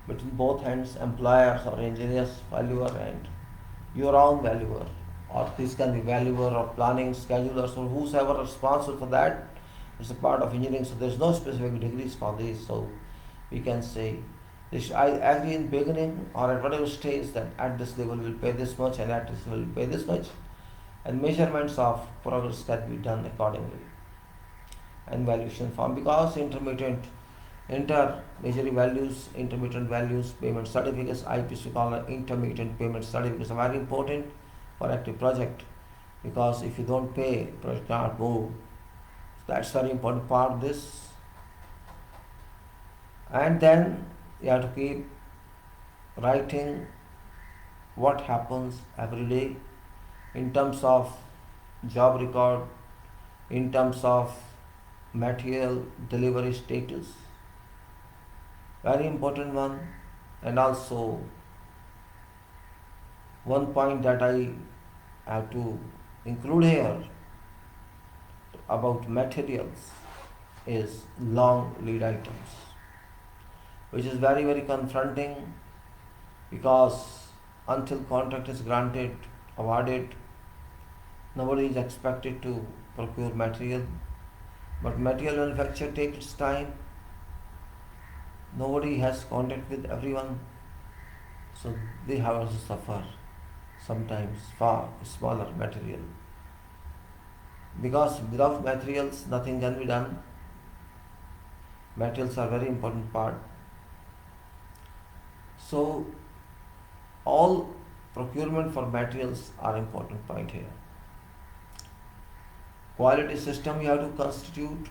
between both ends, employers or engineers, valuer and your own valuer, or this can be valuer or planning schedulers or whosoever responsible for that. It's a part of engineering, so there's no specific degrees for this. So we can say this, I agree in beginning or at whatever stage that at this level we'll pay this much and at this level we'll pay this much. and measurements of progress can be done accordingly. And valuation form, because intermediary values, intermittent values, payment certificates, IPs we call intermittent payment certificates are very important for active project, because if you don't pay, project cannot move. So that's very important part of this. And then you have to keep writing what happens every day in terms of job record, in terms of material delivery status, very important one. And also one point that I have to include here about materials is long lead items, which is very confronting, because until contract is granted, awarded, nobody is expected to procure material. But material manufacture takes its time. Nobody has contact with everyone, so they have to suffer sometimes far smaller material. Because without materials, nothing can be done. Materials are very important part. So all procurement for materials are important point here. Quality system you have to constitute.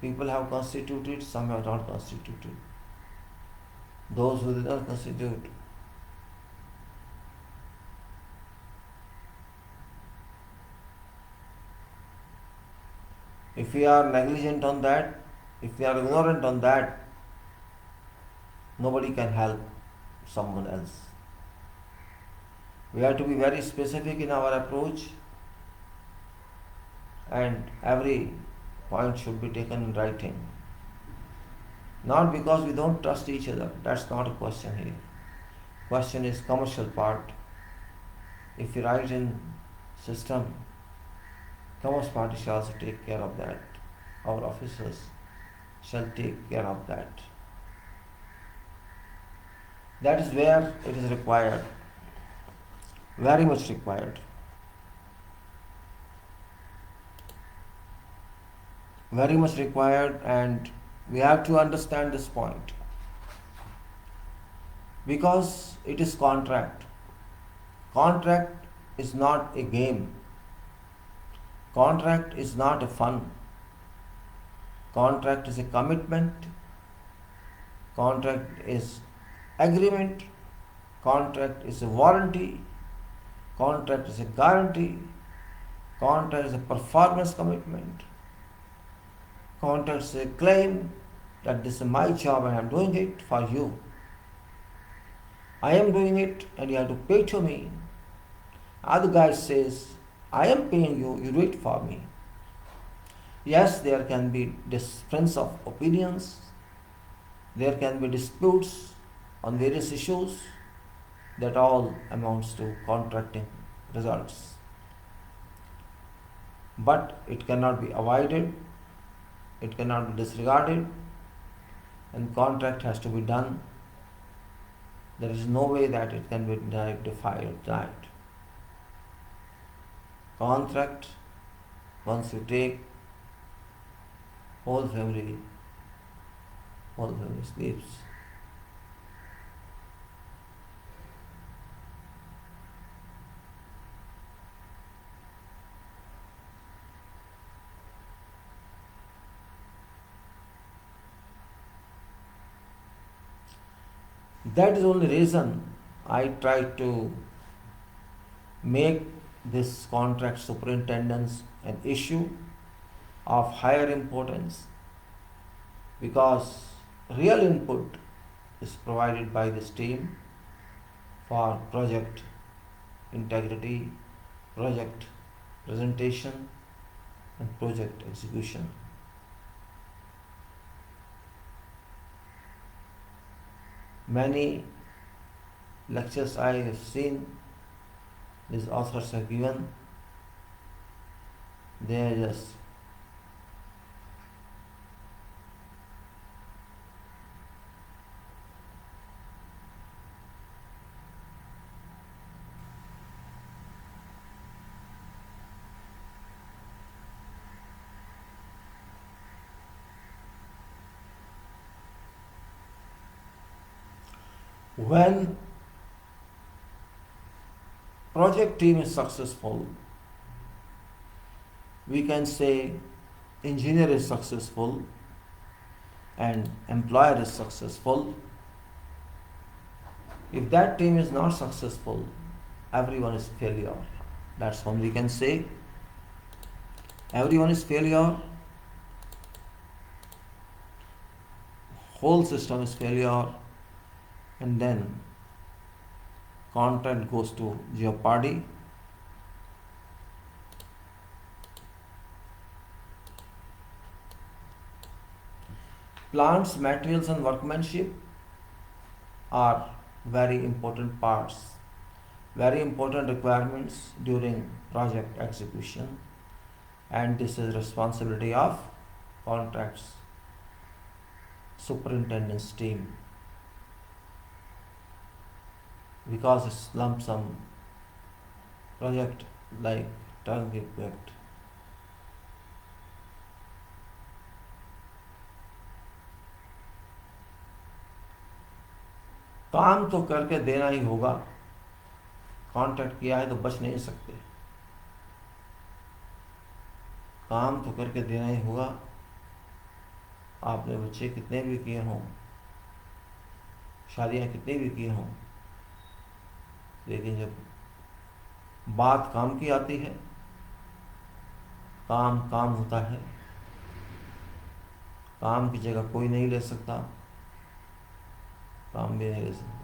People have constituted, some have not constituted. Those who did not constitute, if we are negligent on that, if we are ignorant on that, nobody can help someone else. We have to be very specific in our approach, and every point should be taken in writing. Not because we don't trust each other, that's not a question here. Question is commercial part. If you write in system, commerce party shall also take care of that. Our officers shall take care of that. That is where it is required, very much required. Very much required, and we have to understand this point, because it is contract. Contract is not a game. Contract is not a fun. Contract is a commitment. Contract is agreement. Contract is a warranty. Contract is a guarantee. Contract is a performance commitment. Contract is a claim that this is my job and I am doing it for you. I am doing it and you have to pay to me. Other guy says, I am paying you, you do it for me. Yes, there can be difference of opinions. There can be disputes on various issues. That all amounts to contracting results. But it cannot be avoided. It cannot be disregarded. And contract has to be done. There is no way that it can be defied or denied. Contract, once you take, whole family sleeps. That is the only reason I try to make this contract superintendence an issue of higher importance, because real input is provided by this team for project integrity, project presentation, and project execution. Many lectures I have seen these authors have given, they are just When project team is successful, we can say engineer is successful and employer is successful. If that team is not successful, everyone is failure. That's when we can say everyone is failure, whole system is failure, and then contract goes to jeopardy. Plants, materials, and workmanship are very important parts, very important requirements during project execution, and this is responsibility of contracts superintendent's team, because it's lump sum project like turnkey project. काम तो करके देना ही होगा, contract किया है तो बच नहीं सकते, काम तो करके देना ही होगा। आपने बच्चे कितने भी किए हों, शादियां कितनी भी की हों, लेकिन जब बात काम की आती है, काम काम होता है, काम की जगह कोई नहीं ले सकता, काम भी नहीं ले सकता।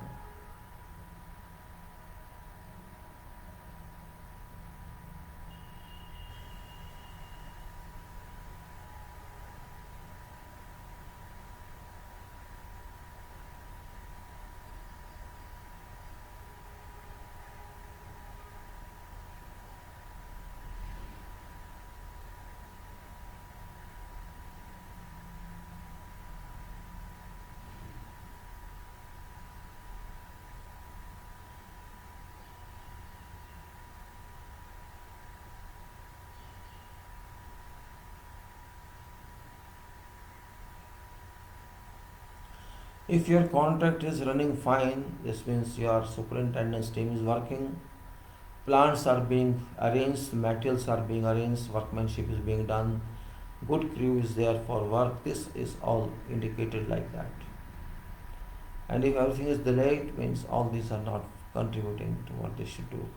If your contract is running fine, this means your superintendent's team is working, plants are being arranged, materials are being arranged, workmanship is being done, good crew is there for work, this is all indicated like that. And if everything is delayed, means all these are not contributing to what they should do.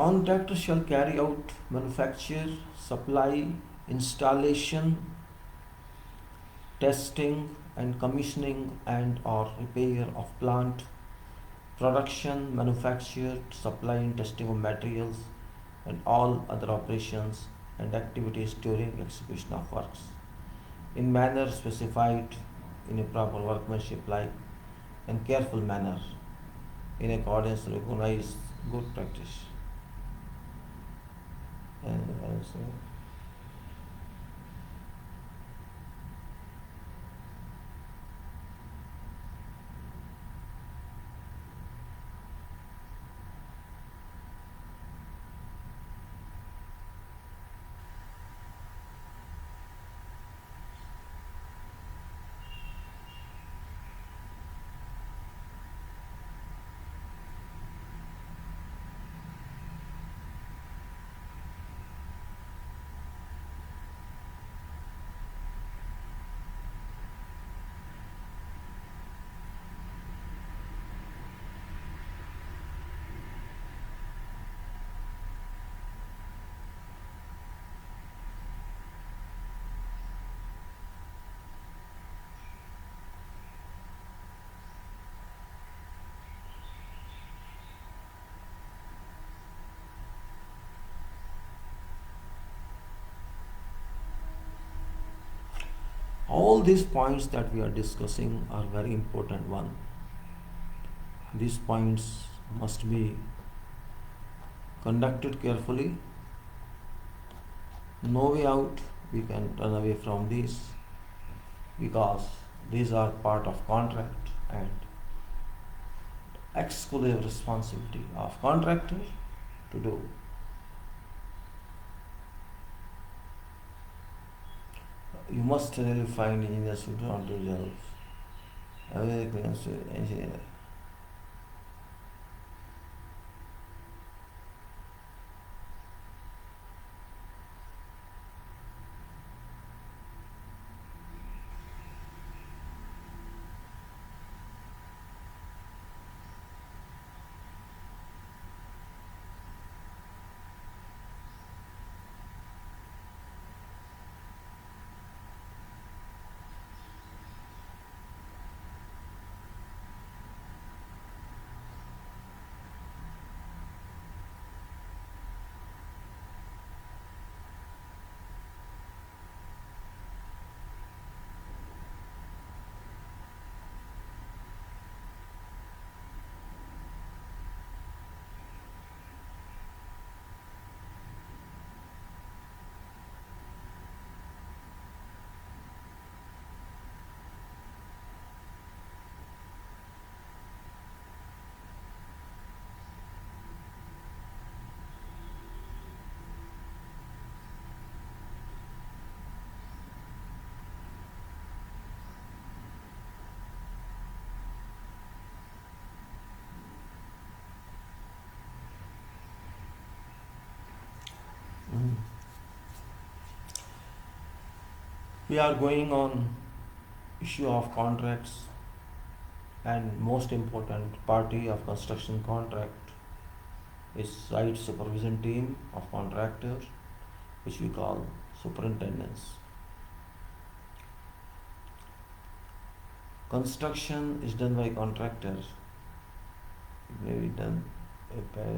Contractor shall carry out manufacture, supply, installation, testing and commissioning and or repair of plant, production, manufacture, supply and testing of materials and all other operations and activities during execution of works in manner specified in a proper workmanship like and careful manner in accordance with recognized good practice. And also all these points that we are discussing are very important one. These points must be conducted carefully. No way out we can run away from these because these are part of contract and exclusive responsibility of contractor to do. You must really find engineers who do not do jobs. Everything is engineer. We are going on issue of contracts and most important party of construction contract is site supervision team of contractor which we call superintendents. Construction is done by contractors. It may be done by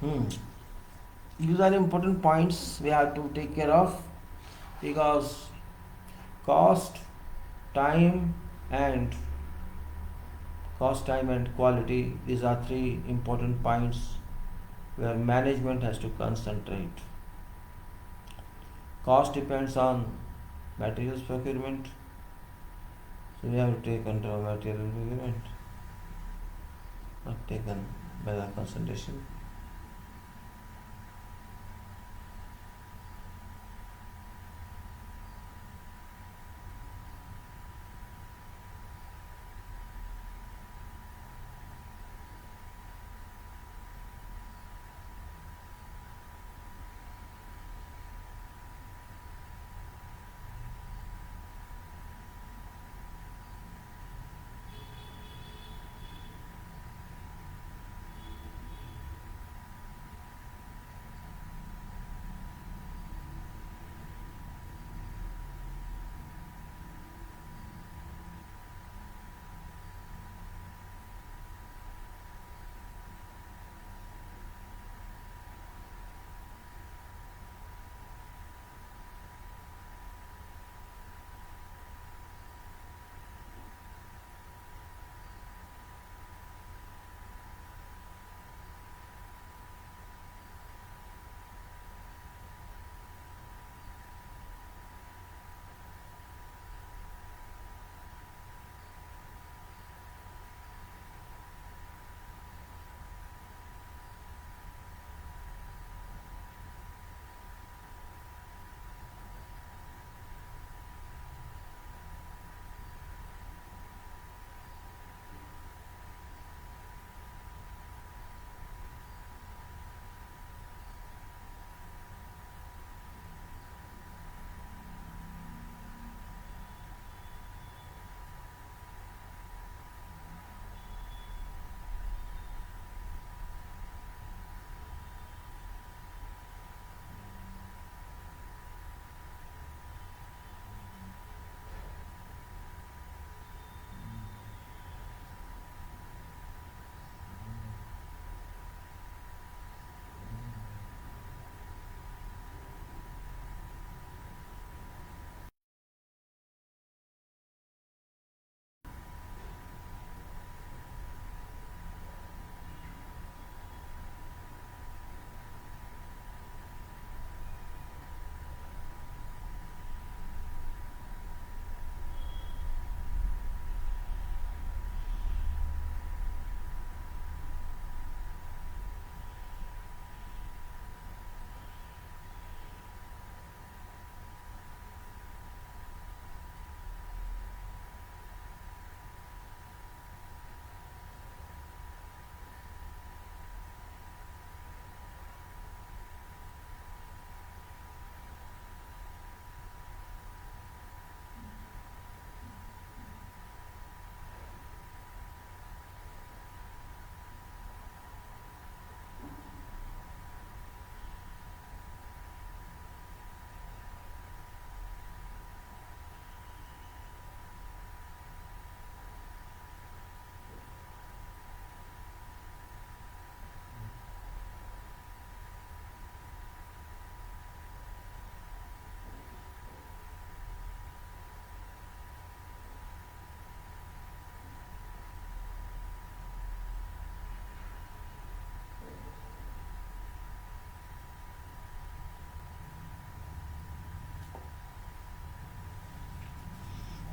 Hmm. These are important points we have to take care of, because cost, time, and quality, these are three important points where management has to concentrate. Cost depends on materials procurement, so we have to take under material procurement, not taken by the concentration.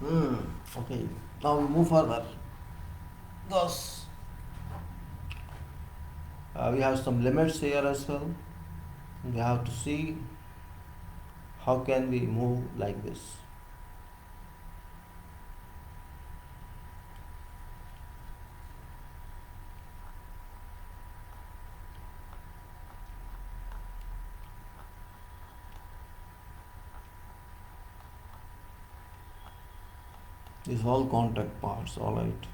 Hmm. Okay. Now we move further, because we have some limits here as well. We have to see how can we move like this. These all contact parts, all right.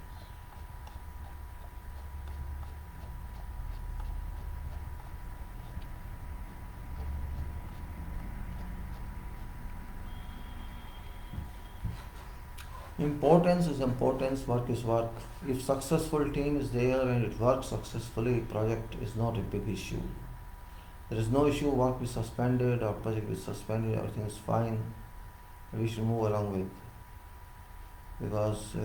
Importance is importance, work is work. If successful team is there and it works successfully, project is not a big issue. There is no issue, work is suspended or project is suspended, everything is fine. We should move along with because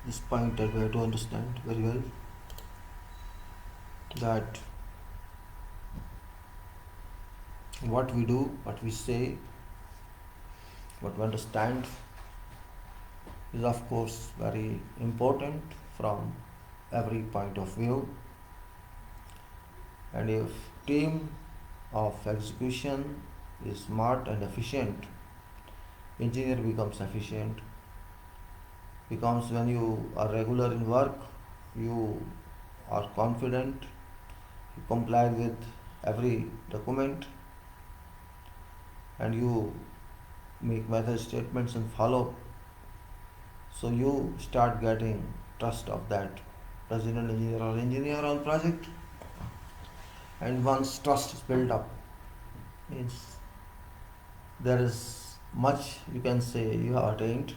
this point that we have to understand very well that what we do, what we say, what we understand is of course very important from every point of view. And if team of execution is smart and efficient, engineer becomes efficient. Becomes when you are regular in work, you are confident, you comply with every document, and you make method statements and follow. So you start getting trust of that resident engineer or engineer on project. And once trust is built up, means there is much you can say you have attained,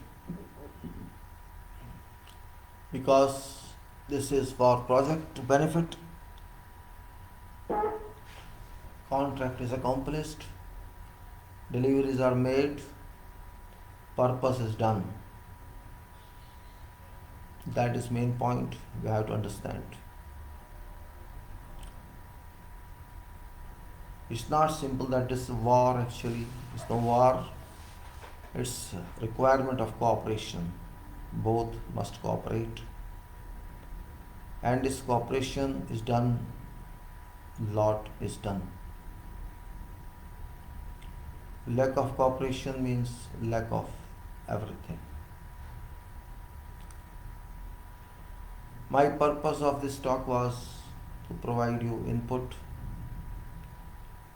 because this is for project to benefit, contract is accomplished, deliveries are made, purpose is done. That is main point we have to understand. It's not simple that this is war, actually it's no war. It's a requirement of cooperation. Both must cooperate, and this cooperation is done, lot is done. Lack of cooperation means lack of everything. My purpose of this talk was to provide you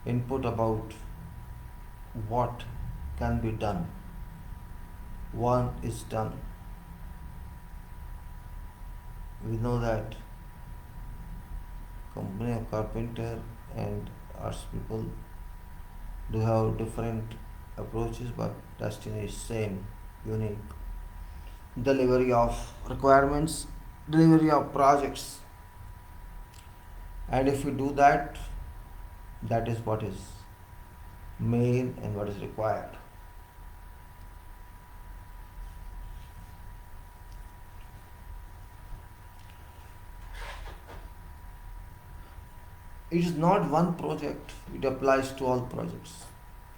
input about what can be done. One is done. We know that company of carpenter and arts people do have different approaches, but destiny is same, unique. Delivery of requirements, delivery of projects. And if we do that, That is what is main and what is required. It is not one project, it applies to all projects.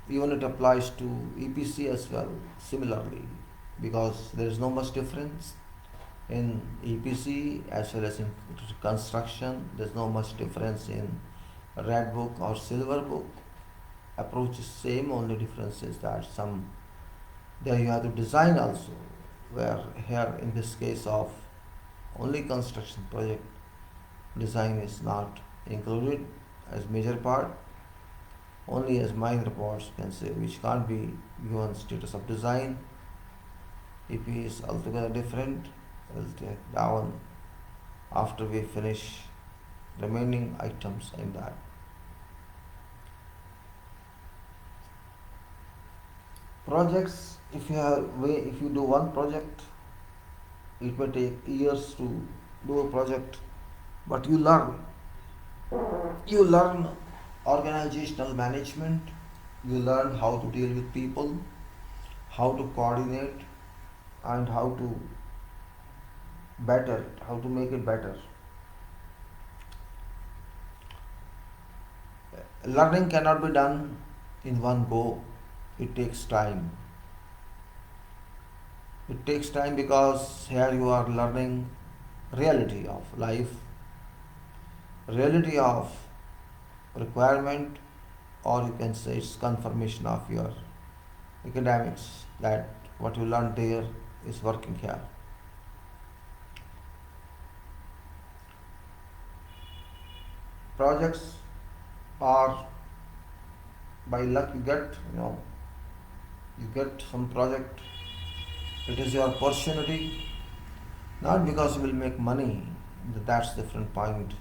Even it applies to EPC as well, similarly, because there is no much difference in EPC as well as in construction. There is no much difference in red book or silver book. Approach is same, only difference is that there you have to design also, where here in this case of only construction project, design is not included as major part, only as minor parts you can say, which can't be given status of design. EP is altogether different. We'll take that one after we finish remaining items in that. Projects, if you do one project, it may take years to do a project, but you learn organizational management, you learn how to deal with people, how to coordinate, and how to make it better. Learning cannot be done in one go. It takes time. It takes time because here you are learning reality of life, reality of requirement, or you can say it's confirmation of your academics that what you learned there is working here. Projects are by luck you get some project. It is your opportunity, not because you will make money. That's different point.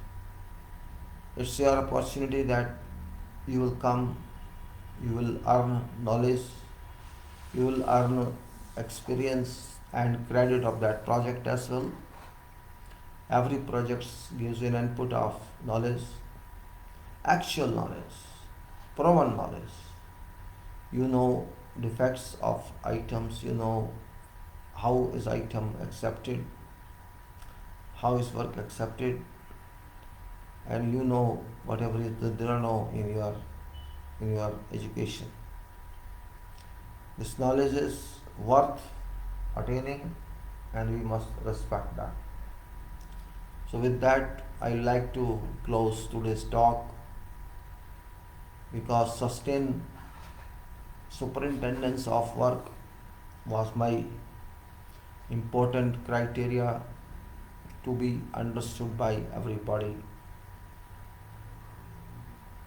It's your opportunity that you will come, you will earn knowledge, you will earn experience and credit of that project as well. Every project gives you an input of knowledge, actual knowledge, proven knowledge. You know defects of items, you know how is item accepted, how is work accepted, and you know whatever is the there know in your education. This knowledge is worth attaining, and we must respect that. So with that, I like to close today's talk, because sustained superintendence of work was my important criteria to be understood by everybody.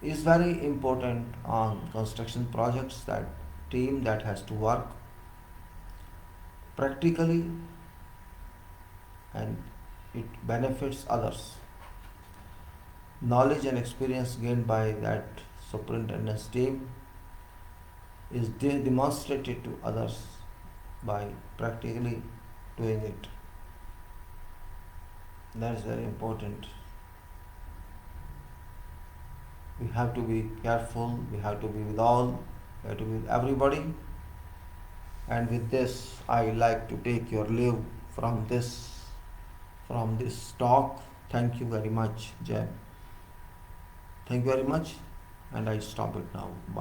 Is very important on construction projects, that team that has to work practically and it benefits others. Knowledge and experience gained by that superintendent's team is demonstrated to others by practically doing it. That is very important. We have to be careful, we have to be with all, we have to be with everybody. And with this, I like to take your leave from this talk. Thank you very much, Jay. Thank you very much, and I stop it now. Bye.